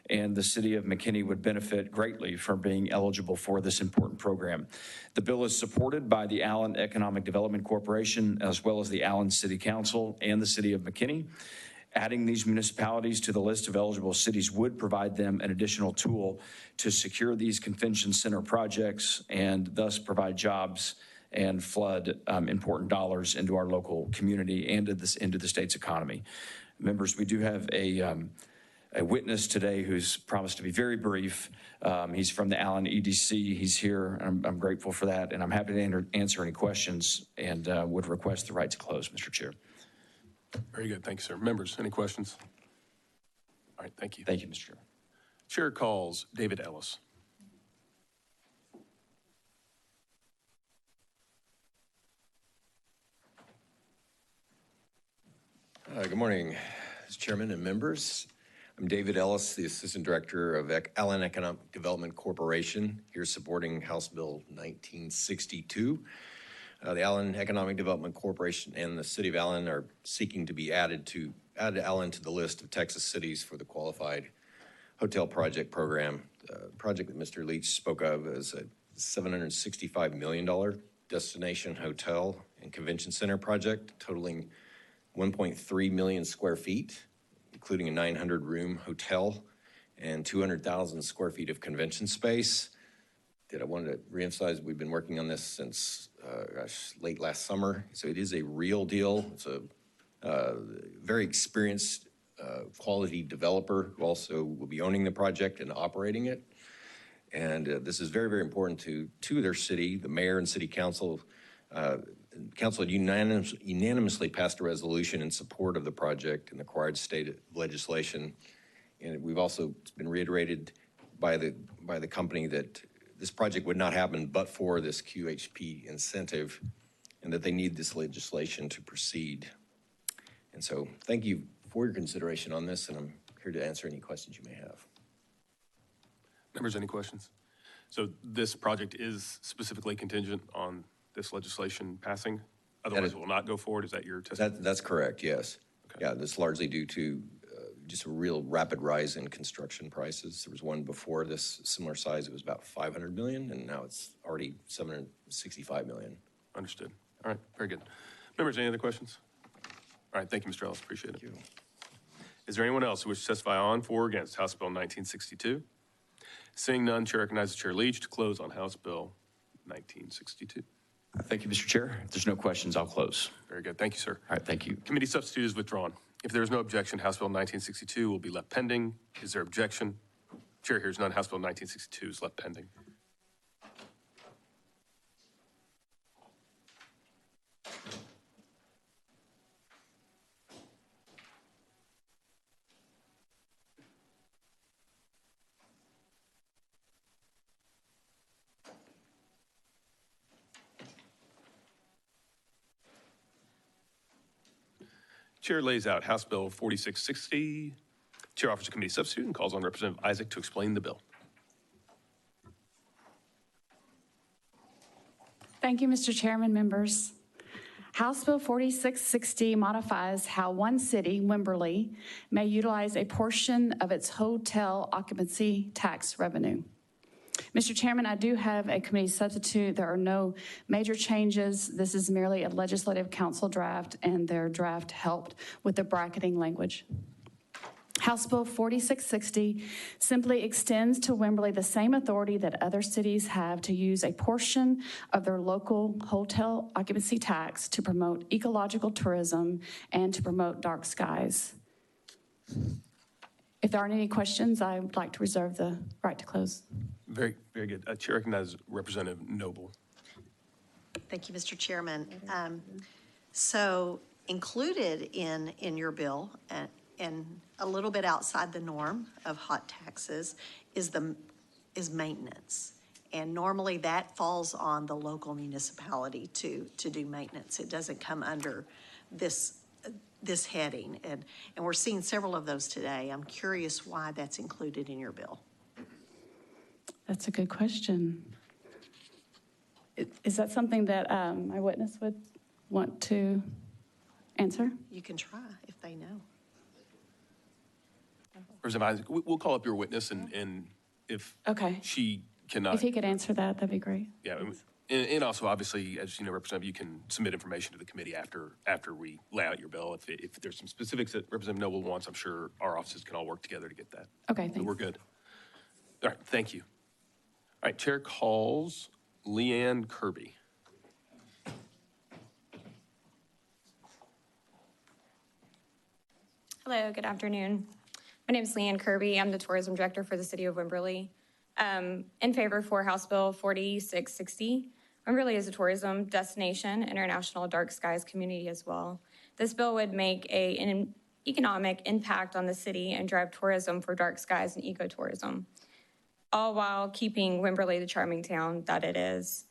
Speaker 14: and the city of McKinney would benefit greatly from being eligible for this important program. The bill is supported by the Allen Economic Development Corporation, as well as the Allen City Council and the city of McKinney. Adding these municipalities to the list of eligible cities would provide them an additional tool to secure these convention center projects and thus provide jobs and flood important dollars into our local community and into the state's economy. Members, we do have a witness today who's promised to be very brief. He's from the Allen EDC. He's here. I'm grateful for that, and I'm happy to answer any questions and would request the right to close, Mr. Chair.
Speaker 1: Very good. Thank you, sir. Members, any questions? All right, thank you.
Speaker 14: Thank you, Mr. Chair.
Speaker 1: Chair calls David Ellis.
Speaker 15: Good morning, Mr. Chairman and members. I'm David Ellis, the Assistant Director of Allen Economic Development Corporation, here supporting House Bill 1962. The Allen Economic Development Corporation and the City of Allen are seeking to be added Allen to the list of Texas cities for the Qualified Hotel Project Program. The project that Mr. Leach spoke of is a $765 million destination hotel and convention center project totaling 1.3 million square feet, including a 900-room hotel and 200,000 square feet of convention space. I wanted to reemphasize, we've been working on this since, late last summer. So it is a real deal. It's a very experienced quality developer who also will be owning the project and operating it. And this is very, very important to their city. The mayor and city council had unanimously passed a resolution in support of the project and the required state legislation. And we've also, it's been reiterated by the company that this project would not happen but for this QHP incentive, and that they need this legislation to proceed. And so thank you for your consideration on this, and I'm here to answer any questions you may have.
Speaker 1: Members, any questions? So this project is specifically contingent on this legislation passing? Otherwise, it will not go forward? Is that your testimony?
Speaker 15: That's correct, yes. Okay. Yeah, that's largely due to just a real rapid rise in construction prices. There was one before this similar size, it was about 500 million, and now it's already 765 million.
Speaker 1: Understood. All right, very good. Members, any other questions? All right, thank you, Mr. Ellis, appreciate it. Is there anyone else who wishes to testify on, for, or against House Bill 1962? Seeing none, Chair recognizes Chair Leach to close on House Bill 1962.
Speaker 14: Thank you, Mr. Chair. If there's no questions, I'll close.
Speaker 1: Very good, thank you, sir.
Speaker 14: All right, thank you.
Speaker 1: Committee substitute is withdrawn. If there is no objection, House Bill 1962 will be left pending. Is there objection? Chair hears none. House Bill 1962 is left pending. Chair lays out House Bill 4660. Chair offers a committee substitute and calls on Representative Isaac to explain the bill.
Speaker 7: Thank you, Mr. Chairman, members. House Bill 4660 modifies how one city, Wimberley, may utilize a portion of its hotel occupancy tax revenue. Mr. Chairman, I do have a committee substitute. There are no major changes. This is merely a legislative council draft, and their draft helped with the bracketing language. House Bill 4660 simply extends to Wimberley the same authority that other cities have to use a portion of their local hotel occupancy tax to promote ecological tourism and to promote dark skies. If there aren't any questions, I would like to reserve the right to close.
Speaker 1: Very, very good. Chair recognizes Representative Noble.
Speaker 16: Thank you, Mr. Chairman. So included in your bill and a little bit outside the norm of hot taxes is maintenance. And normally that falls on the local municipality to do maintenance. It doesn't come under this heading. And we're seeing several of those today. I'm curious why that's included in your bill.
Speaker 7: That's a good question. Is that something that my witness would want to answer?
Speaker 16: You can try if they know.
Speaker 1: Representative Isaac, we'll call up your witness, and if she cannot.
Speaker 7: If he could answer that, that'd be great.
Speaker 1: Yeah, and also, obviously, as you know, Representative, you can submit information to the committee after we lay out your bill. If there's some specifics that Representative Noble wants, I'm sure our offices can all work together to get that.
Speaker 7: Okay, thanks.
Speaker 1: So we're good. All right, thank you. All right, Chair calls Leanne Kirby.
Speaker 18: Hello, good afternoon. My name is Leanne Kirby. I'm the Tourism Director for the City of Wimberley. In favor for House Bill 4660. Wimberley is a tourism destination, international dark skies community as well. This bill would make an economic impact on the city and drive tourism for dark skies and ecotourism, all while keeping Wimberley the charming town that it is.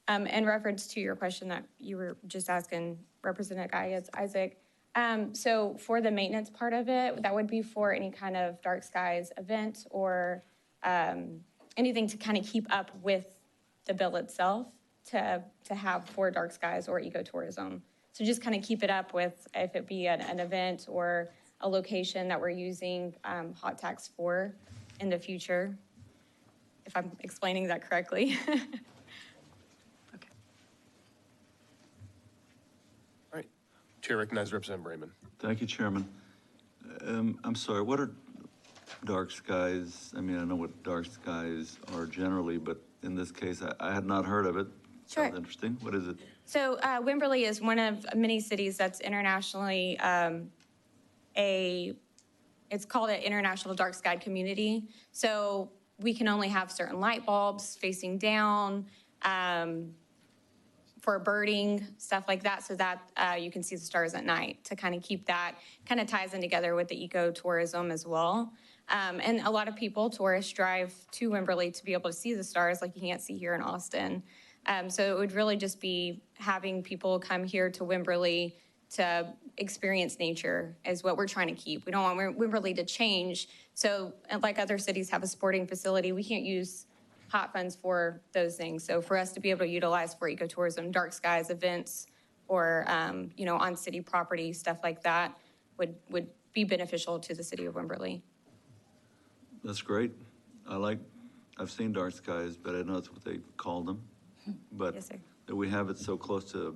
Speaker 18: In reference to your question that you were just asking, Representative Isaac, so for the maintenance part of it, that would be for any kind of dark skies event or anything to kind of keep up with the bill itself to have for dark skies or ecotourism. So just kind of keep it up with if it be an event or a location that we're using hot tax for in the future, if I'm explaining that correctly.
Speaker 1: All right. Chair recognizes Representative Raymond.
Speaker 17: Thank you, Chairman. I'm sorry, what are dark skies? I mean, I know what dark skies are generally, but in this case, I had not heard of it.
Speaker 18: Sure.
Speaker 17: Sounds interesting. What is it?
Speaker 18: So Wimberley is one of many cities that's internationally it's called an international dark sky community. So we can only have certain light bulbs facing down for birding, stuff like that, so that you can see the stars at night, to kind of keep that, kind of ties in together with the ecotourism as well. And a lot of people, tourists, drive to Wimberley to be able to see the stars like you can't see here in Austin. So it would really just be having people come here to Wimberley to experience nature is what we're trying to keep. We don't want Wimberley to change. So like other cities have a sporting facility, we can't use hot funds for those things. So for us to be able to utilize for ecotourism, dark skies events, or on city property, stuff like that would be beneficial to the city of Wimberley.
Speaker 17: That's great. I've seen dark skies, but I know that's what they call them. But
Speaker 18: Yes, sir.
Speaker 17: that we have it so close to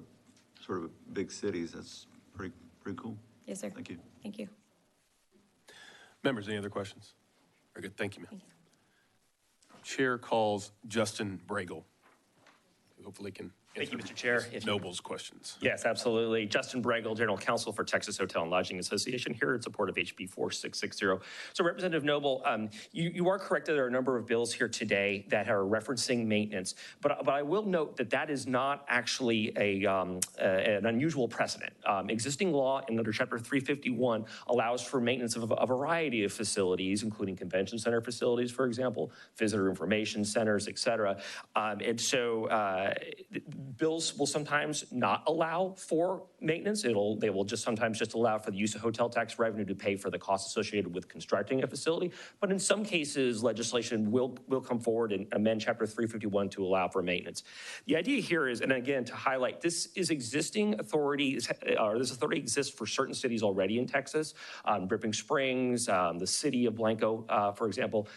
Speaker 17: sort of big cities, that's pretty cool.
Speaker 18: Yes, sir.
Speaker 17: Thank you.
Speaker 18: Thank you.
Speaker 1: Members, any other questions? Very good. Thank you, ma'am. Chair calls Justin Bregel, who hopefully can
Speaker 2: Thank you,
Speaker 1: answer
Speaker 2: Mr. Chair.
Speaker 1: Noble's questions.
Speaker 2: Yes, absolutely. Justin Bregel, General Counsel for Texas Hotel and Lodging Association, here in support of HB 4660. So Representative Noble, you are correct that there are a number of bills here today that are referencing maintenance, but I will note that that is not actually an unusual precedent. Existing law under Chapter 351 allows for maintenance of a variety of facilities, including convention center facilities, for example, visitor information centers, et cetera. And so bills will sometimes not allow for maintenance. They will just sometimes just allow for the use of hotel tax revenue to pay for the costs associated with constructing a facility. But in some cases, legislation will come forward and amend Chapter 351 to allow for maintenance. The idea here is, and again, to highlight, this is existing authority, or this authority exists for certain cities already in Texas. Dripping Springs, the city of Blanco, for example,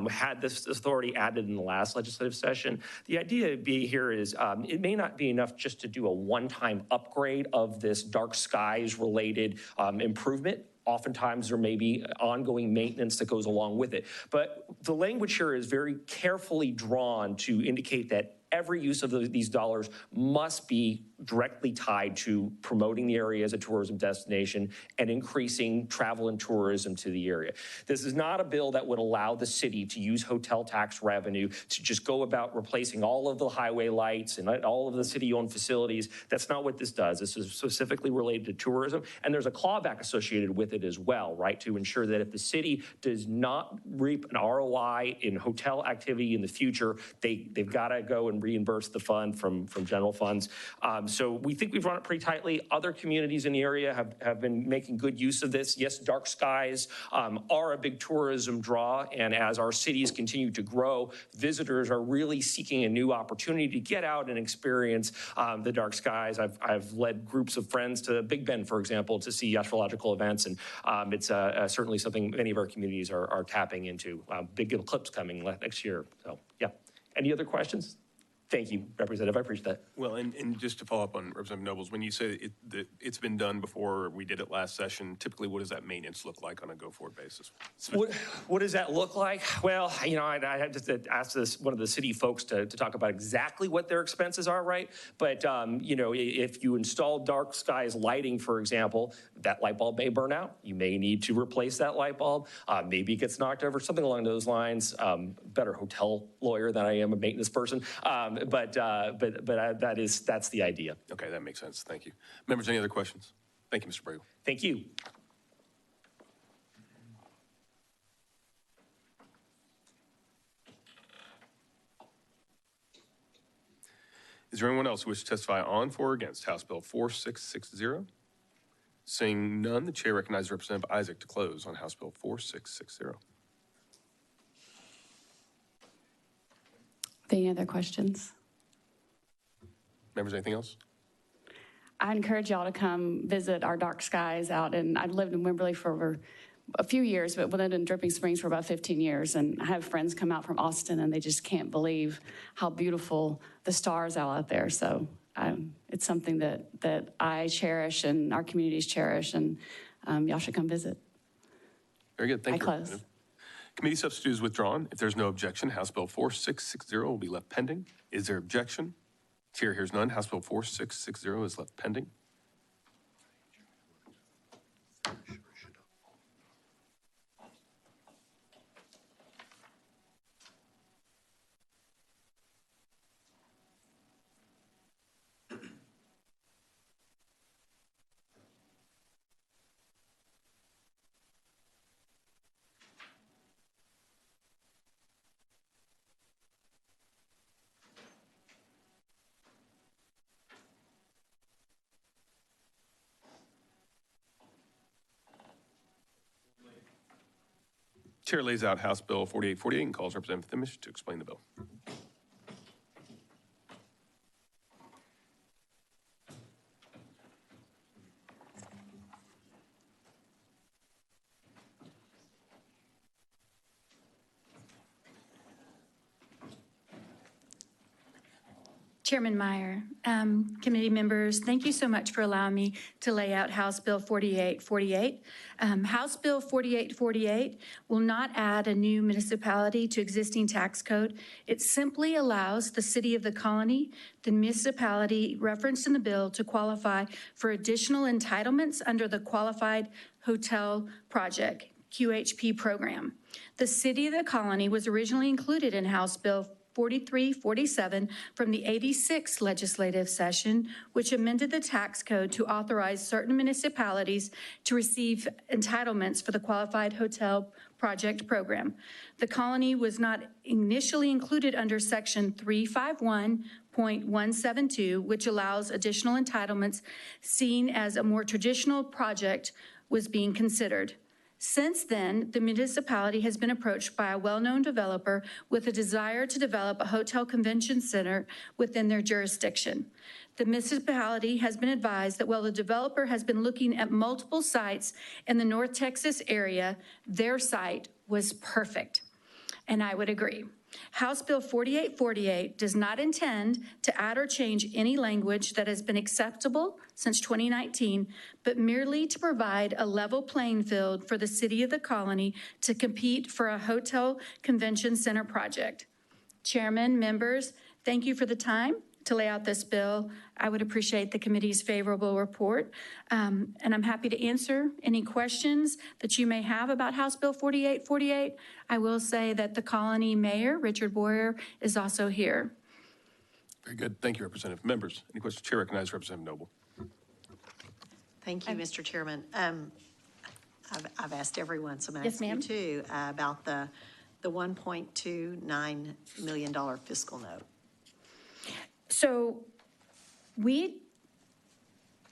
Speaker 2: had this authority added in the last legislative session. The idea here is it may not be enough just to do a one-time upgrade of this dark skies related improvement. Oftentimes there may be ongoing maintenance that goes along with it. But the language here is very carefully drawn to indicate that every use of these dollars must be directly tied to promoting the area as a tourism destination and increasing travel and tourism to the area. This is not a bill that would allow the city to use hotel tax revenue to just go about replacing all of the highway lights and all of the city-owned facilities. That's not what this does. This is specifically related to tourism, and there's a clawback associated with it as well, right, to ensure that if the city does not reap an ROI in hotel activity in the future, they've got to go and reimburse the fund from general funds. So we think we've run it pretty tightly. Other communities in the area have been making good use of this. Yes, dark skies are a big tourism draw, and as our cities continue to grow, visitors are really seeking a new opportunity to get out and experience the dark skies. I've led groups of friends to Big Bend, for example, to see astrological events, and it's certainly something many of our communities are tapping into. Big eclipse coming next year. So, yeah. Any other questions? Thank you, Representative. I appreciate that.
Speaker 1: Well, and just to follow up on Representative Nobles, when you say that it's been done before, we did it last session, typically what does that maintenance look like on a go-forward basis?
Speaker 2: What does that look like? Well, I had to ask one of the city folks to talk about exactly what their expenses are, right? But, if you install dark skies lighting, for example, that light bulb may burn out. You may need to replace that light bulb. Maybe it gets knocked over, something along those lines. Better hotel lawyer than I am a maintenance person. But that's the idea.
Speaker 1: Okay, that makes sense. Thank you. Members, any other questions? Thank you, Mr. Bregel.
Speaker 2: Thank you.
Speaker 1: Is there anyone else who wishes to testify on, for, or against House Bill 4660? Seeing none, the chair recognizes Representative Isaac to close on House Bill 4660.
Speaker 7: Any other questions?
Speaker 1: Members, anything else?
Speaker 7: I encourage y'all to come visit our dark skies out, and I've lived in Wimberley for over a few years, but lived in Dripping Springs for about 15 years, and I have friends come out from Austin, and they just can't believe how beautiful the stars are out there. So it's something that I cherish and our communities cherish, and y'all should come visit.
Speaker 1: Very good. Thank you.
Speaker 7: Close.
Speaker 1: Representative. Committee substitute is withdrawn. If there's no objection, House Bill 4660 will be left pending. Is there objection? Chair hears none. House Bill 4660 is left pending. Chair lays out House Bill 4848 and calls Representative Thimish to explain the bill.
Speaker 10: Chairman Meyer, committee members, thank you so much for allowing me to lay out House Bill 4848. House Bill 4848 will not add a new municipality to existing tax code. It simply allows the City of the Colony, the municipality referenced in the bill, to qualify for additional entitlements under the Qualified Hotel Project, QHP program. The City of the Colony was originally included in House Bill 4347 from the 86th legislative session, which amended the tax code to authorize certain municipalities to receive entitlements for the Qualified Hotel Project program. The colony was not initially included under Section 351.172, which allows additional entitlements seen as a more traditional project was being considered. Since then, the municipality has been approached by a well-known developer with a desire to develop a hotel convention center within their jurisdiction. The municipality has been advised that while the developer has been looking at multiple sites in the North Texas area, their site was perfect. And I would agree. House Bill 4848 does not intend to add or change any language that has been acceptable since 2019, but merely to provide a level playing field for the City of the Colony to compete for a hotel convention center project. Chairman, members, thank you for the time to lay out this bill. I would appreciate the committee's favorable report, and I'm happy to answer any questions that you may have about House Bill 4848. I will say that the Colony Mayor, Richard Boyer, is also here.
Speaker 1: Very good. Thank you, Representative. Members, any questions? Chair recognizes Representative Noble.
Speaker 16: Thank you, Mr. Chairman. I've asked everyone, so I'm
Speaker 10: Yes,
Speaker 16: asking you
Speaker 10: ma'am.
Speaker 16: too, about the $1.29 million fiscal note.
Speaker 10: So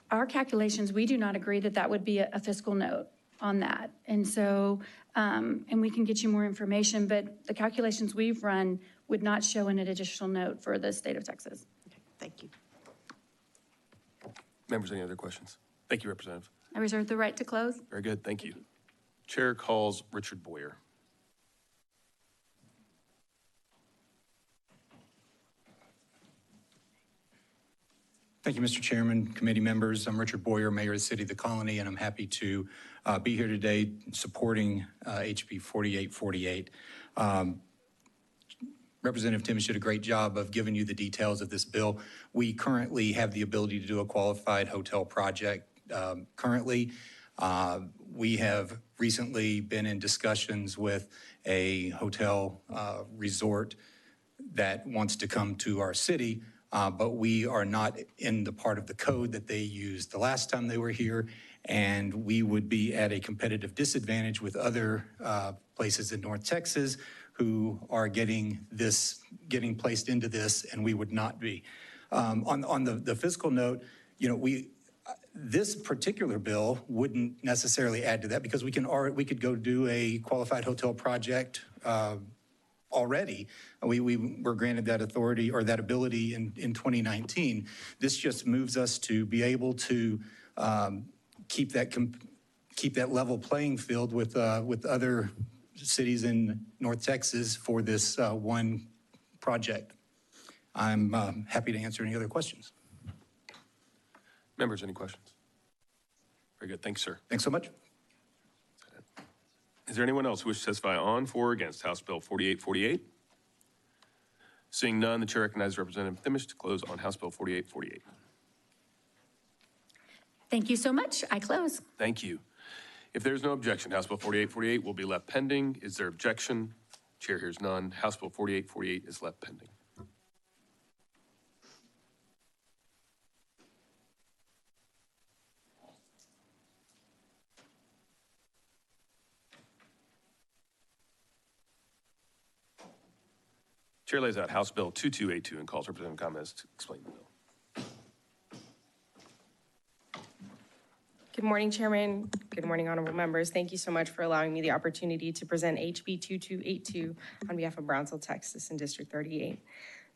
Speaker 10: our calculations, we do not agree that that would be a fiscal note on that. And so, and we can get you more information, but the calculations we've run would not show an additional note for the state of Texas.
Speaker 16: Okay, thank you.
Speaker 1: Members, any other questions? Thank you, Representative.
Speaker 10: I reserve the right to close.
Speaker 1: Very good. Thank you. Chair calls Richard Boyer.
Speaker 13: Thank you, Mr. Chairman, committee members. I'm Richard Boyer, Mayor of the City of the Colony, and I'm happy to be here today supporting HB 4848. Representative Timmons did a great job of giving you the details of this bill. We currently have the ability to do a qualified hotel project. Currently, we have recently been in discussions with a hotel resort that wants to come to our city, but we are not in the part of the code that they used the last time they were here, and we would be at a competitive disadvantage with other places in North Texas who are getting placed into this, and we would not be. On the fiscal note, you know, this particular bill wouldn't necessarily add to that because we could go do a qualified hotel project already. We were granted that authority or that ability in 2019. This just moves us to be able to keep that level playing field with other cities in North Texas for this one project. I'm happy to answer any other questions.
Speaker 1: Members, any questions? Very good. Thanks, sir.
Speaker 13: Thanks so much.
Speaker 1: Is there anyone else who wishes to testify on, for, or against House Bill 4848? Seeing none, the chair recognizes Representative Thimish to close on House Bill 4848.
Speaker 19: Thank you so much. I close.
Speaker 1: Thank you. If there's no objection, House Bill 4848 will be left pending. Is there objection? Chair hears none. House Bill 4848 is left pending. Chair lays out House Bill 2282 and calls Representative Gomez to explain the bill.
Speaker 20: Good morning, Chairman. Good morning, honorable members. Thank you so much for allowing me the opportunity to present HB 2282 on behalf of Brownsville, Texas, in District 38.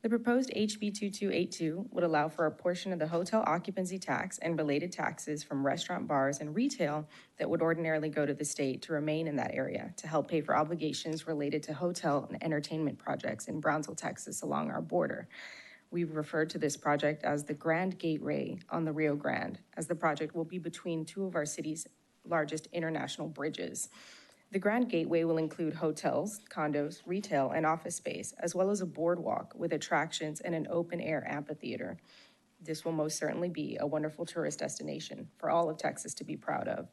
Speaker 20: The proposed HB 2282 would allow for a portion of the hotel occupancy tax and related taxes from restaurant, bars, and retail that would ordinarily go to the state to remain in that area to help pay for obligations related to hotel and entertainment projects in Brownsville, Texas, along our border. We've referred to this project as the Grand Gateway on the Rio Grande, as the project will be between two of our city's largest international bridges. The Grand Gateway will include hotels, condos, retail, and office space, as well as a boardwalk with attractions and an open-air amphitheater. This will most certainly be a wonderful tourist destination for all of Texas to be proud of.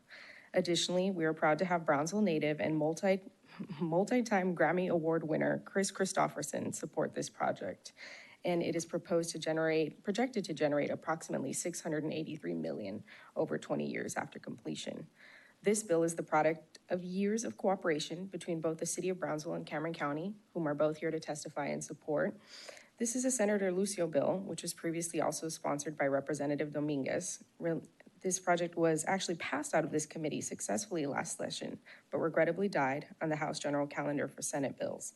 Speaker 20: Additionally, we are proud to have Brownsville native and multi-time Grammy Award winner Chris Christopherson support this project. And it is projected to generate approximately $683 million over 20 years after completion. This bill is the product of years of cooperation between both the City of Brownsville and Cameron County, whom are both here to testify and support. This is a Senator Lucio bill, which was previously also sponsored by Representative Dominguez. This project was actually passed out of this committee successfully last session, but regrettably died on the House General Calendar for Senate bills.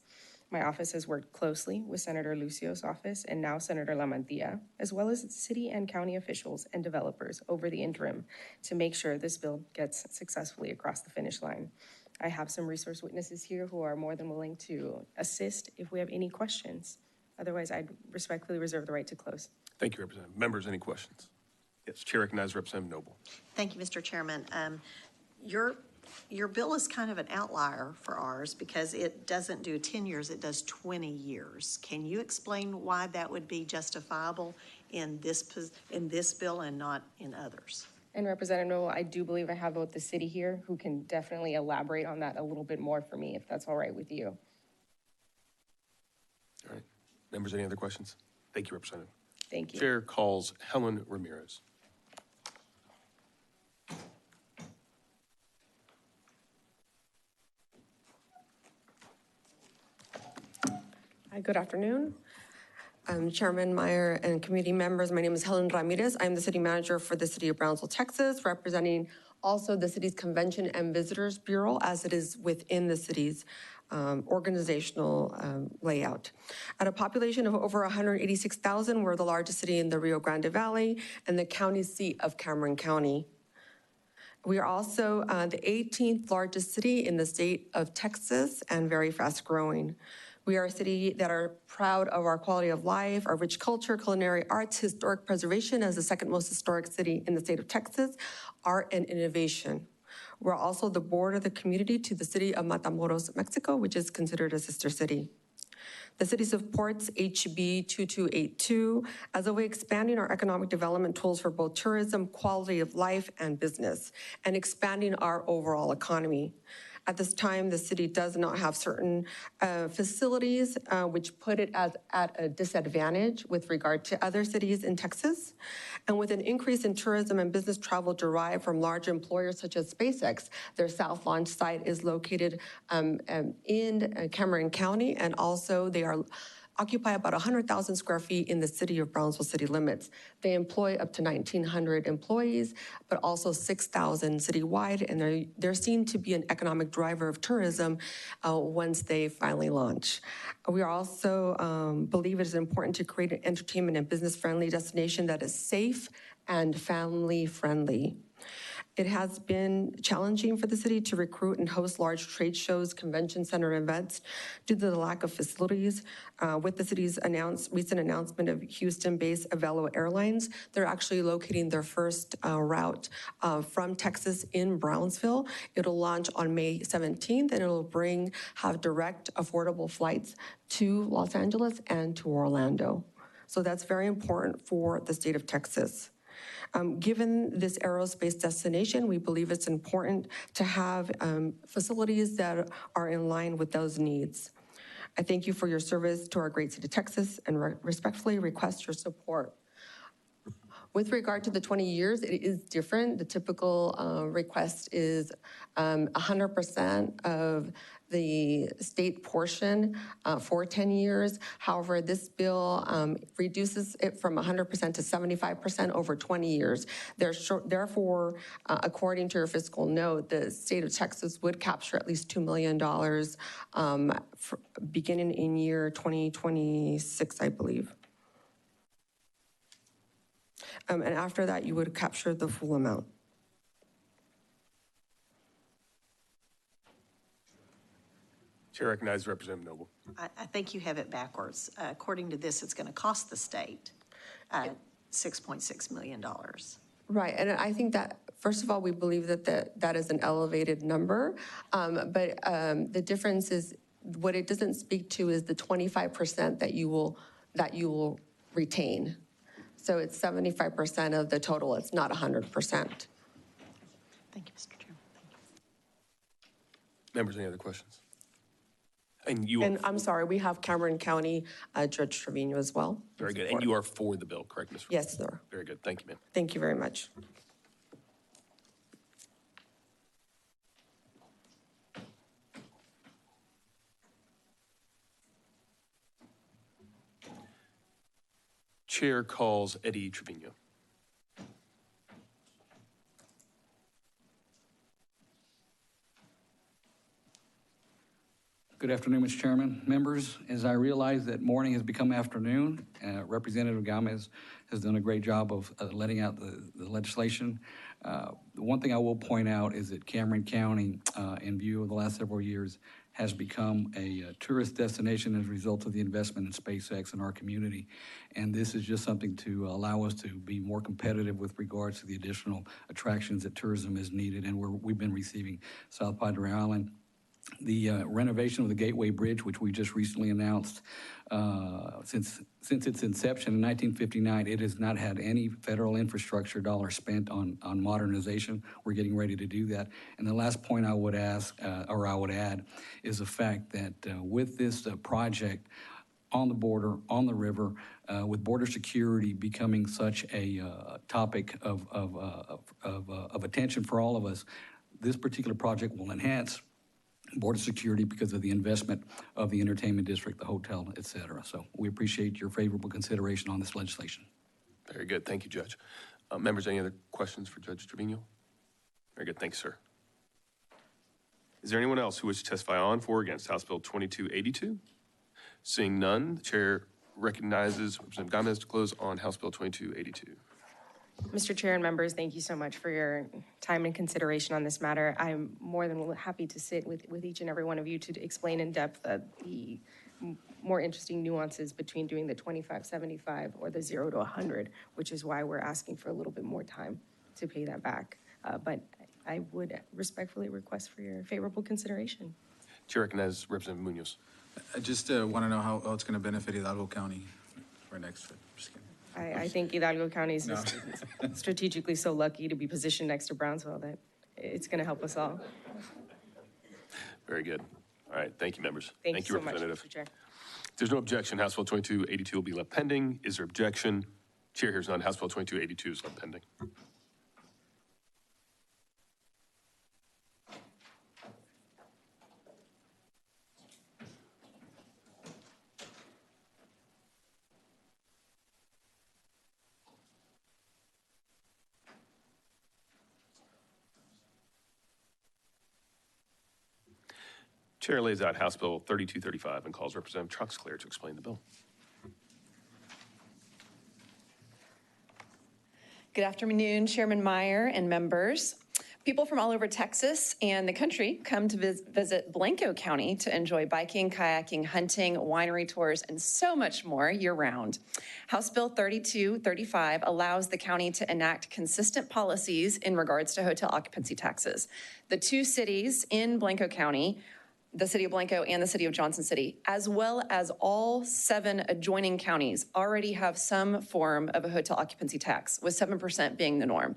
Speaker 20: My office has worked closely with Senator Lucio's office and now Senator LaMantia, as well as city and county officials and developers over the interim to make sure this bill gets successfully across the finish line. I have some resource witnesses here who are more than willing to assist if we have any questions. Otherwise, I'd respectfully reserve the right to close.
Speaker 1: Thank you, Representative. Members, any questions? Yes, Chair recognizes Representative Noble.
Speaker 16: Thank you, Mr. Chairman. Your bill is kind of an outlier for ours because it doesn't do 10 years, it does 20 years. Can you explain why that would be justifiable in this bill and not in others?
Speaker 20: And Representative Noble, I do believe I have both the city here who can definitely elaborate on that a little bit more for me, if that's all right with you.
Speaker 1: All right. Members, any other questions? Thank you, Representative.
Speaker 20: Thank you.
Speaker 1: Chair calls Helen Ramirez.
Speaker 21: Hi, good afternoon. Chairman Meyer and committee members, my name is Helen Ramirez. I'm the city manager for the city of Brownsville, Texas, representing also the city's Convention and Visitors Bureau as it is within the city's organizational layout. At a population of over 186,000, we're the largest city in the Rio Grande Valley and the county seat of Cameron County. We are also the 18th largest city in the state of Texas and very fast growing. We are a city that are proud of our quality of life, our rich culture, culinary arts, historic preservation as the second most historic city in the state of Texas, art and innovation. We're also the border of the community to the city of Matamoros, Mexico, which is considered a sister city. The city supports HB 2282 as a way of expanding our economic development tools for both tourism, quality of life, and business, and expanding our overall economy. At this time, the city does not have certain facilities which put it at a disadvantage with regard to other cities in Texas. And with an increase in tourism and business travel derived from large employers such as SpaceX, their South Launch site is located in Cameron County, and also they are occupy about 100,000 square feet in the city of Brownsville city limits. They employ up to 1,900 employees, but also 6,000 citywide, and they're seen to be an economic driver of tourism once they finally launch. We also believe it is important to create an entertainment and business-friendly destination that is safe and family-friendly. It has been challenging for the city to recruit and host large trade shows, convention center events due to the lack of facilities. With the city's recent announcement of Houston-based Avelo Airlines, they're actually locating their first route from Texas in Brownsville. It'll launch on May 17th, and it'll have direct, affordable flights to Los Angeles and to Orlando. So that's very important for the state of Texas. Given this aerospace destination, we believe it's important to have facilities that are in line with those needs. I thank you for your service to our great state of Texas and respectfully request your support. With regard to the 20 years, it is different. The typical request is 100% of the state portion for 10 years. However, this bill reduces it from 100% to 75% over 20 years. Therefore, according to your fiscal note, the state of Texas would capture at least $2 million beginning in year 2026, I believe. And after that, you would capture the full amount.
Speaker 1: Chair recognizes Representative Noble.
Speaker 16: I think you have it backwards. According to this, it's going to cost the state $6.6 million.
Speaker 21: Right, and I think that, first of all, we believe that that is an elevated number, but the difference is, what it doesn't speak to is the 25% that you will retain. So it's 75% of the total. It's not 100%.
Speaker 16: Thank you, Mr. Chairman. Thank you.
Speaker 1: Members, any other questions?
Speaker 21: And I'm sorry, we have Cameron County Judge Trevino as well.
Speaker 1: Very good. And you are for the bill, correct, Ms.
Speaker 21: Yes, sir.
Speaker 1: Very good. Thank you, ma'am.
Speaker 21: Thank you very much.
Speaker 1: Chair calls Eddie Trevino.
Speaker 3: Good afternoon, Mr. Chairman, members. As I realize that morning has become afternoon, Representative Gomez has done a great job of letting out the legislation. The one thing I will point out is that Cameron County, in view of the last several years, has become a tourist destination as a result of the investment in SpaceX in our community. And this is just something to allow us to be more competitive with regards to the additional attractions that tourism is needed. And we've been receiving South Padre Island. The renovation of the Gateway Bridge, which we just recently announced, since its inception in 1959, it has not had any federal infrastructure dollars spent on modernization. We're getting ready to do that. And the last point I would add is the fact that with this project on the border, on the river, with border security becoming such a topic of attention for all of us, this particular project will enhance border security because of the investment of the entertainment district, the hotel, et cetera. So we appreciate your favorable consideration on this legislation.
Speaker 1: Very good. Thank you, Judge. Members, any other questions for Judge Trevino? Very good. Thanks, sir. Is there anyone else who wishes to testify on, for, or against House Bill 2282? Seeing none, the chair recognizes Representative Gomez to close on House Bill 2282.
Speaker 20: Mr. Chair and members, thank you so much for your time and consideration on this matter. I'm more than happy to sit with each and every one of you to explain in depth the more interesting nuances between doing the 25-75 or the 0 to 100, which is why we're asking for a little bit more time to pay that back. But I would respectfully request for your favorable consideration.
Speaker 1: Chair recognizes Representative Munoz.
Speaker 6: I just want to know how it's going to benefit Hidalgo County for next trip. Just kidding.
Speaker 20: I think Hidalgo County is strategically so lucky to be positioned next to Brownsville that it's going to help us all.
Speaker 1: Very good. All right. Thank you, members.
Speaker 20: Thank you so much,
Speaker 1: Representative.
Speaker 20: Mr. Chair.
Speaker 1: If there's no objection, House Bill 2282 will be left pending. Is there objection? Chair hears none. House Bill 2282 is left pending. Chair lays out House Bill 3235 and calls Representative Troxclair to explain the bill.
Speaker 8: Good afternoon, Chairman Meyer and members. People from all over Texas and the country come to visit Blanco County to enjoy biking, kayaking, hunting, winery tours, and so much more year-round. House Bill 3235 allows the county to enact consistent policies in regards to hotel occupancy taxes. The two cities in Blanco County, the city of Blanco and the city of Johnson City, as well as all 7 adjoining counties, already have some form of a hotel occupancy tax, with 7% being the norm.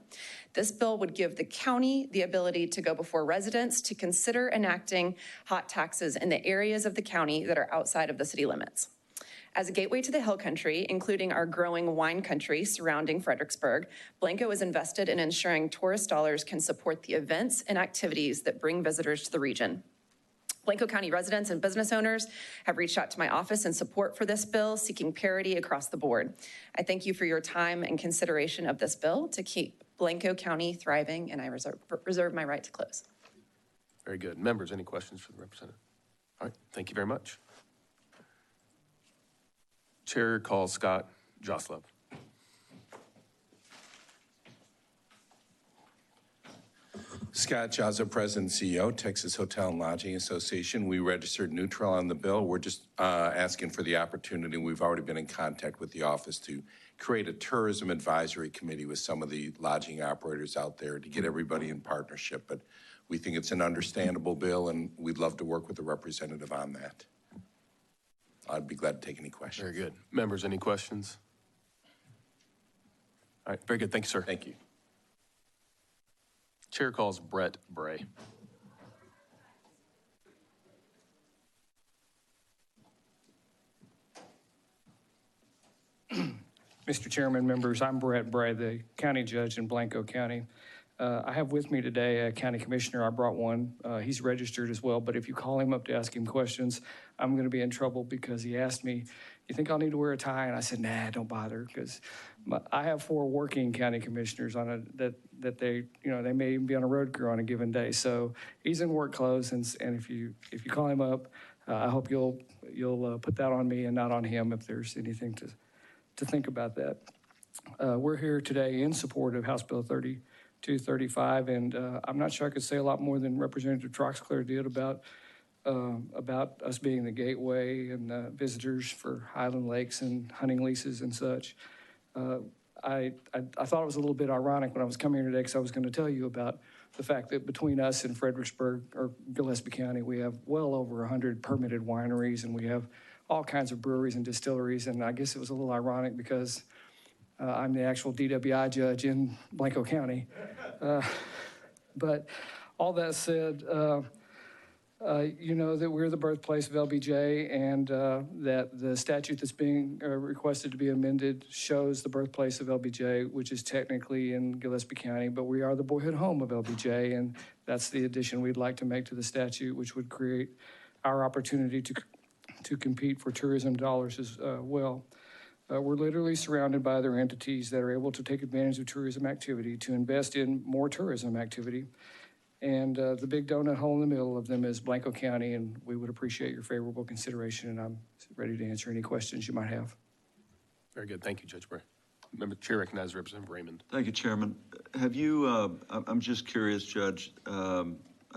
Speaker 8: This bill would give the county the ability to go before residents to consider enacting hot taxes in the areas of the county that are outside of the city limits. As a gateway to the Hill Country, including our growing wine country surrounding Fredericksburg, Blanco is invested in ensuring tourist dollars can support the events and activities that bring visitors to the region. Blanco County residents and business owners have reached out to my office in support for this bill, seeking parity across the board. I thank you for your time and consideration of this bill to keep Blanco County thriving, and I reserve my right to close.
Speaker 1: Very good. Members, any questions for the representative? All right, thank you very much. Chair calls Scott Joslev.
Speaker 22: Scott Joslev, President and CEO, Texas Hotel and Lodging Association. We registered neutral on the bill. We're just asking for the opportunity. We've already been in contact with the office to create a tourism advisory committee with some of the lodging operators out there to get everybody in partnership. But we think it's an understandable bill, and we'd love to work with the representative on that. I'd be glad to take any questions.
Speaker 1: Very good. Members, any questions? All right, very good. Thank you, sir.
Speaker 22: Thank you.
Speaker 1: Chair calls Brett Bray.
Speaker 23: Mr. Chairman, members, I'm Brett Bray, the county judge in Blanco County. I have with me today a county commissioner. I brought one. He's registered as well, but if you call him up to ask him questions, I'm going to be in trouble because he asked me, you think I'll need to wear a tie? And I said, nah, don't bother, because I have 4 working county commissioners on that they may even be on a road crew on a given day. So he's in work clothes, and if you call him up, I hope you'll put that on me and not on him if there's anything to think about that. We're here today in support of House Bill 3235, and I'm not sure I could say a lot more than Representative Troxclair did about us being the gateway and visitors for Highland Lakes and hunting leases and such. I thought it was a little bit ironic when I was coming here today, because I was going to tell you about the fact that between us and Fredericksburg, or Gillespie County, we have well over 100 permitted wineries, and we have all kinds of breweries and distilleries. And I guess it was a little ironic because I'm the actual DWI judge in Blanco County. But all that said, you know that we're the birthplace of LBJ, and that the statute that's being requested to be amended shows the birthplace of LBJ, which is technically in Gillespie County, but we are the boyhood home of LBJ, and that's the addition we'd like to make to the statute, which would create our opportunity to compete for tourism dollars as well. We're literally surrounded by other entities that are able to take advantage of tourism activity to invest in more tourism activity. And the big donut hole in the middle of them is Blanco County, and we would appreciate your favorable consideration, and I'm ready to answer any questions you might have.
Speaker 1: Very good. Thank you, Judge Bray. Member Chair recognizes Representative Raymond.
Speaker 17: Thank you, Chairman. Have you, I'm just curious, Judge, I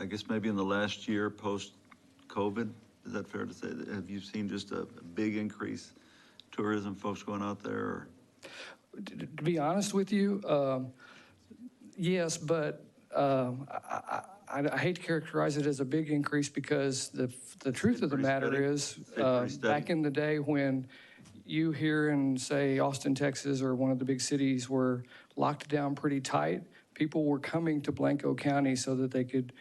Speaker 17: guess maybe in the last year post-COVID, is that fair to say? Have you seen just a big increase tourism, folks going out there? Or?
Speaker 23: To be honest with you, yes, but I hate to characterize it as a big increase, because the truth of the matter is, back in the day when you here in, say, Austin, Texas, or one of the big cities were locked down pretty tight, people were coming to Blanco County so that they could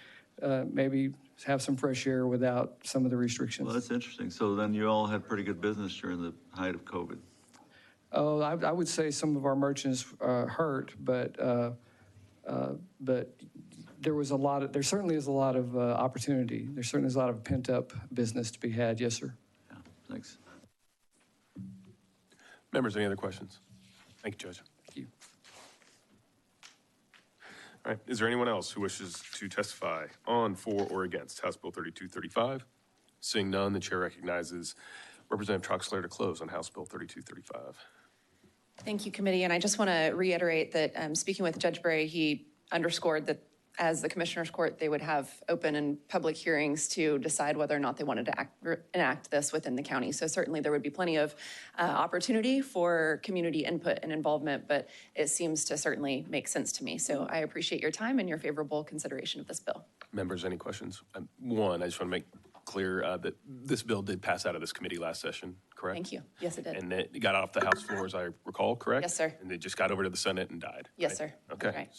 Speaker 23: maybe have some fresh air without some of the restrictions.
Speaker 17: Well, that's interesting. So then you all had pretty good business during the height of COVID.
Speaker 23: Oh, I would say some of our merchants hurt, but there certainly is a lot of opportunity. There certainly is a lot of pent-up business to be had. Yes, sir.
Speaker 17: Yeah, thanks.
Speaker 1: Members, any other questions? Thank you, Judge.
Speaker 23: Thank you.
Speaker 1: All right, is there anyone else who wishes to testify on, for, or against House Bill 3235? Seeing none, the chair recognizes Representative Troxler to close on House Bill 3235.
Speaker 8: Thank you, committee. And I just want to reiterate that speaking with Judge Bray, he underscored that as the Commissioners Court, they would have open and public hearings to decide whether or not they wanted to enact this within the county. So certainly there would be plenty of opportunity for community input and involvement, but it seems to certainly make sense to me. So I appreciate your time and your favorable consideration of this bill.
Speaker 1: Members, any questions? One, I just want to make clear that this bill did pass out of this committee last session, correct?
Speaker 8: Thank you. Yes, it did.
Speaker 1: And it got off the House floor, as I recall, correct?
Speaker 8: Yes, sir.
Speaker 1: And it just got over to the Senate and died.
Speaker 8: Yes,
Speaker 1: right?
Speaker 8: sir.
Speaker 1: Okay.
Speaker 8: Right.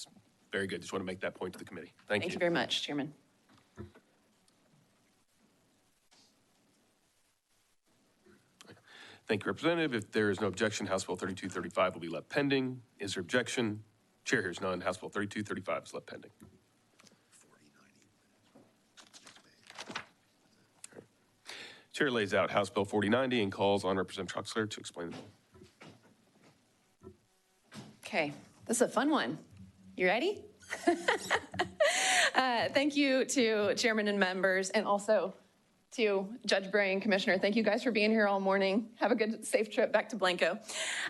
Speaker 1: Very good. Just want to make that point to the committee. Thank you.
Speaker 8: Thank you very much, Chairman.
Speaker 1: Thank you, Representative. If there is no objection, House Bill 3235 will be left pending. Is there objection? Chair hears none. House Bill 3235 is left pending. Chair lays out House Bill 4090 and calls on Representative Troxler to explain the bill.
Speaker 8: Okay, this is a fun one. You ready? Thank you to chairman and members, and also to Judge Bray and Commissioner. Thank you guys for being here all morning. Have a good, safe trip back to Blanco.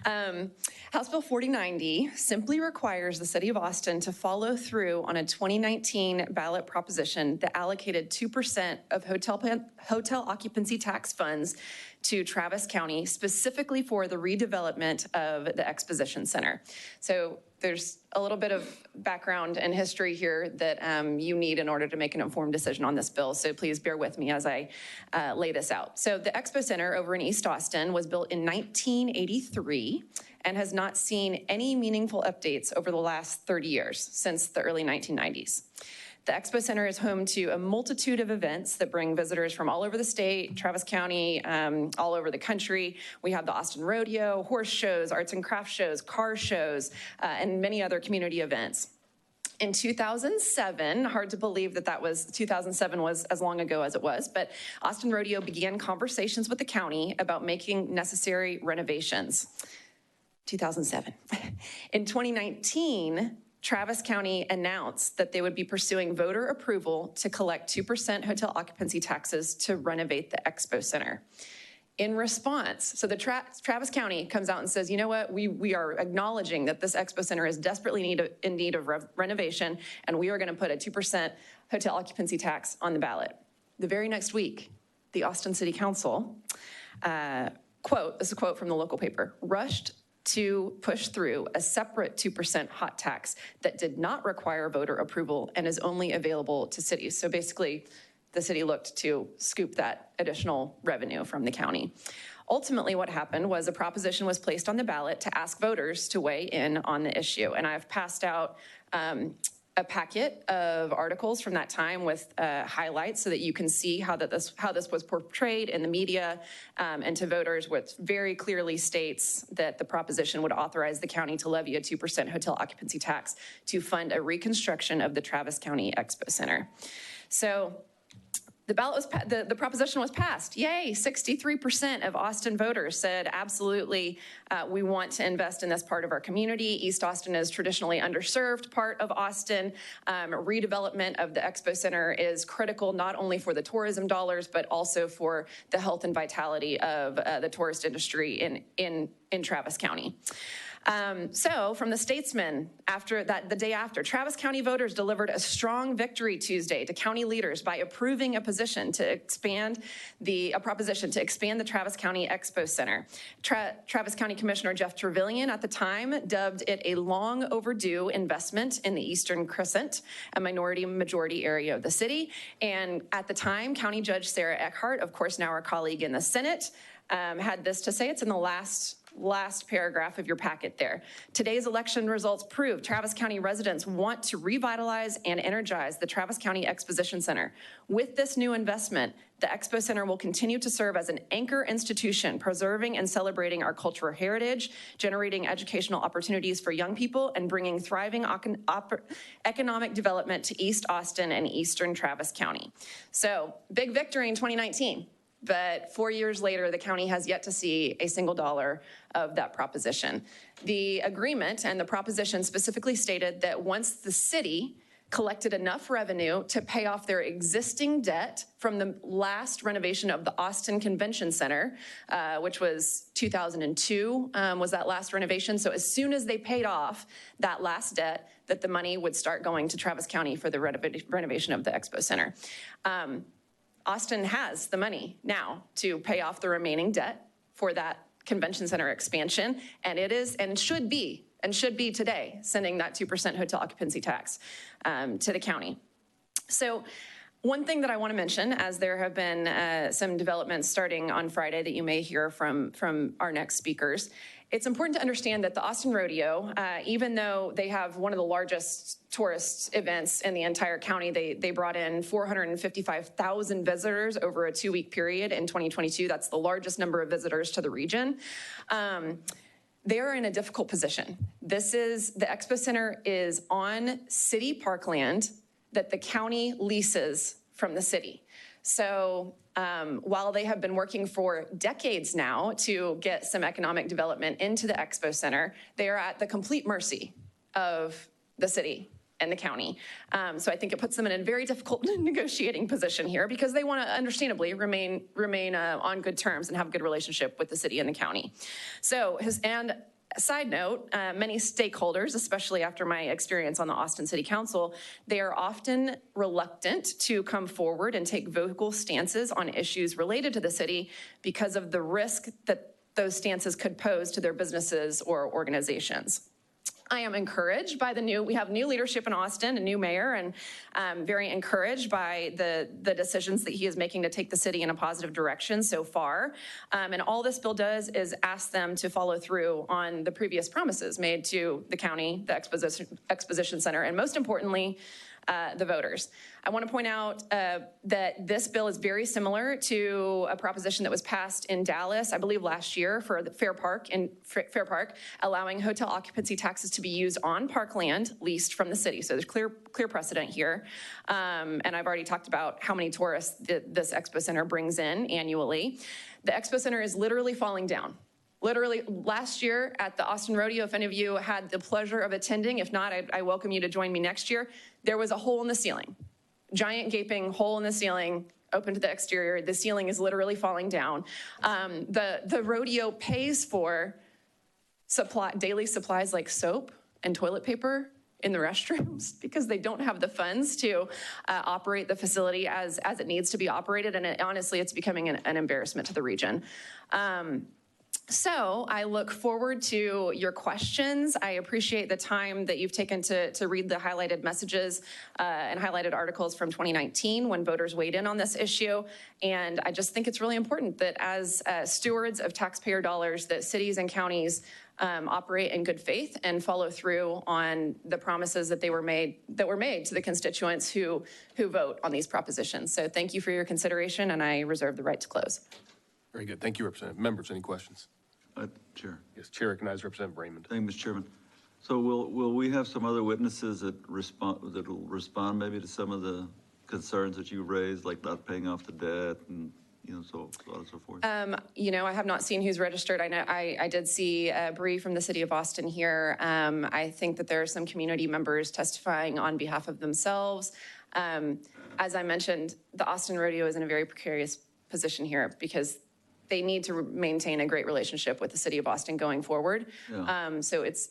Speaker 8: House Bill 4090 simply requires the city of Austin to follow through on a 2019 ballot proposition that allocated 2% of hotel occupancy tax funds to Travis County, specifically for the redevelopment of the Exposition Center. So there's a little bit of background and history here that you need in order to make an informed decision on this bill. So please bear with me as I lay this out. So the Expo Center over in East Austin was built in 1983 and has not seen any meaningful updates over the last 30 years, since the early 1990s. The Expo Center is home to a multitude of events that bring visitors from all over the state, Travis County, all over the country. We have the Austin Rodeo, horse shows, arts and crafts shows, car shows, and many other community events. In 2007, hard to believe that 2007 was as long ago as it was, but Austin Rodeo began conversations with the county about making necessary renovations. 2007. In 2019, Travis County announced that they would be pursuing voter approval to collect 2% hotel occupancy taxes to renovate the Expo Center. In response, so the Travis County comes out and says, you know what, we are acknowledging that this Expo Center is desperately in need of renovation, and we are gonna put a 2% hotel occupancy tax on the ballot. The very next week, the Austin City Council, this is a quote from the local paper, rushed to push through a separate 2% hot tax that did not require voter approval and is only available to cities. So basically, the city looked to scoop that additional revenue from the county. Ultimately, what happened was a proposition was placed on the ballot to ask voters to weigh in on the issue. And I've passed out a packet of articles from that time with highlights so that you can see how this was portrayed in the media and to voters, which very clearly states that the proposition would authorize the county to levy a 2% hotel occupancy tax to fund a reconstruction of the Travis County Expo Center. So the ballot was, the proposition was passed. Yay, 63% of Austin voters said, absolutely, we want to invest in this part of our community. East Austin is traditionally underserved part of Austin. Redevelopment of the Expo Center is critical not only for the tourism dollars, but also for the health and vitality of the tourist industry in Travis County. So from the statesman, the day after, Travis County voters delivered a strong victory Tuesday to county leaders by approving a proposition to expand the Travis County Expo Center. Travis County Commissioner Jeff Trevelyan at the time dubbed it a long overdue investment in the Eastern Crescent, a majority area of the city. And at the time, County Judge Sarah Eckhart, of course now our colleague in the Senate, had this to say. It's in the last paragraph of your packet there. Today's election results prove Travis County residents want to revitalize and energize the Travis County Exposition Center. With this new investment, the Expo Center will continue to serve as an anchor institution, preserving and celebrating our cultural heritage, generating educational opportunities for young people, and bringing thriving economic development to East Austin and Eastern Travis County. So, big victory in 2019. But 4 years later, the county has yet to see a single dollar of that proposition. The agreement and the proposition specifically stated that once the city collected enough revenue to pay off their existing debt from the last renovation of the Austin Convention Center, which was 2002 was that last renovation. So as soon as they paid off that last debt, that the money would start going to Travis County for the renovation of the Expo Center. Austin has the money now to pay off the remaining debt for that convention center expansion, and it is and should be today sending that 2% hotel occupancy tax to the county. So one thing that I want to mention, as there have been some developments starting on Friday that you may hear from our next speakers, it's important to understand that the Austin Rodeo, even though they have one of the largest tourist events in the entire county, they brought in 455,000 visitors over a 2-week period in 2022. That's the largest number of visitors to the region. They're in a difficult position. The Expo Center is on city parkland that the county leases from the city. So while they have been working for decades now to get some economic development into the Expo Center, they are at the complete mercy of the city and the county. So I think it puts them in a very difficult negotiating position here because they want to understandably remain on good terms and have a good relationship with the city and the county. So, and side note, many stakeholders, especially after my experience on the Austin City Council, they are often reluctant to come forward and take vocal stances on issues related to the city because of the risk that those stances could pose to their businesses or organizations. I am encouraged by we have new leadership in Austin, a new mayor, and I'm very encouraged by the decisions that he is making to take the city in a positive direction so far. And all this bill does is ask them to follow through on the previous promises made to the county, the Exposition Center, and most importantly, the voters. I want to point out that this bill is very similar to a proposition that was passed in Dallas, I believe last year, for the Fair Park, allowing hotel occupancy taxes to be used on parkland leased from the city. So there's clear precedent here. And I've already talked about how many tourists this Expo Center brings in annually. The Expo Center is literally falling down. Literally last year at the Austin Rodeo, if any of you had the pleasure of attending, if not, I welcome you to join me next year. There was a hole in the ceiling, giant gaping hole in the ceiling, open to the exterior. The ceiling is literally falling down. The rodeo pays for daily supplies like soap and toilet paper in the restrooms because they don't have the funds to operate the facility as it needs to be operated. And honestly, it's becoming an embarrassment to the region. So I look forward to your questions. I appreciate the time that you've taken to read the highlighted messages and highlighted articles from 2019 when voters weighed in on this issue. And I just think it's really important that as stewards of taxpayer dollars, that cities and counties operate in good faith and follow through on the promises that were made to the constituents who vote on these propositions. So thank you for your consideration, and I reserve the right to close.
Speaker 1: Very good. Thank you, Representative. Members, any questions?
Speaker 17: Chair.
Speaker 1: Yes, Chair recognizes Representative Raymond.
Speaker 17: Thank you, Mr. Chairman. So will we have some other witnesses that will respond maybe to some of the concerns that you raised, like not paying off the debt and so on and so forth?
Speaker 8: I have not seen who's registered. I know I did see Bree from the city of Austin here. I think that there are some community members testifying on behalf of themselves. As I mentioned, the Austin Rodeo is in a very precarious position here because they need to maintain a great relationship with the city of Austin going forward. Yeah. So it's,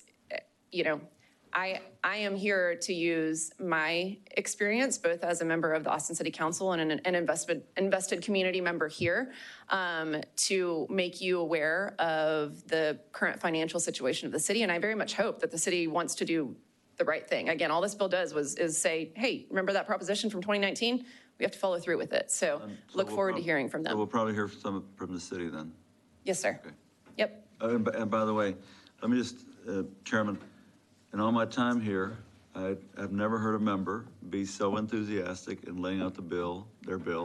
Speaker 8: I am here to use my experience, both as a member of the Austin City Council and an invested community member here, to make you aware of the current financial situation of the city. And I very much hope that the city wants to do the right thing. Again, all this bill does is say, hey, remember that proposition from 2019? We have to follow through with it. So look forward to hearing from them.
Speaker 17: So we'll probably hear some from the city then.
Speaker 8: Yes, sir. Okay. Yep.
Speaker 17: And by the way, let me just, Chairman, in all my time here, I've never heard a member be so enthusiastic in laying out their bill,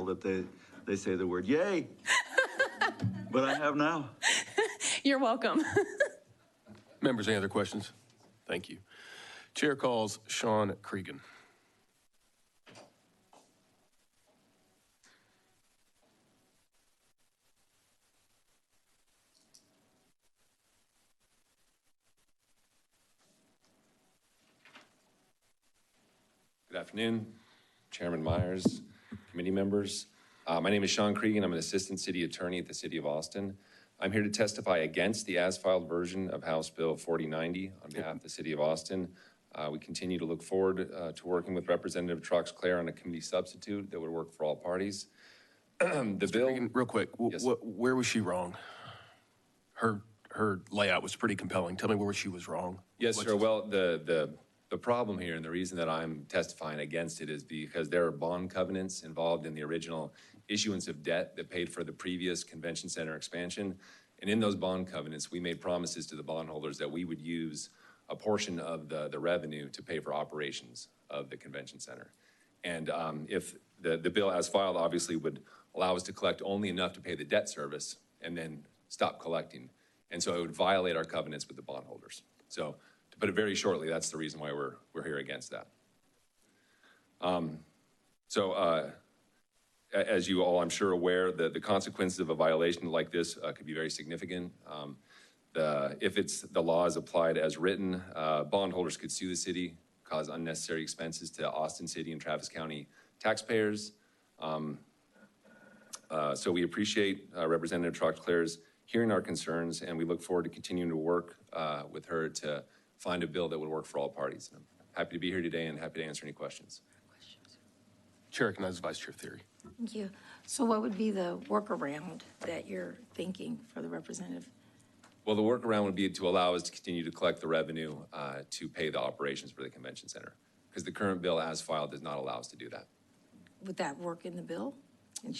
Speaker 17: that they say the word yay. But I have now.
Speaker 8: You're welcome.
Speaker 1: Members, any other questions? Thank you. Chair calls Sean Cregan. Good
Speaker 9: Good afternoon, Chairman Myers, committee members. My name is Sean Cregan. I'm an assistant city attorney at the City of Austin. I'm here to testify against the as-filed version of House Bill 4090 on behalf of the City of Austin. We continue to look forward to working with Representative Troxclair on a committee substitute that would work for all parties. The bill,
Speaker 1: Regan, real quick,
Speaker 9: Yes.
Speaker 1: where was she wrong? Her layout was pretty compelling. Tell me where she was wrong.
Speaker 9: Yes, sir. Well, the problem here and the reason that I'm testifying against it is because there are bond covenants involved in the original issuance of debt that paid for the previous convention center expansion. And in those bond covenants, we made promises to the bondholders that we would use a portion of the revenue to pay for operations of the convention center. And if the bill as filed obviously would allow us to collect only enough to pay the debt service and then stop collecting. And so it would violate our covenants with the bondholders. So to put it very shortly, that's the reason why we're here against that. As you all, I'm sure, aware, the consequences of a violation like this could be very significant. If the law is applied as written, bondholders could sue the city, cause unnecessary expenses to Austin City and Travis County taxpayers. So we appreciate Representative Troxclair's hearing our concerns, and we look forward to continuing to work with her to find a bill that would work for all parties. And I'm happy to be here today and happy to answer any questions.
Speaker 1: Chair recognizes Vice Chair Theory.
Speaker 11: Thank you. So what would be the workaround that you're thinking for the representative?
Speaker 9: Well, the workaround would be to allow us to continue to collect the revenue to pay the operations for the convention center, because the current bill as filed does not allow us to do that.
Speaker 11: Would that work in the bill? And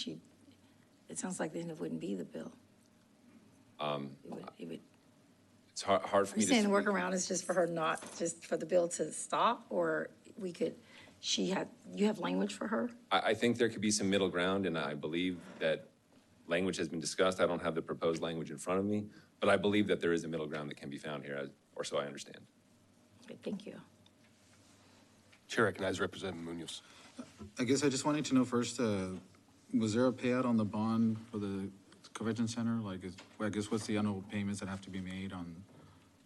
Speaker 11: it sounds like then it wouldn't be the bill. It would.
Speaker 9: It's hard for me
Speaker 11: You're
Speaker 9: to.
Speaker 11: saying the workaround is just for her not, just for the bill to stop, or you have language for her?
Speaker 9: I think there could be some middle ground, and I believe that language has been discussed. I don't have the proposed language in front of me, but I believe that there is a middle ground that can be found here, or so I understand.
Speaker 11: Okay, thank you.
Speaker 1: Chair recognizes Representative Munoz.
Speaker 6: I guess I just wanted to know first, was there a payout on the bond for the convention center? Like, I guess what's the annual payments that have to be made on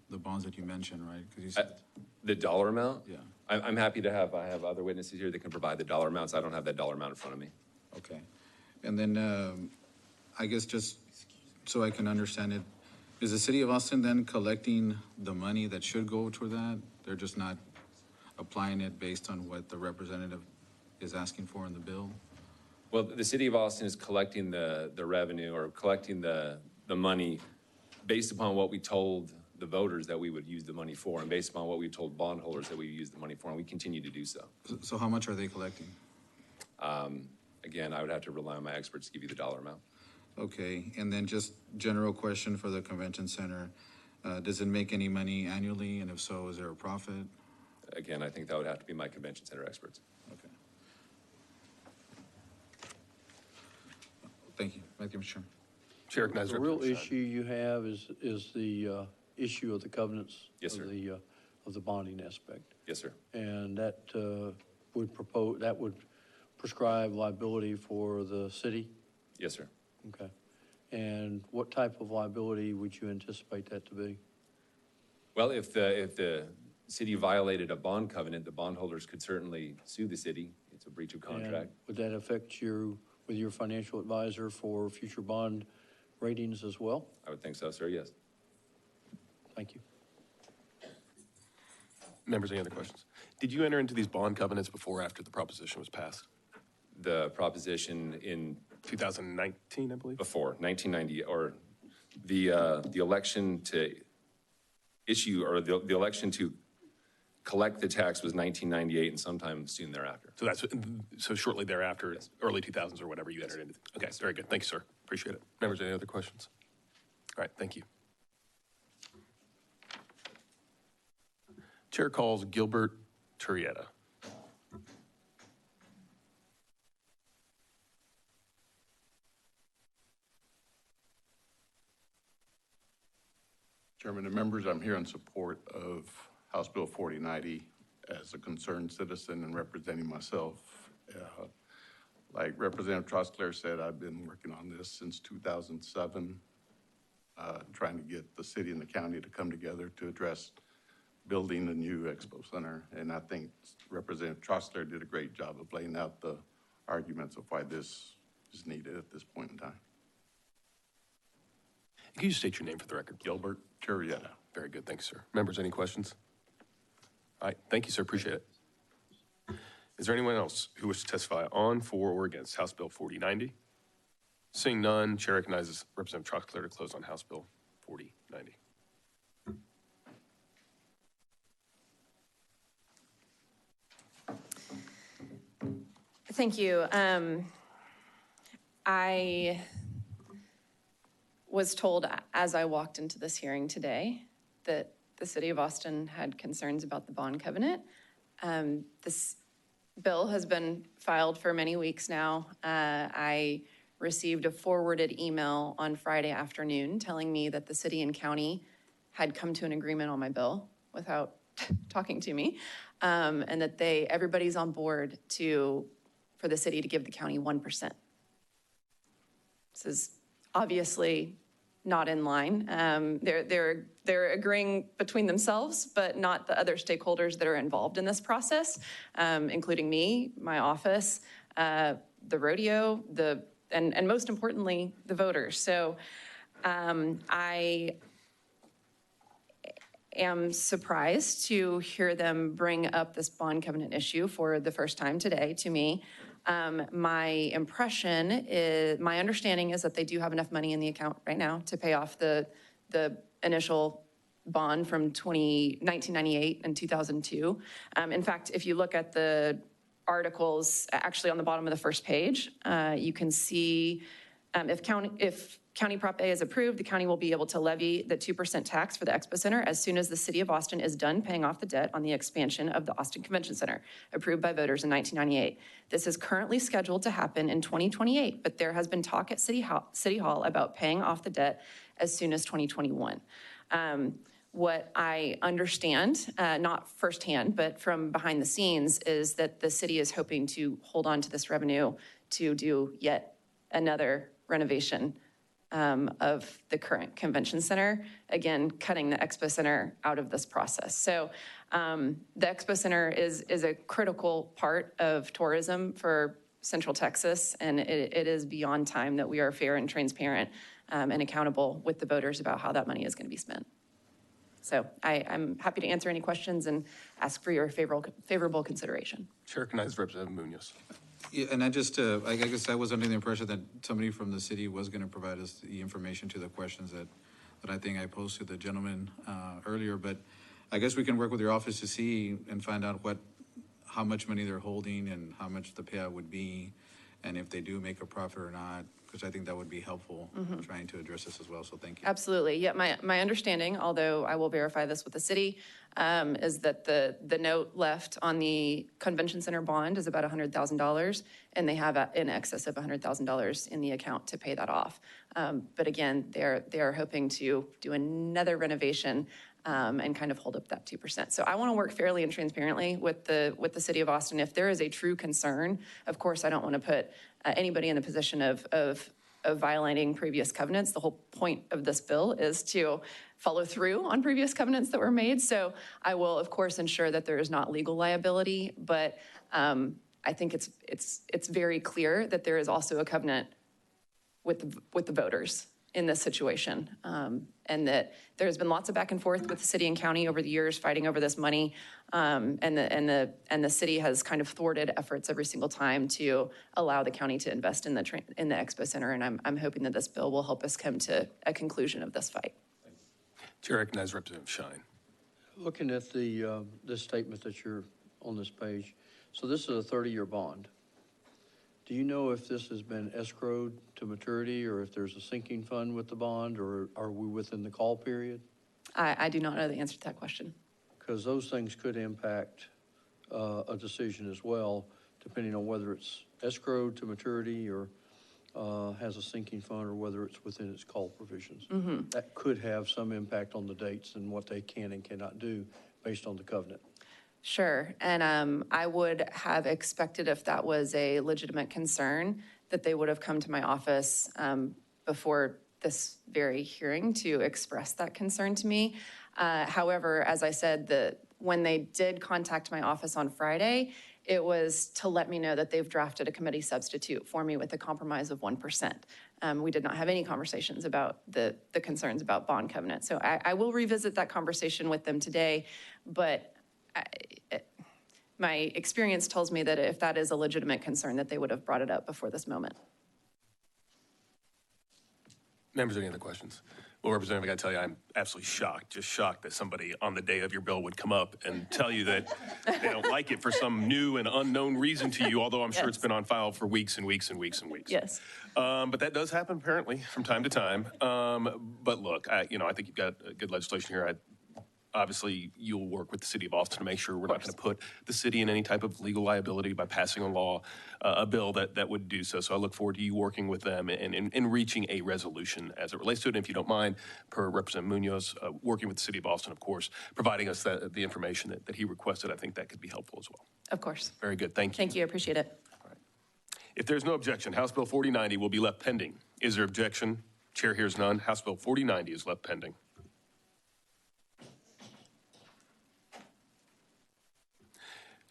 Speaker 6: the bonds that you mentioned, right? Because you said.
Speaker 9: The dollar amount?
Speaker 6: Yeah.
Speaker 9: I'm happy to I have other witnesses here that can provide the dollar amounts. I don't have that dollar amount in front of me.
Speaker 6: Okay. And then, I guess just so I can understand it, is the city of Austin then collecting the money that should go toward that? They're just not applying it based on what the representative is asking for in the bill?
Speaker 9: Well, the city of Austin is collecting the revenue or collecting the money based upon what we told the voters that we would use the money for, and based upon what we told bondholders that we would use the money for, and we continue to do so.
Speaker 6: So how much are they collecting?
Speaker 9: Again, I would have to rely on my experts to give you the dollar amount.
Speaker 6: Okay, and then just general question for the convention center. Does it make any money annually, and if so, is there a profit?
Speaker 9: Again, I think that would have to be my convention center experts.
Speaker 6: Okay. Thank you. Thank you, Mr. Chairman.
Speaker 1: Chair recognizes
Speaker 12: The real
Speaker 1: Representative
Speaker 12: issue you have is the issue of the covenants.
Speaker 9: Yes, sir.
Speaker 12: Of the bonding aspect.
Speaker 9: Yes, sir.
Speaker 12: And that would prescribe liability for the city?
Speaker 9: Yes, sir.
Speaker 12: Okay. And what type of liability would you anticipate that to be?
Speaker 9: Well, if the city violated a bond covenant, the bondholders could certainly sue the city. It's a breach of contract.
Speaker 12: And would that affect you with your financial advisor for future bond ratings as well?
Speaker 9: I would think so, sir, yes.
Speaker 12: Thank you.
Speaker 1: Members, any other questions? Did you enter into these bond covenants before or after the proposition was passed?
Speaker 9: The proposition in
Speaker 1: 2019, I believe?
Speaker 9: Before, 1990, or the election to issue, or the election to collect the tax was 1998 and sometime soon thereafter.
Speaker 1: So shortly thereafter, yes. Early 2000s or whatever you entered into. Okay, yes. Very good. Thank you, sir. Appreciate it. Members, any other questions? All right, thank you. Chair calls Gilbert Turrieta.
Speaker 24: Chairman and members, I'm here in support of House Bill 4090 as a concerned citizen and representing myself. Like Representative Troxclair said, I've been working on this since 2007, trying to get the city and the county to come together to address building a new expo center. And I think Representative Trostler did a great job of laying out the arguments of why this is needed at this point in time.
Speaker 1: Can you state your name for the record?
Speaker 24: Gilbert Churietta.
Speaker 1: Very good, thank you, sir. Members, any questions? All right, thank you, sir, appreciate it. Is there anyone else who wishes to testify on, for, or against House Bill 4090? Seeing none, Chair recognizes Representative Trostler to close on House Bill 4090.
Speaker 8: Thank you. I was told as I walked into this hearing today that the city of Austin had concerns about the bond covenant. This bill has been filed for many weeks now. I received a forwarded email on Friday afternoon telling me that the city and county had come to an agreement on my bill without talking to me, and that everybody's on board for the city to give the county 1%. This is obviously not in line. They're agreeing between themselves, but not the other stakeholders that are involved in this process, including me, my office, the rodeo, and most importantly, the voters. So I am surprised to hear them bring up this bond covenant issue for the first time today to me. My understanding is that they do have enough money in the account right now to pay off the initial bond from 1998 and 2002. In fact, if you look at the articles, actually on the bottom of the first page, you can see if County Prop A is approved, the county will be able to levy the 2% tax for the Expo Center as soon as the city of Austin is done paying off the debt on the expansion of the Austin Convention Center, approved by voters in 1998. This is currently scheduled to happen in 2028, but there has been talk at City Hall about paying off the debt as soon as 2021. What I understand, not firsthand, but from behind the scenes, is that the city is hoping to hold on to this revenue to do yet another renovation of the current convention center, again, cutting the Expo Center out of this process. So the Expo Center is a critical part of tourism for Central Texas, and it is beyond time that we are fair and transparent and accountable with the voters about how that money is going to be spent. So I'm happy to answer any questions and ask for your favorable consideration.
Speaker 1: Chair recognizes Representative Munoz.
Speaker 6: Yeah, and I guess I was under the impression that somebody from the city was going to provide us the information to the questions that I think I posed to the gentleman earlier. But I guess we can work with your office to see and find out how much money they're holding and how much the payout would be, and if they do make a profit or not, because I think that would be helpful trying to address this as well. So thank you.
Speaker 8: Absolutely. Yeah, my understanding, although I will verify this with the city, is that the note left on the convention center bond is about $100,000, and they have in excess of $100,000 in the account to pay that off. But again, they're hoping to do another renovation and kind of hold up that 2%. So I want to work fairly and transparently with the city of Austin. If there is a true concern, of course, I don't want to put anybody in the position of violating previous covenants. The whole point of this bill is to follow through on previous covenants that were made. So I will, of course, ensure that there is not legal liability, but I think it's very clear that there is also a covenant with the voters in this situation, and that there's been lots of back and forth with the city and county over the years fighting over this money, and the city has kind of thwarted efforts every single time to allow the county to invest in the Expo Center, and I'm hoping that this bill will help us come to a conclusion of this fight.
Speaker 1: Chair recognizes Representative Shine.
Speaker 12: Looking at this statement that you're on this page, so this is a 30-year bond. Do you know if this has been escrowed to maturity, or if there's a sinking fund with the bond, or are we within the call period?
Speaker 8: I do not know the answer to that question.
Speaker 12: Because those things could impact a decision as well, depending on whether it's escrowed to maturity or has a sinking fund, or whether it's within its call provisions. That could have some impact on the dates and what they can and cannot do based on the covenant.
Speaker 8: Sure, and I would have expected, if that was a legitimate concern, that they would have come to my office before this very hearing to express that concern to me. However, as I said, when they did contact my office on Friday, it was to let me know that they've drafted a committee substitute for me with a compromise of 1%. We did not have any conversations about the concerns about bond covenant. So I will revisit that conversation with them today, but my experience tells me that if that is a legitimate concern, that they would have brought it up before this moment.
Speaker 1: Members, any other questions? Well, Representative, I got to tell you, I'm absolutely shocked, just shocked that somebody on the day of your bill would come up and tell you that they don't like it for some new and unknown reason to you, although I'm sure it's been on file for weeks and weeks and weeks and weeks.
Speaker 8: Yes.
Speaker 1: But that does happen apparently from time to time. But look, I think you've got good legislation here. Obviously, you'll work with the city of Austin to make sure we're not going to put the city in any type of legal liability by passing a bill that would do so. So I look forward to you working with them and reaching a resolution as it relates to it. And if you don't mind, per Representative Munoz, working with the city of Austin, of course, providing us the information that he requested, I think that could be helpful as well.
Speaker 8: Of course.
Speaker 1: Very good. Thank you.
Speaker 8: Thank you. I appreciate it.
Speaker 1: All right. If there's no objection, House Bill 4090 will be left pending. Is there objection? Chair hears none. House Bill 4090 is left pending.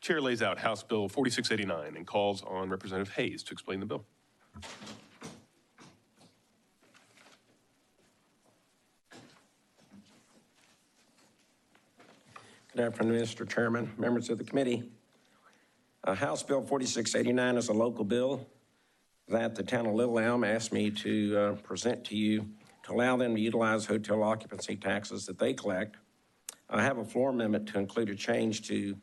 Speaker 1: Chair lays out House Bill 4689 and calls on Representative Hayes to explain the bill.
Speaker 4: Good afternoon, Mr. Chairman, members of the committee. House Bill 4689 is a local bill that the town of Little Elm asked me to present to you to allow them to utilize hotel occupancy taxes that they collect. I have a floor amendment to include a change to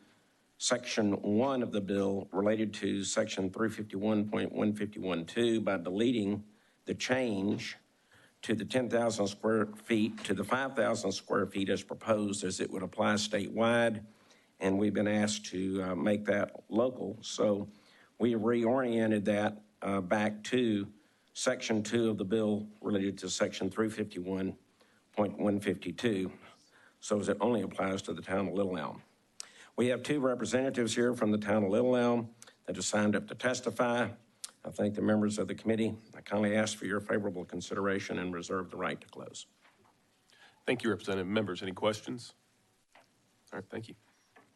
Speaker 4: Section 1 of the bill related to Section 351.151.2 by deleting the change to the 10,000 square feet to the 5,000 square feet as proposed, as it would apply statewide, and we've been asked to make that local. So we reoriented that back to Section 2 of the bill related to Section 351.152, so as it only applies to the town of Little Elm. We have two representatives here from the town of Little Elm that have signed up to testify. I thank the members of the committee. I kindly ask for your favorable consideration and reserve the right to close.
Speaker 1: Thank you, Representative. Members, any questions? All right, thank you.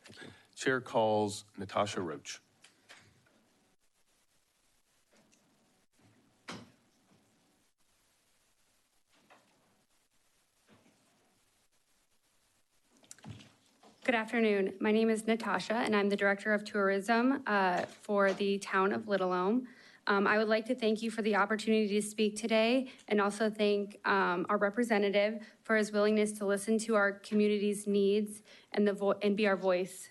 Speaker 1: Thank you. Chair calls Natasha Roach.
Speaker 5: Good afternoon. My name is Natasha, and I'm the Director of Tourism for the town of Little Elm. I would like to thank you for the opportunity to speak today, and also thank our representative for his willingness to listen to our community's needs and be our voice.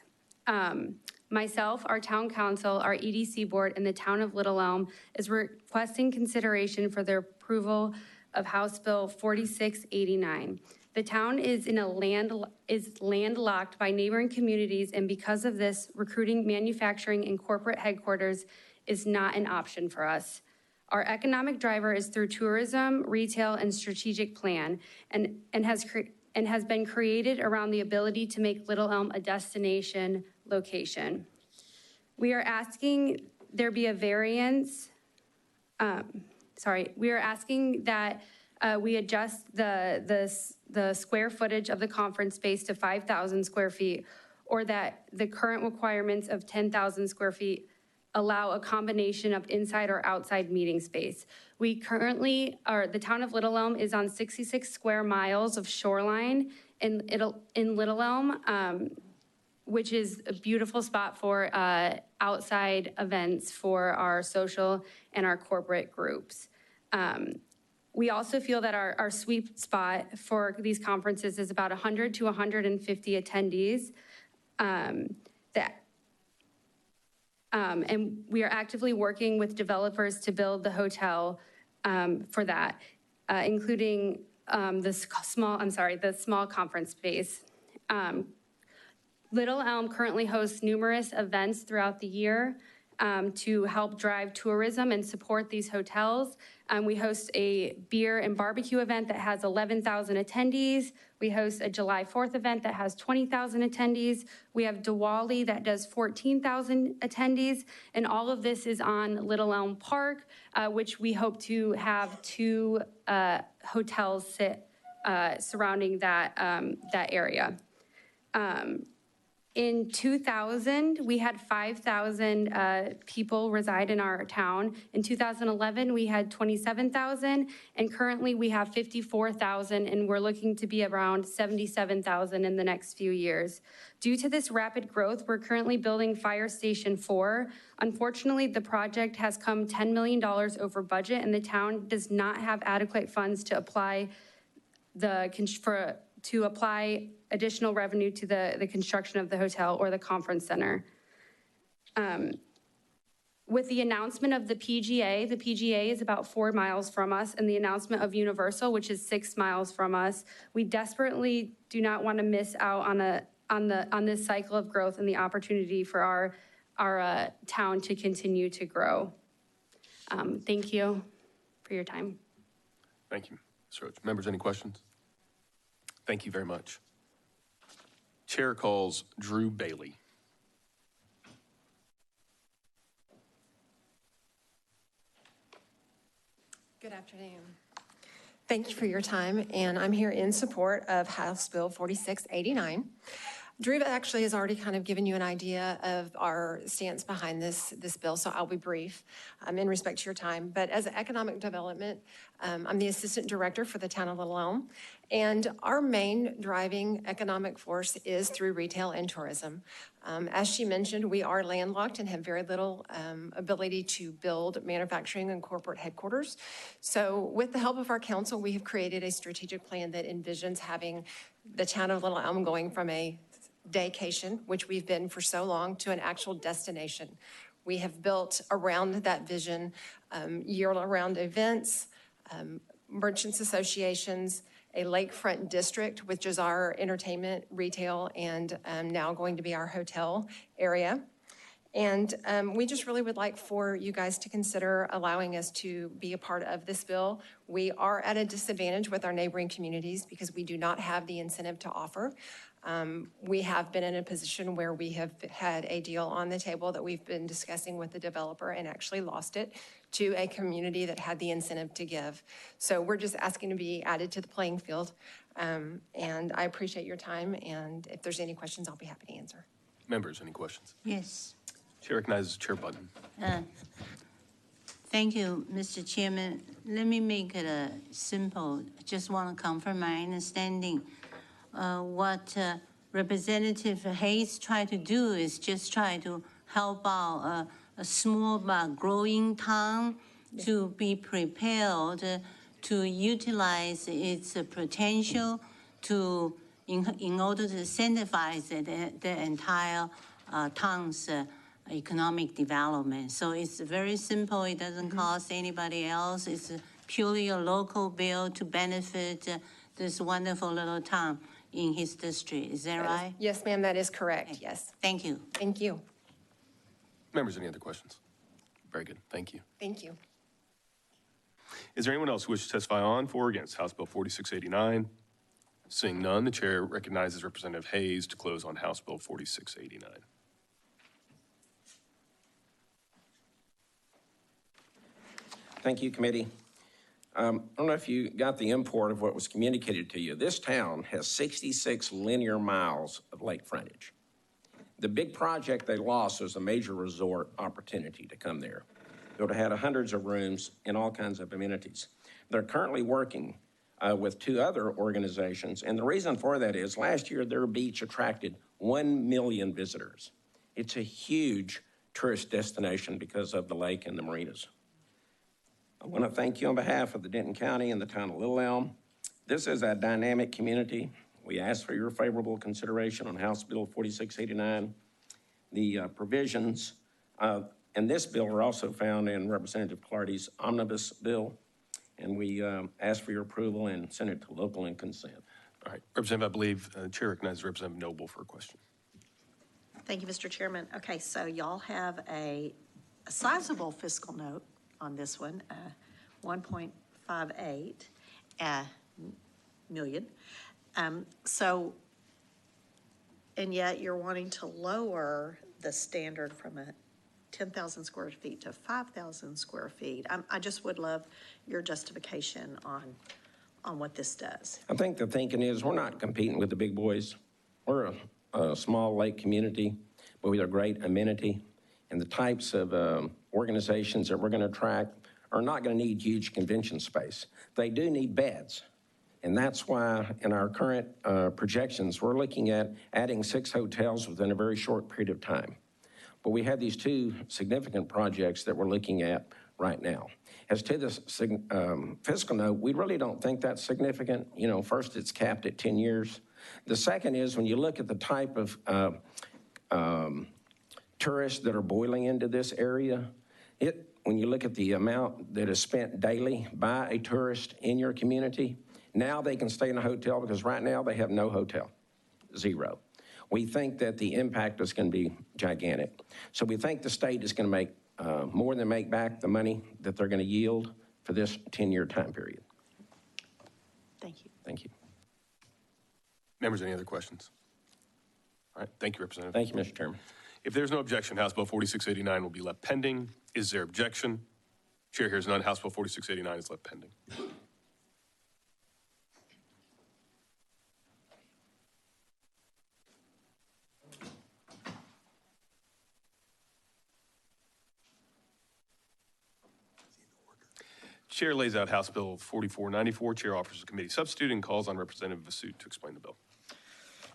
Speaker 5: Myself, our town council, our EDC board, and the town of Little Elm is requesting consideration for their approval of House Bill 4689. The town is landlocked by neighboring communities, and because of this, recruiting manufacturing and corporate headquarters is not an option for us. Our economic driver is through tourism, retail, and strategic plan, and has been created around the ability to make Little Elm a destination location. We are asking there be a variance. We are asking that we adjust the square footage of the conference space to 5,000 square feet, or that the current requirements of 10,000 square feet allow a combination of inside or outside meeting space. We currently the town of Little Elm is on 66 square miles of shoreline in Little Elm, which is a beautiful spot for outside events for our social and our corporate groups. We also feel that our sweet spot for these conferences is about 100 to 150 attendees. And we are actively working with developers to build the hotel for that, including the small conference space. Little Elm currently hosts numerous events throughout the year to help drive tourism and support these hotels. We host a beer and barbecue event that has 11,000 attendees. We host a July 4th event that has 20,000 attendees. We have Diwali that does 14,000 attendees. And all of this is on Little Elm Park, which we hope to have two hotels sit surrounding that, that area. In 2000, we had 5,000 people reside in our town. In 2011, we had 27,000, and currently we have 54,000, and we're looking to be around 77,000 in the next few years. Due to this rapid growth, we're currently building Fire Station 4. Unfortunately, the project has come $10 million over budget, and the town does not have adequate funds to apply additional revenue to the construction of the hotel or the conference center. With the announcement of the PGA is about 4 miles from us, and the announcement of Universal, which is 6 miles from us, we desperately do not want to miss out on this cycle of growth and the opportunity for our town to continue to grow. Thank you for your time.
Speaker 1: Thank you, Ms. Roach. Members, any questions? Thank you very much. Chair calls Drew Bailey.
Speaker 2: Good afternoon. Thank you for your time, and I'm here in support of House Bill 4689. Drew actually has already kind of given you an idea of our stance behind this bill, so I'll be brief in respect to your time. But as an economic development, I'm the assistant director for the town of Little Elm, and our main driving economic force is through retail and tourism. As she mentioned, we are landlocked and have very little ability to build manufacturing and corporate headquarters. So with the help of our council, we have created a strategic plan that envisions having the town of Little Elm going from a daycation, which we've been for so long, to an actual destination. We have built around that vision year-round events, merchants associations, a lakefront district, which is our entertainment, retail, and now going to be our hotel area. And we just really would like for you guys to consider allowing us to be a part of this bill. We are at a disadvantage with our neighboring communities because we do not have the incentive to offer. We have been in a position where we have had a deal on the table that we've been discussing with the developer and actually lost it to a community that had the incentive to give. So we're just asking to be added to the playing field. And I appreciate your time, and if there's any questions, I'll be happy to answer.
Speaker 1: Members, any questions?
Speaker 14: Yes.
Speaker 1: Chair recognizes Chair Button.
Speaker 14: Thank you, Mr. Chairman. Let me make it simple. I just want to confirm my understanding. What Representative Hayes tried to do is just try to help out a small but growing town to be prepared to utilize its potential to, in order to incentivize the entire town's economic development. So it's very simple. It doesn't cost anybody else. It's purely a local bill to benefit this wonderful little town in his district. Is that right?
Speaker 2: Yes, ma'am, that is correct. Okay. Yes.
Speaker 14: Thank you.
Speaker 2: Thank you.
Speaker 1: Members, any other questions? Very good. Thank you.
Speaker 2: Thank you.
Speaker 1: Is there anyone else who wishes to testify on, for, or against House Bill 4689? Seeing none, the chair recognizes Representative Hayes to close on House Bill 4689.
Speaker 4: Thank you, committee. I don't know if you got the import of what was communicated to you. This town has 66 linear miles of lake frontage. The big project they lost was a major resort opportunity to come there. It would have had hundreds of rooms and all kinds of amenities. They're currently working with 2 other organizations, and the reason for that is last year their beach attracted 1 million visitors. It's a huge tourist destination because of the lake and the marinas. I want to thank you on behalf of the Denton County and the town of Little Elm. This is a dynamic community. We ask for your favorable consideration on House Bill 4689. The provisions in this bill are also found in Representative Clardy's omnibus bill, and we ask for your approval and send it to local and consent.
Speaker 1: All right, Representative, I believe the chair recognizes Representative Noble for a question.
Speaker 16: Thank you, Mr. Chairman. Okay, so y'all have a sizable fiscal note on this one, 1.58 million. So, and yet you're wanting to lower the standard from a 10,000 square feet to 5,000 square feet. I just would love your justification on what this does?
Speaker 4: I think the thinking is we're not competing with the big boys. We're a small lake community, but with a great amenity. And the types of organizations that we're going to attract are not going to need huge convention space. They do need beds. And that's why in our current projections, we're looking at adding 6 hotels within a very short period of time. But we have these 2 significant projects that we're looking at right now. As to this fiscal note, we really don't think that's significant. You know, first, it's capped at 10 years. The second is when you look at the type of tourists that are boiling into this area, when you look at the amount that is spent daily by a tourist in your community, now they can stay in a hotel because right now they have no hotel, 0. We think that the impact is going to be gigantic. So we think the state is going to make more than make back the money that they're going to yield for this 10-year time period.
Speaker 16: Thank you.
Speaker 4: Thank you.
Speaker 1: Members, any other questions? All right, thank you, Representative.
Speaker 4: Thank you, Mr. Chairman.
Speaker 1: If there's no objection, House Bill 4689 will be left pending. Is there objection? Chair hears none. House Bill 4689 is left pending. Chair lays out House Bill 4494. Chair offers a committee substitute and calls on Representative Vasut to explain the bill.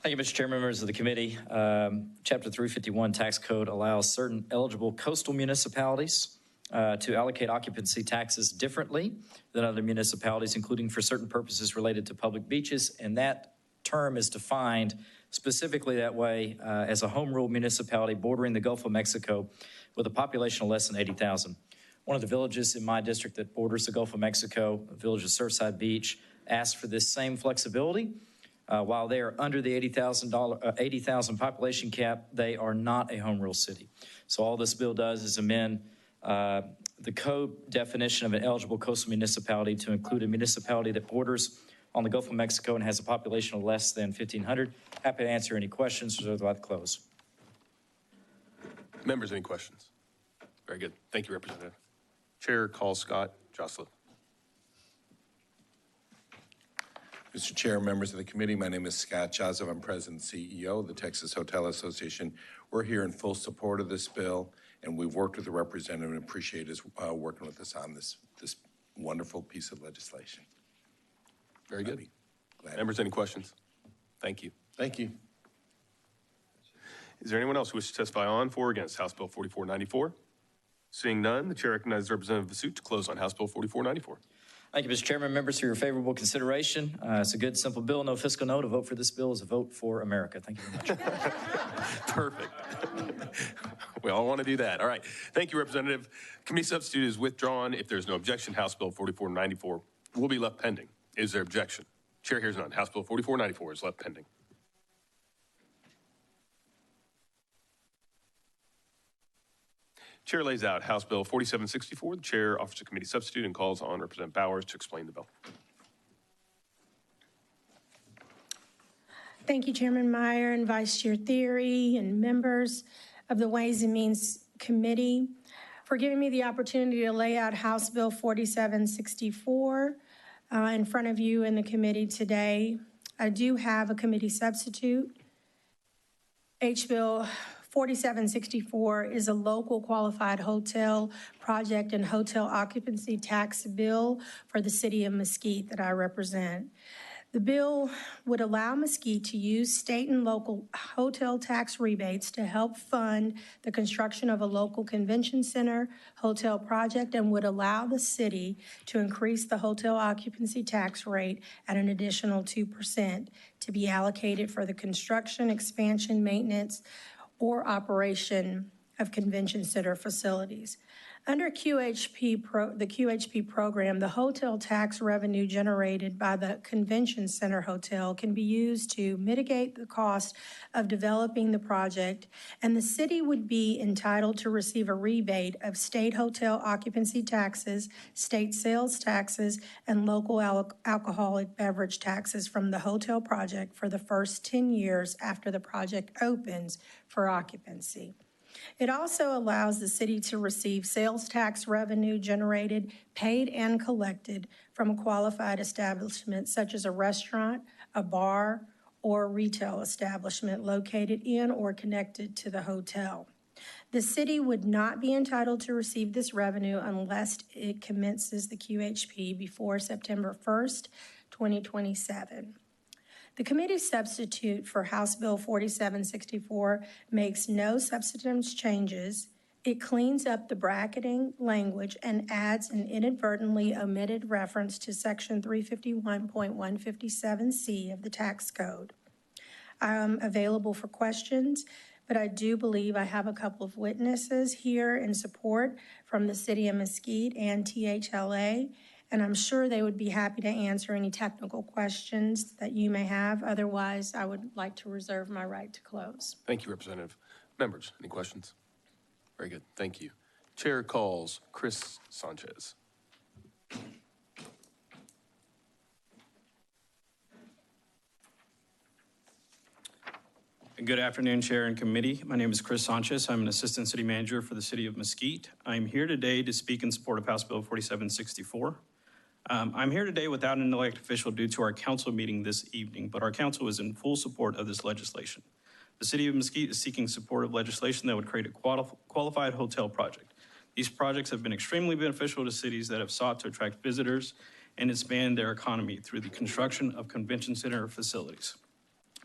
Speaker 7: Thank you, Mr. Chairman, members of the committee. Chapter 351 tax code allows certain eligible coastal municipalities to allocate occupancy taxes differently than other municipalities, including for certain purposes related to public beaches. And that term is defined specifically that way as a home rule municipality bordering the Gulf of Mexico with a population of less than 80,000. One of the villages in my district that borders the Gulf of Mexico, the village of Surfside Beach, asked for this same flexibility. While they are under the 80,000 population cap, they are not a home rule city. So all this bill does is amend the code definition of an eligible coastal municipality to include a municipality that borders on the Gulf of Mexico and has a population of less than 1,500. Happy to answer any questions. Reserve the right to close.
Speaker 1: Members, any questions? Very good. Thank you, Representative. Chair calls Scott Jocelyn.
Speaker 22: Mr. Chair, members of the committee, my name is Scott Joseph. I'm President and CEO of the Texas Hotel Association. We're here in full support of this bill, and we've worked with the representative and appreciate his working with us on this wonderful piece of legislation.
Speaker 1: Very good. Members, any questions? Thank you.
Speaker 22: Thank you.
Speaker 1: Is there anyone else who wishes to testify on, for, or against House Bill 4494? Seeing none, the chair recognizes Representative Vasut to close on House Bill 4494.
Speaker 7: Thank you, Mr. Chairman. Members, for your favorable consideration. It's a good, simple bill, no fiscal note. A vote for this bill is a vote for America. Thank you very much.
Speaker 1: Perfect. We all want to do that. All right. Thank you, Representative. Committee substitute is withdrawn. If there's no objection, House Bill 4494 will be left pending. Is there objection? Chair hears none. House Bill 4494 is left pending. Chair lays out House Bill 4764. The chair offers a committee substitute and calls on Representative Bowers to explain the bill.
Speaker 10: Thank you, Chairman Meyer and Vice Chair Theory and members of the Ways and Means Committee for giving me the opportunity to lay out House Bill 4764 in front of you in the committee today. I do have a committee substitute. Bill 4764 is a local qualified hotel project and hotel occupancy tax bill for the city of Mesquite that I represent. The bill would allow Mesquite to use state and local hotel tax rebates to help fund the construction of a local convention center hotel project and would allow the city to increase the hotel occupancy tax rate at an additional 2% to be allocated for the construction, expansion, maintenance, or operation of convention center facilities. Under the QHP program, the hotel tax revenue generated by the convention center hotel can be used to mitigate the cost of developing the project, and the city would be entitled to receive a rebate of state hotel occupancy taxes, state sales taxes, and local alcoholic beverage taxes from the hotel project for the first 10 years after the project opens for occupancy. It also allows the city to receive sales tax revenue generated, paid, and collected from a qualified establishment such as a restaurant, a bar, or a retail establishment located in or connected to the hotel. The city would not be entitled to receive this revenue unless it commences the QHP before September 1st, 2027. The committee substitute for House Bill 4764 makes no substantive changes. It cleans up the bracketing language and adds an inadvertently omitted reference to Section 351.157C of the tax code. I'm available for questions, but I do believe I have a couple of witnesses here in support from the City of Mesquite and THLA, and I'm sure they would be happy to answer any technical questions that you may have. Otherwise, I would like to reserve my right to close.
Speaker 1: Thank you, Representative. Members, any questions? Very good, thank you. Chair calls Chris Sanchez.
Speaker 13: Good afternoon, Chair and Committee. My name is Chris Sanchez. I'm an Assistant City Manager for the City of Mesquite. I'm here today to speak in support of House Bill 4764. I'm here today without an elected official due to our council meeting this evening, but our council is in full support of this legislation. The City of Mesquite is seeking support of legislation that would create a qualified hotel project. These projects have been extremely beneficial to cities that have sought to attract visitors and expand their economy through the construction of convention center facilities.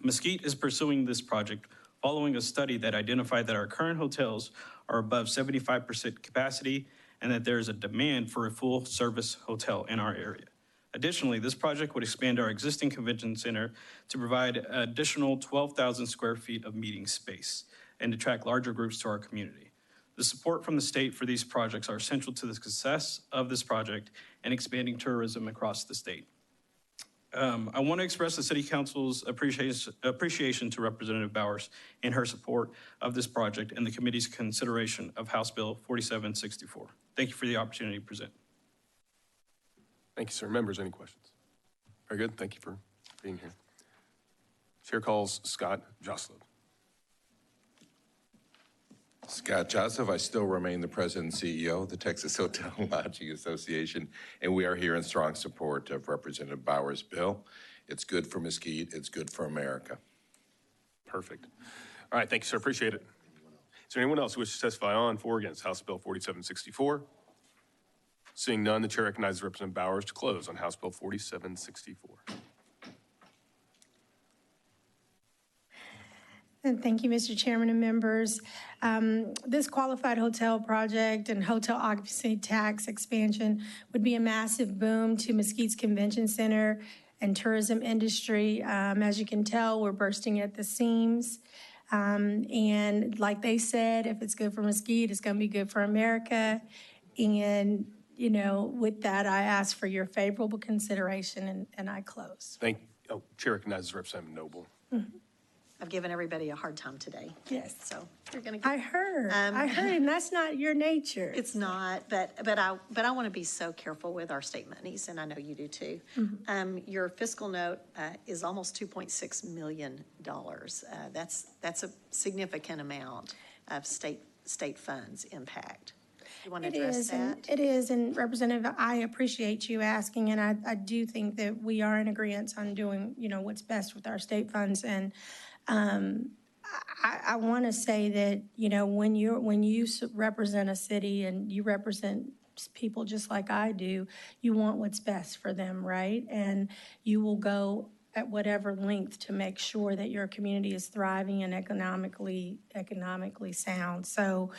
Speaker 13: Mesquite is pursuing this project following a study that identified that our current hotels are above 75% capacity and that there is a demand for a full-service hotel in our area. Additionally, this project would expand our existing convention center to provide an additional 12,000 square feet of meeting space and attract larger groups to our community. The support from the state for these projects are essential to the success of this project and expanding tourism across the state. I want to express the City Council's appreciation to Representative Bowers in her support of this project and the committee's consideration of House Bill 4764. Thank you for the opportunity to present.
Speaker 1: Thank you, sir. Members, any questions? Very good, thank you for being here. Chair calls Scott Joslin.
Speaker 22: Scott Joseph, I still remain the President and CEO of the Texas Hotel and Lodging Association, and we are here in strong support of Representative Bowers' bill. It's good for Mesquite, it's good for America.
Speaker 1: Perfect. All right, thank you, sir, appreciate it. Is there anyone else who wishes to testify on, for, or against House Bill 4764? Seeing none, the chair recognizes Representative Bowers to close on House Bill 4764.
Speaker 10: And thank you, Mr. Chairman and members. This qualified hotel project and hotel occupancy tax expansion would be a massive boom to Mesquite's convention center and tourism industry. As you can tell, we're bursting at the seams. And like they said, if it's good for Mesquite, it's going to be good for America. And, you know, with that, I ask for your favorable consideration, and I close.
Speaker 1: Thank you. Oh, chair recognizes Representative Noble.
Speaker 10: Mm-hmm.
Speaker 16: I've given everybody a hard time today.
Speaker 10: Yes.
Speaker 16: So you're going to.
Speaker 10: I heard, and that's not your nature.
Speaker 16: It's not, but I want to be so careful with our state monies, and I know you do too.
Speaker 10: Mm-hmm.
Speaker 16: Your fiscal note is almost $2.6 million. That's a significant amount of state funds impact. You want to address that?
Speaker 10: It is, and Representative, I appreciate you asking, and I do think that we are in agreement on doing, you know, what's best with our state funds. And I want to say that, you know, when you represent a city and you represent people just like I do, you want what's best for them, right? And you will go at whatever length to make sure that your community is thriving and economically sound. So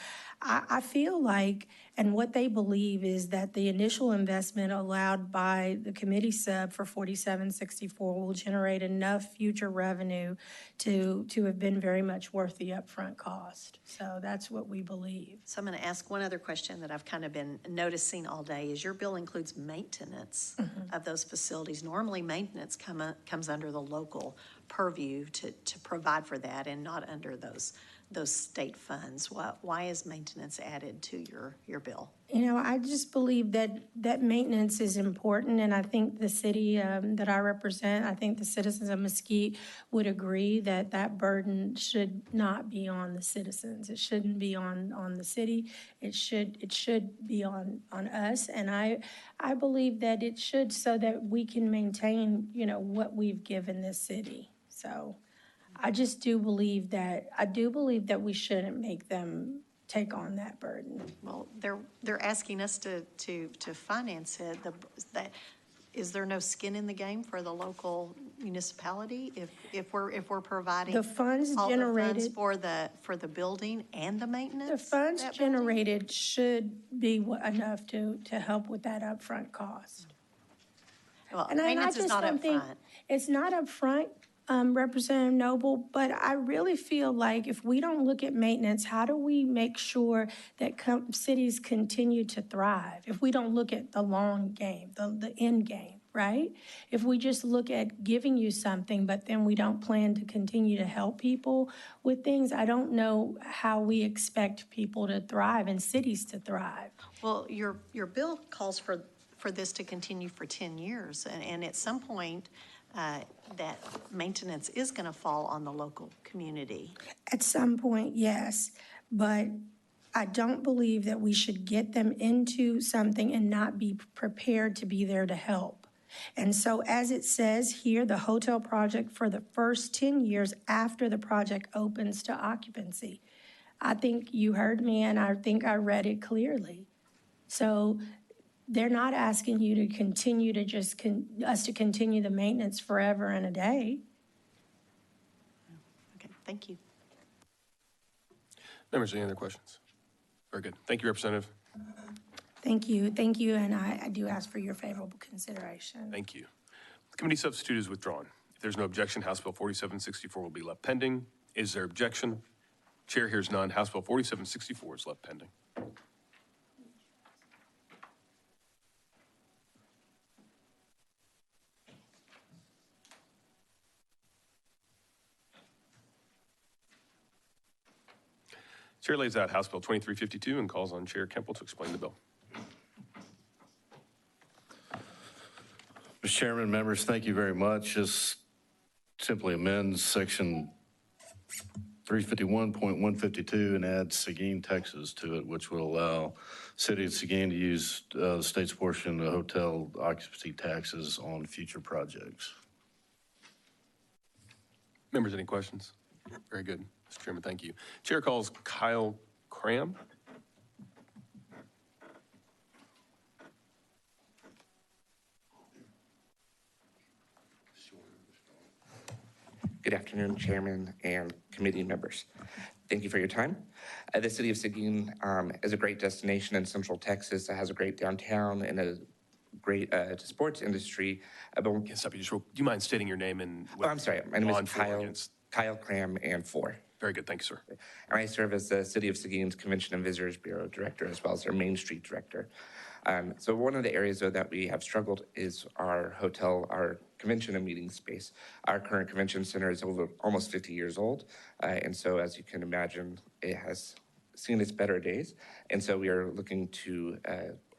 Speaker 10: I feel like, and what they believe is that the initial investment allowed by the committee sub for 4764 will generate enough future revenue to have been very much worth the upfront cost. So that's what we believe.
Speaker 16: So I'm going to ask one other question that I've kind of been noticing all day is your bill includes maintenance of those facilities. Normally maintenance comes under the local purview to provide for that and not under those those state funds? Why is maintenance added to your bill?
Speaker 10: You know, I just believe that maintenance is important, and I think the city that I represent, I think the citizens of Mesquite would agree that that burden should not be on the citizens. It shouldn't be on the city. It should be on us, and I believe that it should, so that we can maintain, you know, what we've given this city. So I just do believe that we shouldn't make them take on that burden.
Speaker 16: Well, they're asking us to finance it. Is there no skin in the game for the local municipality if we're providing
Speaker 10: The funds
Speaker 16: all
Speaker 10: generated.
Speaker 16: the funds for the building and the maintenance?
Speaker 10: The funds
Speaker 16: of that building?
Speaker 10: generated should be enough to help with that upfront cost.
Speaker 16: Well,
Speaker 10: And I
Speaker 16: maintenance is
Speaker 10: just
Speaker 16: not
Speaker 10: don't think
Speaker 16: upfront.
Speaker 10: it's not upfront, Representative Noble, but I really feel like if we don't look at maintenance, how do we make sure that cities continue to thrive? If we don't look at the long game, the end game, right? If we just look at giving you something, but then we don't plan to continue to help people with things, I don't know how we expect people to thrive and cities to thrive.
Speaker 16: Well, your bill calls for this to continue for 10 years, and at some point, that maintenance is going to fall on the local community.
Speaker 10: At some point, yes, but I don't believe that we should get them into something and not be prepared to be there to help. And so as it says here, the hotel project for the first 10 years after the project opens to occupancy. I think you heard me, and I think I read it clearly. So they're not asking you to continue to us to continue the maintenance forever and a day.
Speaker 16: Okay, thank you.
Speaker 1: Members, any other questions? Very good. Thank you, Representative.
Speaker 10: Thank you, and I do ask for your favorable consideration.
Speaker 1: Thank you. The committee substitute is withdrawn. If there's no objection, House Bill 4764 will be left pending. Is there objection? Chair hears none. House Bill 4764 is left pending. Chair lays out House Bill 2352 and calls on Chair Kempel to explain the bill.
Speaker 15: Mr. Chairman, members, thank you very much. Just simply amends section 351.152 and adds Seguin, Texas to it, which will allow City of Seguin to use the state's portion of hotel occupancy taxes on future projects.
Speaker 1: Members, any questions? Very good. Mr. Chairman, thank you. Chair calls Kyle Cram.
Speaker 18: Good afternoon, Chairman and committee members. Thank you for your time. The City of Seguin is a great destination in Central Texas. It has a great downtown and a great sports industry.
Speaker 1: Do you mind stating your name and?
Speaker 18: I'm sorry. My name is Kyle Cram and 4.
Speaker 1: Very good. Thank you, sir.
Speaker 18: And I serve as the City of Seguin's Convention and Visitors Bureau Director, as well as their Main Street Director. So one of the areas, though, that we have struggled is our hotel, our convention and meeting space. Our current convention center is almost 50 years old. And so, as you can imagine, it has seen its better days. And so we are looking to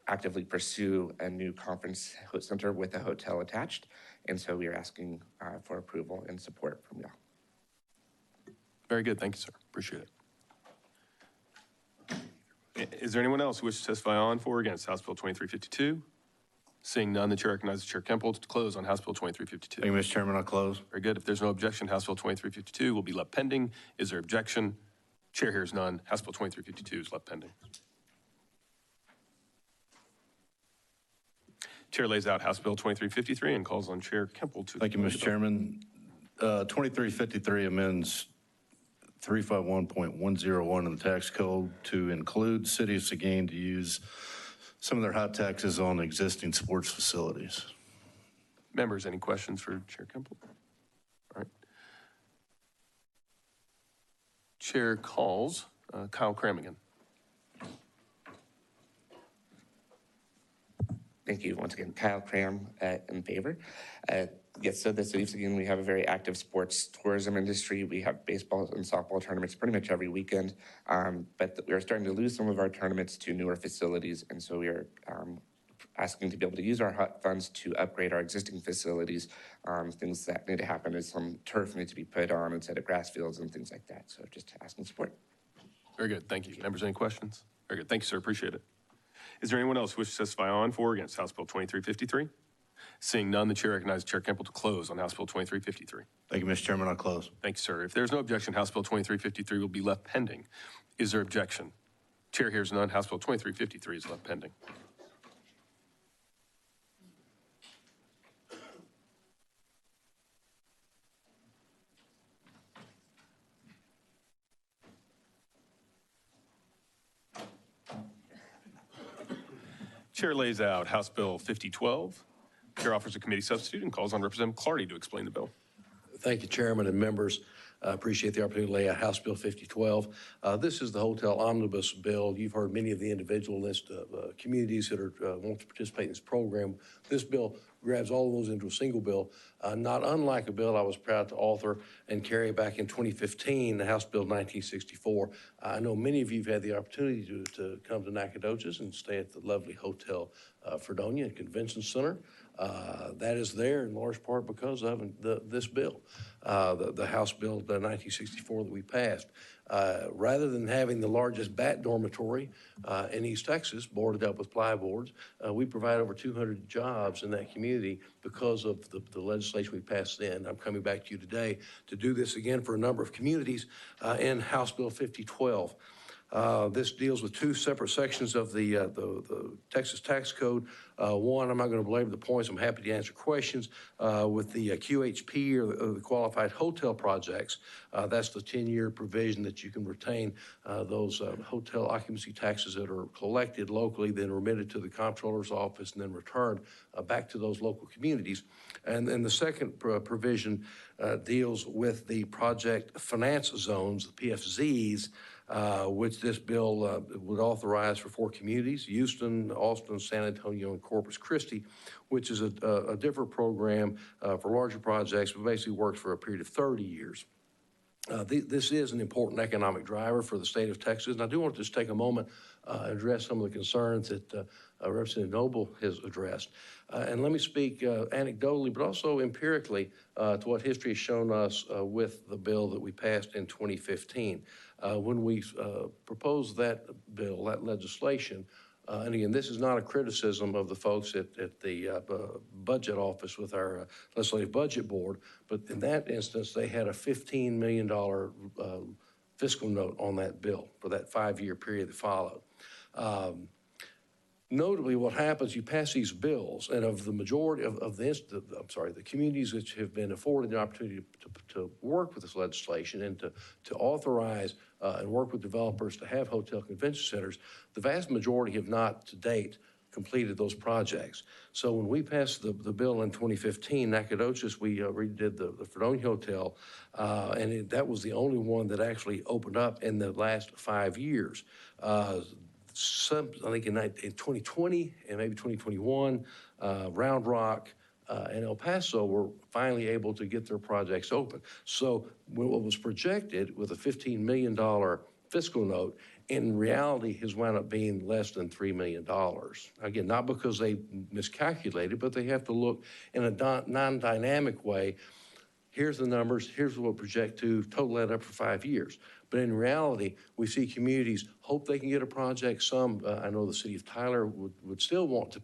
Speaker 18: actively pursue a new conference center with a hotel attached. And so we are asking for approval and support from y'all.
Speaker 1: Very good. Thank you, sir. Appreciate it. Is there anyone else who wishes to testify on, for, or against House Bill 2352? Seeing none, the chair recognizes Chair Kempel to close on House Bill 2352.
Speaker 15: Thank you, Mr. Chairman. I'll close.
Speaker 1: Very good. If there's no objection, House Bill 2352 will be left pending. Is there objection? Chair hears none. House Bill 2352 is left pending. Chair lays out House Bill 2353 and calls on Chair Kempel to.
Speaker 15: Thank you, Mr. Chairman. 2353 amends 351.101 in the tax code to include City of Seguin to use some of their hot taxes on existing sports facilities.
Speaker 1: Members, any questions for Chair Kempel? All right. Chair calls Kyle Cram.
Speaker 18: Thank you once again, Kyle Cram in favor. Yes, so the City of Seguin, we have a very active sports tourism industry. We have baseball and softball tournaments pretty much every weekend. But we are starting to lose some of our tournaments to newer facilities. And so we are asking to be able to use our HUT funds to upgrade our existing facilities. Things that need to happen is some turf needs to be put on instead of grass fields and things like that. So just asking support.
Speaker 1: Very good, thank you. Members, any questions? Very good, thank you, sir, appreciate it. Is there anyone else who wishes to testify on, for, or against House Bill 2353? Seeing none, the chair recognizes Chair Kemple to close on House Bill 2353.
Speaker 15: Thank you, Mr. Chairman. I'll close.
Speaker 1: Thank you, sir. If there's no objection, House Bill 2353 will be left pending. Is there objection? Chair hears none. House Bill 2353 is left pending. Chair lays out House Bill 5012. Chair offers a committee substitute and calls on Representative Clardy to explain the bill.
Speaker 12: Thank you, Chairman and members. I appreciate the opportunity to lay out House Bill 5012. This is the hotel omnibus bill. You've heard many of the individual list of communities that want to participate in this program. This bill grabs all of those into a single bill, not unlike a bill I was proud to author and carry back in 2015, the House Bill 1964. I know many of you have had the opportunity to come to Nacogdoches and stay at the lovely Hotel Fredonia Convention Center. That is there in large part because of this bill, the House Bill 1964 that we passed. Rather than having the largest bat dormitory in East Texas boarded up with plyboards, we provide over 200 jobs in that community because of the legislation we passed then. I'm coming back to you today to do this again for a number of communities in House Bill 5012. This deals with two separate sections of the Texas Tax Code. One, I'm not going to belabor the points. I'm happy to answer questions. With the QHP or the Qualified Hotel Projects, that's the 10-year provision that you can retain those hotel occupancy taxes that are collected locally, then remitted to the comptroller's office, and then returned back to those local communities. And then the second provision deals with the project finance zones, the PFZs, which this bill would authorize for 4 communities: Houston, Austin, San Antonio, and Corpus Christi, which is a different program for larger projects, but basically works for a period of 30 years. This is an important economic driver for the state of Texas, and I do want to just take a moment and address some of the concerns that Representative Noble has addressed. And let me speak anecdotally, but also empirically to what history has shown us with the bill that we passed in 2015. When we proposed that bill, that legislation, and again, this is not a criticism of the folks at the budget office with our legislative budget board, but in that instance, they had a $15 million fiscal note on that bill for that 5-year period that followed. Notably, what happens, you pass these bills, and of the majority of the communities which have been afforded the opportunity to work with this legislation and to authorize and work with developers to have hotel convention centers, the vast majority have not to date completed those projects. So when we passed the bill in 2015, Nacogdoches, we redid the Fredonia Hotel, and that was the only one that actually opened up in the last 5 years. I think in 2020 and maybe 2021, Round Rock and El Paso were finally able to get their projects open. So what was projected with a $15 million fiscal note, in reality has wound up being less than $3 million. Again, not because they miscalculated, but they have to look in a non-dynamic way. Here's the numbers, here's what we'll project to, total that up for 5 years. But in reality, we see communities hope they can get a project. Some, I know the city of Tyler would still want to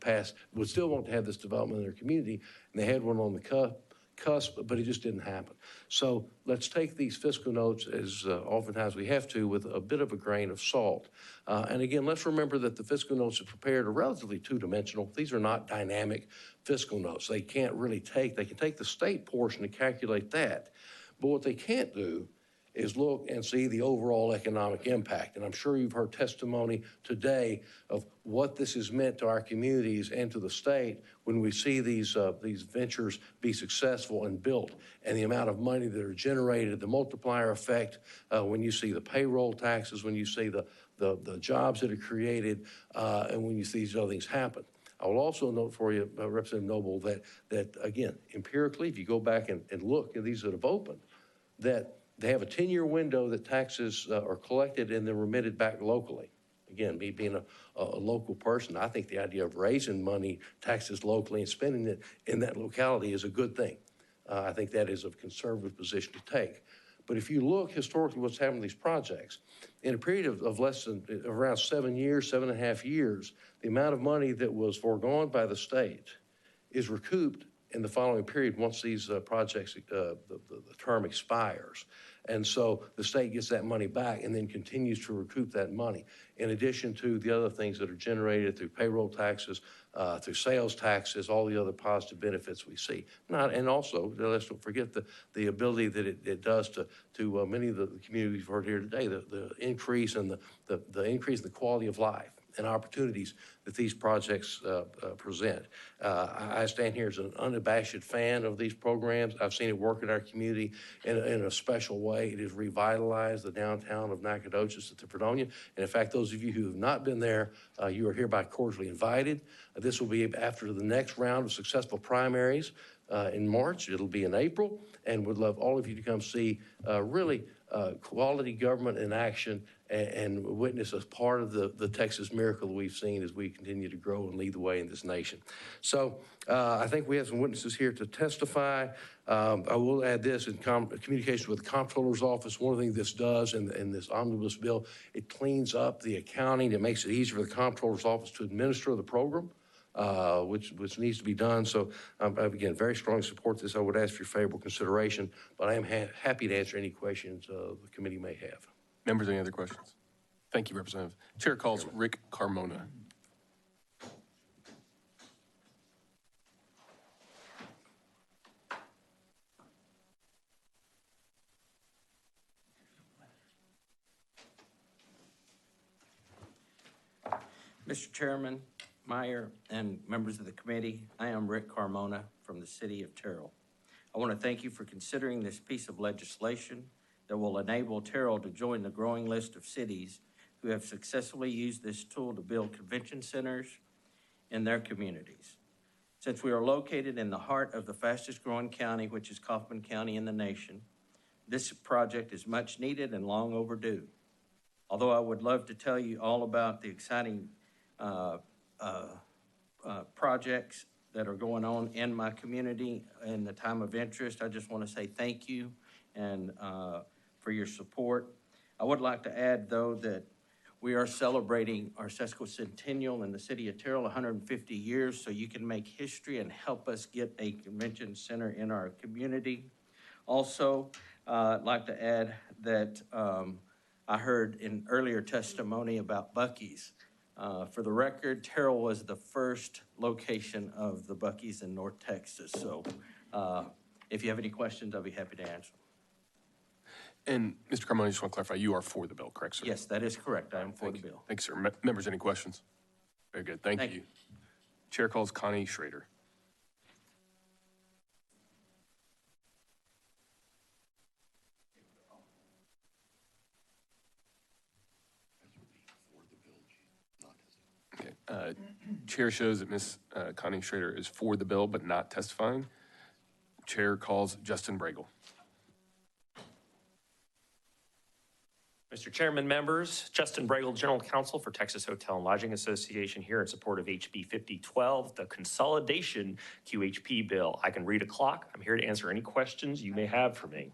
Speaker 12: have this development in their community, and they had one on the cusp, but it just didn't happen. So let's take these fiscal notes, as oftentimes we have to, with a bit of a grain of salt. And again, let's remember that the fiscal notes are prepared are relatively two-dimensional. These are not dynamic fiscal notes. They can't really they can take the state portion and calculate that. But what they can't do is look and see the overall economic impact. And I'm sure you've heard testimony today of what this has meant to our communities and to the state when we see these ventures be successful and built, and the amount of money that are generated, the multiplier effect, when you see the payroll taxes, when you see the jobs that are created, and when you see these other things happen. I will also note for you, Representative Noble, that again, empirically, if you go back and look at these that have opened, that they have a 10-year window that taxes are collected and then remitted back locally. Again, me being a local person, I think the idea of raising money, taxes locally and spending it in that locality is a good thing. I think that is a conservative position to take. But if you look historically what's happened to these projects, in a period of less than around 7 years, 7.5 years, the amount of money that was foregone by the state is recouped in the following period once these projects, the term expires. And so the state gets that money back and then continues to recoup that money, in addition to the other things that are generated through payroll taxes, through sales taxes, all the other positive benefits we see. And also, let's don't forget the ability that it does to many of the communities we've heard here today, the increase and the increase in the quality of life and opportunities that these projects present. I stand here as an unabashed fan of these programs. I've seen it work in our community in a special way. It has revitalized the downtown of Nacogdoches at the Fredonia. And in fact, those of you who have not been there, you are hereby cordially invited. This will be after the next round of successful primaries in March. It'll be in April, and would love all of you to come see really quality government in action and witness as part of the Texas miracle that we've seen as we continue to grow and lead the way in this nation. So I think we have some witnesses here to testify. I will add this, in communication with the Comptroller's Office, one of the things this does in this omnibus bill, it cleans up the accounting. It makes it easier for the Comptroller's Office to administer the program, which needs to be done. So again, very strongly support this. I would ask for your favorable consideration, but I am happy to answer any questions the committee may have.
Speaker 1: Members, any other questions? Thank you, Representative. Chair calls Rick Carmona.
Speaker 3: Mr. Chairman, Meyer, and members of the committee, I am Rick Carmona from the city of Terrell. I want to thank you for considering this piece of legislation that will enable Terrell to join the growing list of cities who have successfully used this tool to build convention centers in their communities. Since we are located in the heart of the fastest growing county, which is Kaufman County in the nation, this project is much needed and long overdue. Although I would love to tell you all about the exciting projects that are going on in my community in the time of interest, I just want to say thank you and for your support. I would like to add, though, that we are celebrating our sesquicentennial in the city of Terrell, 150 years, so you can make history and help us get a convention center in our community. Also, I'd like to add that I heard in earlier testimony about Buc-ee's. For the record, Terrell was the first location of the Buc-ee's in North Texas. So if you have any questions, I'll be happy to answer.
Speaker 1: And Mr. Carmona, I just want to clarify, you are for the bill, correct, sir?
Speaker 3: Yes, that is correct. I am for the bill.
Speaker 1: Thanks, sir. Members, any questions? Very good. Thank you. Chair calls Connie Schrader. Okay. Chair shows that Ms. Connie Schrader is for the bill but not testifying. Chair calls Justin Bregel.
Speaker 19: Mr. Chairman, members, Justin Bregel, General Counsel for Texas Hotel and Lodging Association, here in support of HB 5012, the consolidation QHP bill. I can read a clock. I'm here to answer any questions you may have for me.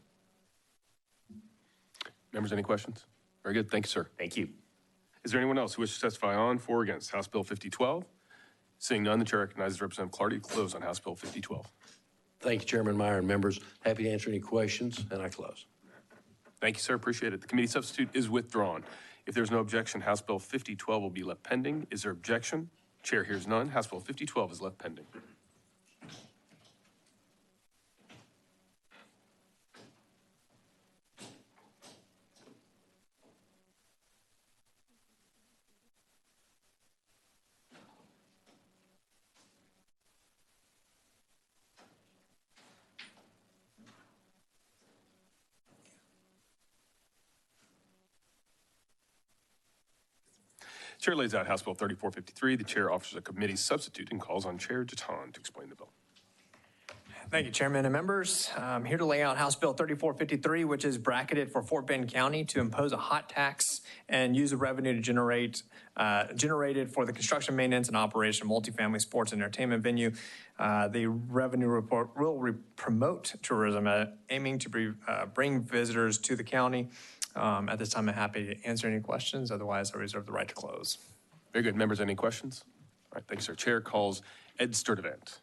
Speaker 1: Members, any questions? Very good. Thank you, sir.
Speaker 19: Thank you.
Speaker 1: Is there anyone else who wishes to testify on, for, or against House Bill 5012? Seeing none, the chair recognizes Representative Clardy to close on House Bill 5012.
Speaker 12: Thank you, Chairman Meyer and members. Happy to answer any questions, and I close.
Speaker 1: Thank you, sir. Appreciate it. The committee substitute is withdrawn. If there's no objection, House Bill 5012 will be left pending. Is there objection? Chair hears none. House Bill 5012 is left pending. Chair lays out House Bill 3453. The chair offers a committee substitute and calls on Chair Jeton to explain the bill.
Speaker 17: Thank you, Chairman and members. I'm here to lay out House Bill 3453, which is bracketed for Fort Bend County to impose a hot tax and use the revenue to generated for the construction, maintenance, and operation of multifamily sports and entertainment venue. The revenue report will promote tourism, aiming to bring visitors to the county. At this time, I'm happy to answer any questions. Otherwise, I reserve the right to close.
Speaker 1: Very good. Members, any questions? All right, thanks, sir. Chair calls Ed Sturdivant.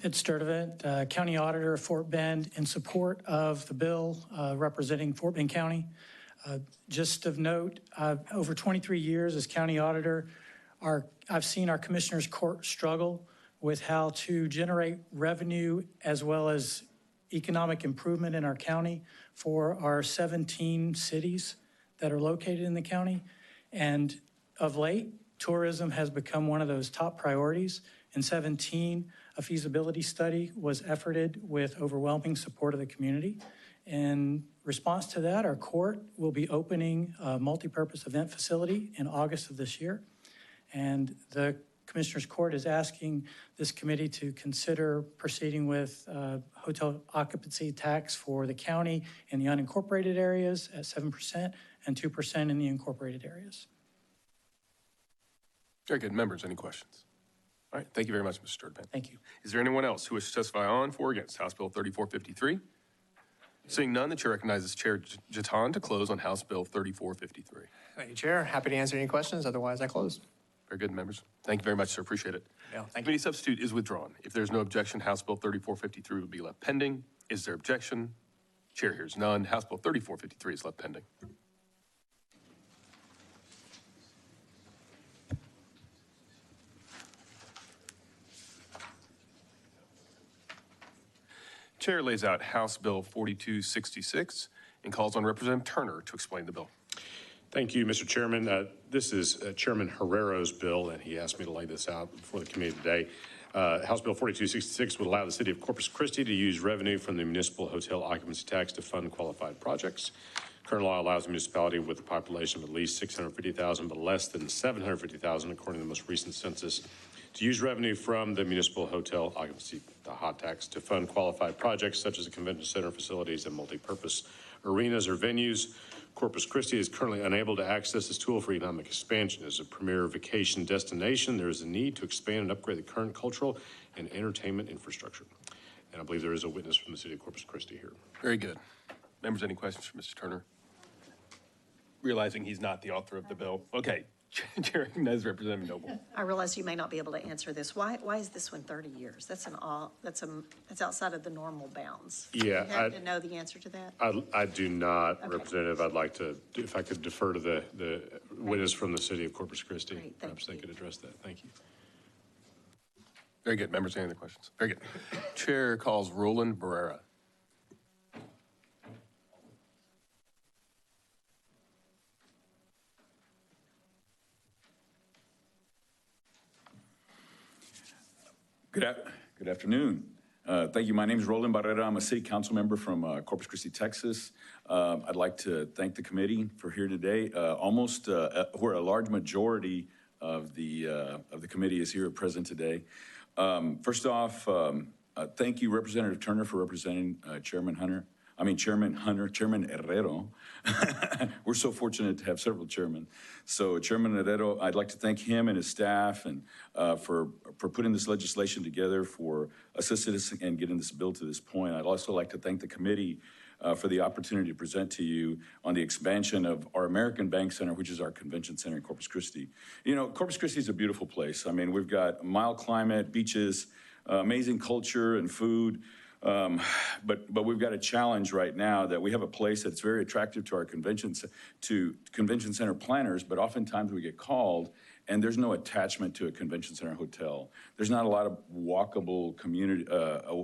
Speaker 20: Ed Sturdivant, County Auditor of Fort Bend, in support of the bill representing Fort Bend County. Just of note, over 23 years as County Auditor, I've seen our Commissioners Court struggle with how to generate revenue as well as economic improvement in our county for our 17 cities that are located in the county. And of late, tourism has become one of those top priorities. In 2017, a feasibility study was efforted with overwhelming support of the community. In response to that, our court will be opening a multipurpose event facility in August of this year. And the Commissioners Court is asking this committee to consider proceeding with hotel occupancy tax for the county in the unincorporated areas at 7% and 2% in the incorporated areas.
Speaker 1: Very good. Members, any questions? All right, thank you very much, Mr. Sturdivant.
Speaker 20: Thank you.
Speaker 1: Is there anyone else who wishes to testify on, for, or against House Bill 3453? Seeing none, the chair recognizes Chair Jeton to close on House Bill 3453.
Speaker 17: Thank you, Chair. Happy to answer any questions. Otherwise, I close.
Speaker 1: Very good, members. Thank you very much, sir. Appreciate it.
Speaker 17: Yeah, thank you.
Speaker 1: Committee substitute is withdrawn. If there's no objection, House Bill 3453 will be left pending. Is there objection? Chair hears none. House Bill 3453 is left pending. Chair lays out House Bill 4266 and calls on Representative Turner to explain the bill.
Speaker 21: Thank you, Mr. Chairman. This is Chairman Herrero's bill, and he asked me to lay this out before the committee today. House Bill 4266 would allow the city of Corpus Christi to use revenue from the municipal hotel occupancy tax to fund qualified projects. Current law allows a municipality with a population of at least 650,000 but less than 750,000, according to the most recent census, to use revenue from the municipal hotel occupancy, the hot tax, to fund qualified projects such as the convention center facilities and multi-purpose arenas or venues. Corpus Christi is currently unable to access this tool for economic expansion. As a premier vacation destination, there is a need to expand and upgrade the current cultural and entertainment infrastructure. And I believe there is a witness from the city of Corpus Christi here.
Speaker 1: Very good. Members, any questions for Mr. Turner? Realizing he's not the author of the bill. Okay. Chair recognizes Representative Noble.
Speaker 16: I realize you may not be able to answer this. Why is this one 30 years? That's outside of the normal bounds.
Speaker 21: Yeah,
Speaker 16: Do you happen to know the answer to that?
Speaker 21: I do not,
Speaker 16: Okay.
Speaker 21: Representative. I'd like to, if I could defer to the witness from the city of Corpus Christi.
Speaker 16: Great,
Speaker 21: Perhaps they could address that. Thank you.
Speaker 1: Very good. Members, any other questions? Very good. Chair calls Roland Barrera.
Speaker 23: Good afternoon. Thank you. My name is Roland Barrera. I'm a city council member from Corpus Christi, Texas. I'd like to thank the committee for here today. Where a large majority of the committee is here present today. First off, thank you, Representative Turner, for representing Chairman Herrero. We're so fortunate to have several chairmen. So Chairman Herrero, I'd like to thank him and his staff and for putting this legislation together, for assisting us in getting this bill to this point. I'd also like to thank the committee for the opportunity to present to you on the expansion of our American Bank Center, which is our convention center in Corpus Christi. You know, Corpus Christi is a beautiful place. I mean, we've got mild climate, beaches, amazing culture and food. But we've got a challenge right now that we have a place that's very attractive to our convention center planners, but oftentimes we get called and there's no attachment to a convention center hotel. There's not a lot of walkable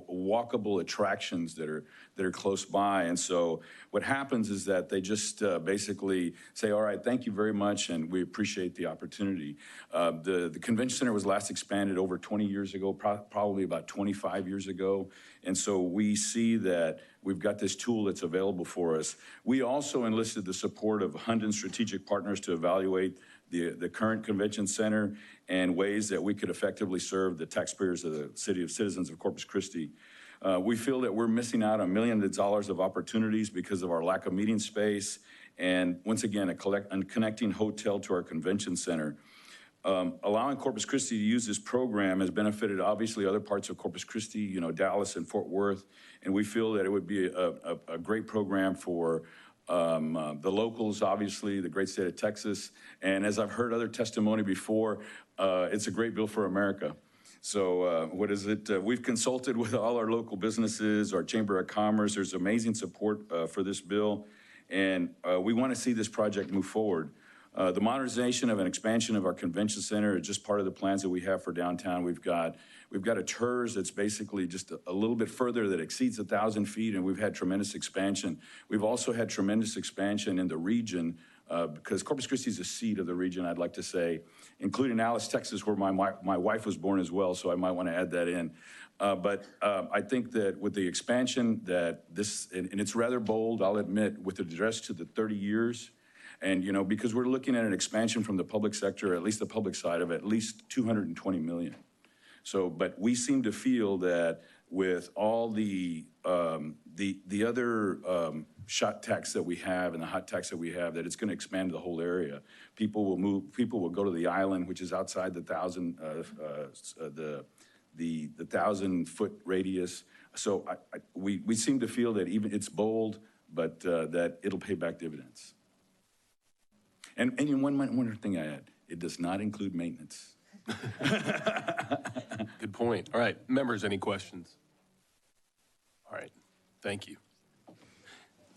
Speaker 23: walkable attractions that are close by. And so what happens is that they just basically say, all right, thank you very much, and we appreciate the opportunity. The convention center was last expanded over 20 years ago, probably about 25 years ago. And so we see that we've got this tool that's available for us. We also enlisted the support of Hunden Strategic Partners to evaluate the current convention center and ways that we could effectively serve the taxpayers of the citizens of Corpus Christi. We feel that we're missing out on millions of dollars of opportunities because of our lack of meeting space. And once again, a connecting hotel to our convention center. Allowing Corpus Christi to use this program has benefited obviously other parts of Corpus Christi, Dallas and Fort Worth, and we feel that it would be a great program for the locals, obviously, the great state of Texas, and as I've heard other testimony before, it's a great bill for America. So we've consulted with all our local businesses, our Chamber of Commerce. There's amazing support for this bill, and we want to see this project move forward. The modernization of an expansion of our convention center is just part of the plans that we have for downtown. We've got a TERS that's basically just a little bit further that exceeds 1,000 feet, and we've had tremendous expansion. We've also had tremendous expansion in the region because Corpus Christi is a seat of the region, I'd like to say, including Alice, Texas, where my wife was born as well, so I might want to add that in. But I think that with the expansion that and it's rather bold, I'll admit, with the address to the 30 years, and, because we're looking at an expansion from the public sector, at least the public side of it, at least 220 million. So, but we seem to feel that with all the other shot tax that we have and the hot tax that we have, that it's going to expand to the whole area. People will move. People will go to the island, which is outside the 1,000-foot radius. So we seem to feel that even it's bold, but that it'll pay back dividends. And one other thing I add, it does not include maintenance.
Speaker 1: Good point. All right, members, any questions? All right, thank you.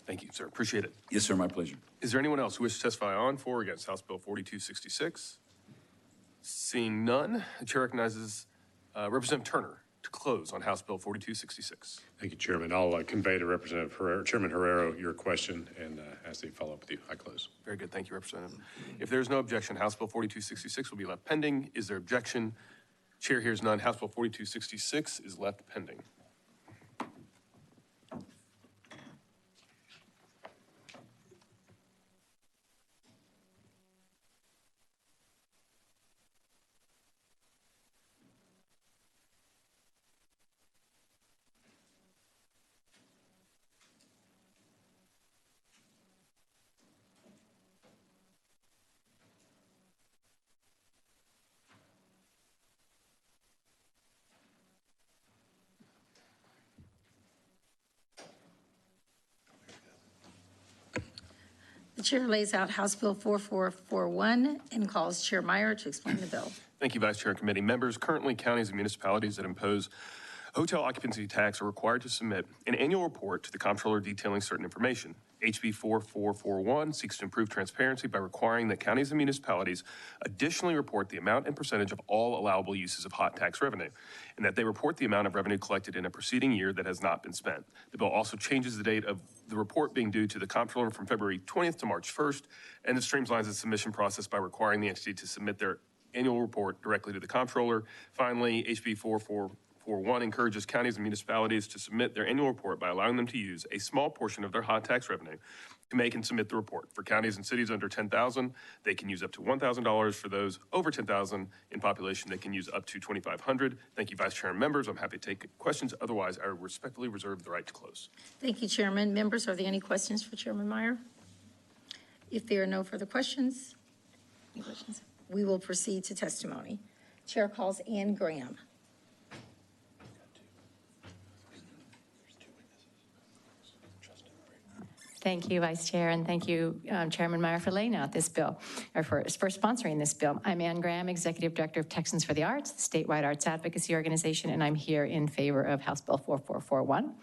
Speaker 1: Thank you, sir, appreciate it.
Speaker 23: Yes, sir, my pleasure.
Speaker 1: Is there anyone else who wishes to testify on, for, or against House Bill 4266? Seeing none, the chair recognizes Representative Turner to close on House Bill 4266.
Speaker 21: Thank you, Chairman. I'll convey to Representative Herrero, Chairman Herrero your question and ask that he follow up with you. I close.
Speaker 1: Very good. Thank you, Representative. If there's no objection, House Bill 4266 will be left pending. Is there objection? Chair hears none. House Bill 4266 is left pending.
Speaker 6: The chair lays out House Bill 4441 and calls Chair Meyer to explain the bill.
Speaker 1: Thank you, Vice Chair and committee members. Currently, counties and municipalities that impose hotel occupancy tax are required to submit an annual report to the comptroller detailing certain information. HB 4441 seeks to improve transparency by requiring that counties and municipalities additionally report the amount and percentage of all allowable uses of hot tax revenue, and that they report the amount of revenue collected in a preceding year that has not been spent. The bill also changes the date of the report being due to the comptroller from February 20th to March 1st, and it streamlines the submission process by requiring the entity to submit their annual report directly to the comptroller. Finally, HB 4441 encourages counties and municipalities to submit their annual report by allowing them to use a small portion of their hot tax revenue to make and submit the report. For counties and cities under 10,000, they can use up to $1,000. For those over 10,000 in population, they can use up to $2,500. Thank you, Vice Chair and members. I'm happy to take questions. Otherwise, I respectfully reserve the right to close.
Speaker 6: Thank you, Chairman. Members, are there any questions for Chairman Meyer? If there are no further questions, we will proceed to testimony. Chair calls Ann Graham.
Speaker 9: Thank you, Vice Chair, and thank you, Chairman Meyer, for laying out this bill, or for sponsoring this bill. I'm Ann Graham, Executive Director of Texans for the Arts, the statewide arts advocacy organization, and I'm here in favor of House Bill 4441.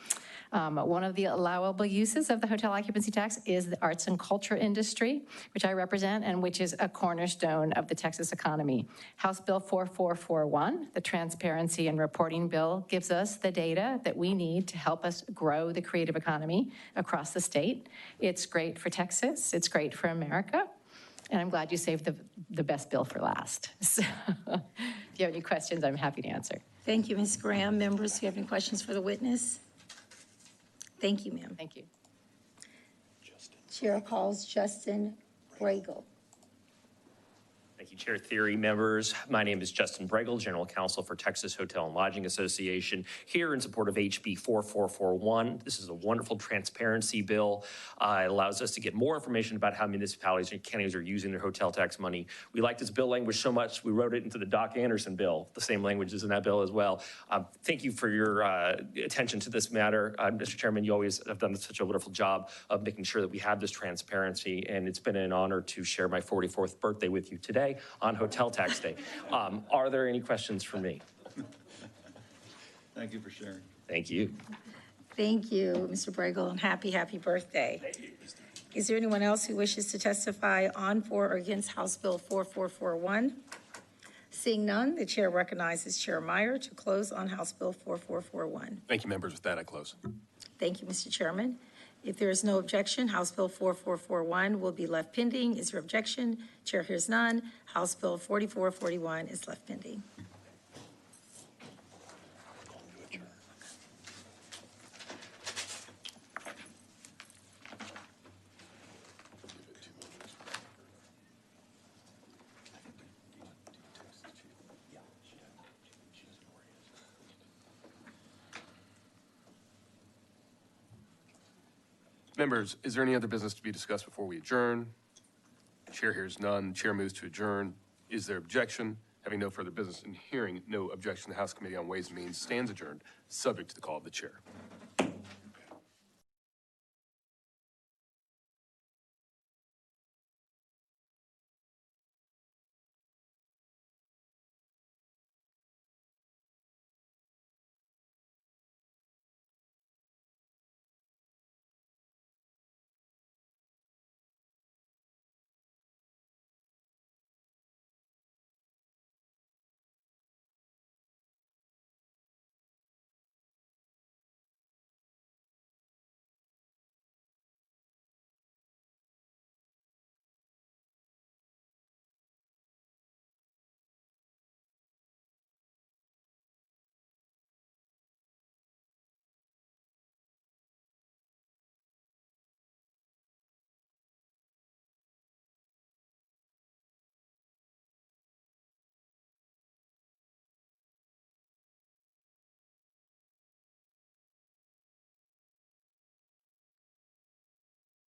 Speaker 9: One of the allowable uses of the hotel occupancy tax is the arts and culture industry, which I represent and which is a cornerstone of the Texas economy. House Bill 4441, the Transparency and Reporting Bill, gives us the data that we need to help us grow the creative economy across the state. It's great for Texas, it's great for America, and I'm glad you saved the best bill for last. So if you have any questions, I'm happy to answer.
Speaker 6: Thank you, Ms. Graham. Members, do you have any questions for the witness? Thank you, ma'am.
Speaker 9: Thank you.
Speaker 6: Chair calls Justin Bregel.
Speaker 19: Thank you, Chair Theory, members. My name is Justin Bregel, General Counsel for Texas Hotel and Lodging Association, here in support of HB 4441. This is a wonderful transparency bill. It allows us to get more information about how municipalities and counties are using their hotel tax money. We like this bill language so much, we wrote it into the Doc Anderson bill. The same language is in that bill as well. Thank you for your attention to this matter. Mr. Chairman, you always have done such a wonderful job of making sure that we have this transparency, and it's been an honor to share my 44th birthday with you today on Hotel Tax Day. Are there any questions for me?
Speaker 23: Thank you for sharing.
Speaker 19: Thank you.
Speaker 6: Thank you, Mr. Bregel, and happy birthday.
Speaker 19: Thank you.
Speaker 6: Is there anyone else who wishes to testify on, for, or against House Bill 4441? Seeing none, the chair recognizes Chair Meyer to close on House Bill 4441.
Speaker 1: Thank you, members. With that, I close.
Speaker 6: Thank you, Mr. Chairman. If there is no objection, House Bill 4441 will be left pending. Is there objection? Chair hears none. House Bill 4441 is left pending.
Speaker 1: Members, is there any other business to be discussed before we adjourn? Chair hears none. Chair moves to adjourn. Is there objection? Having no further business and hearing no objection, the House Committee on Ways and Means stands adjourned, subject to the call of the chair.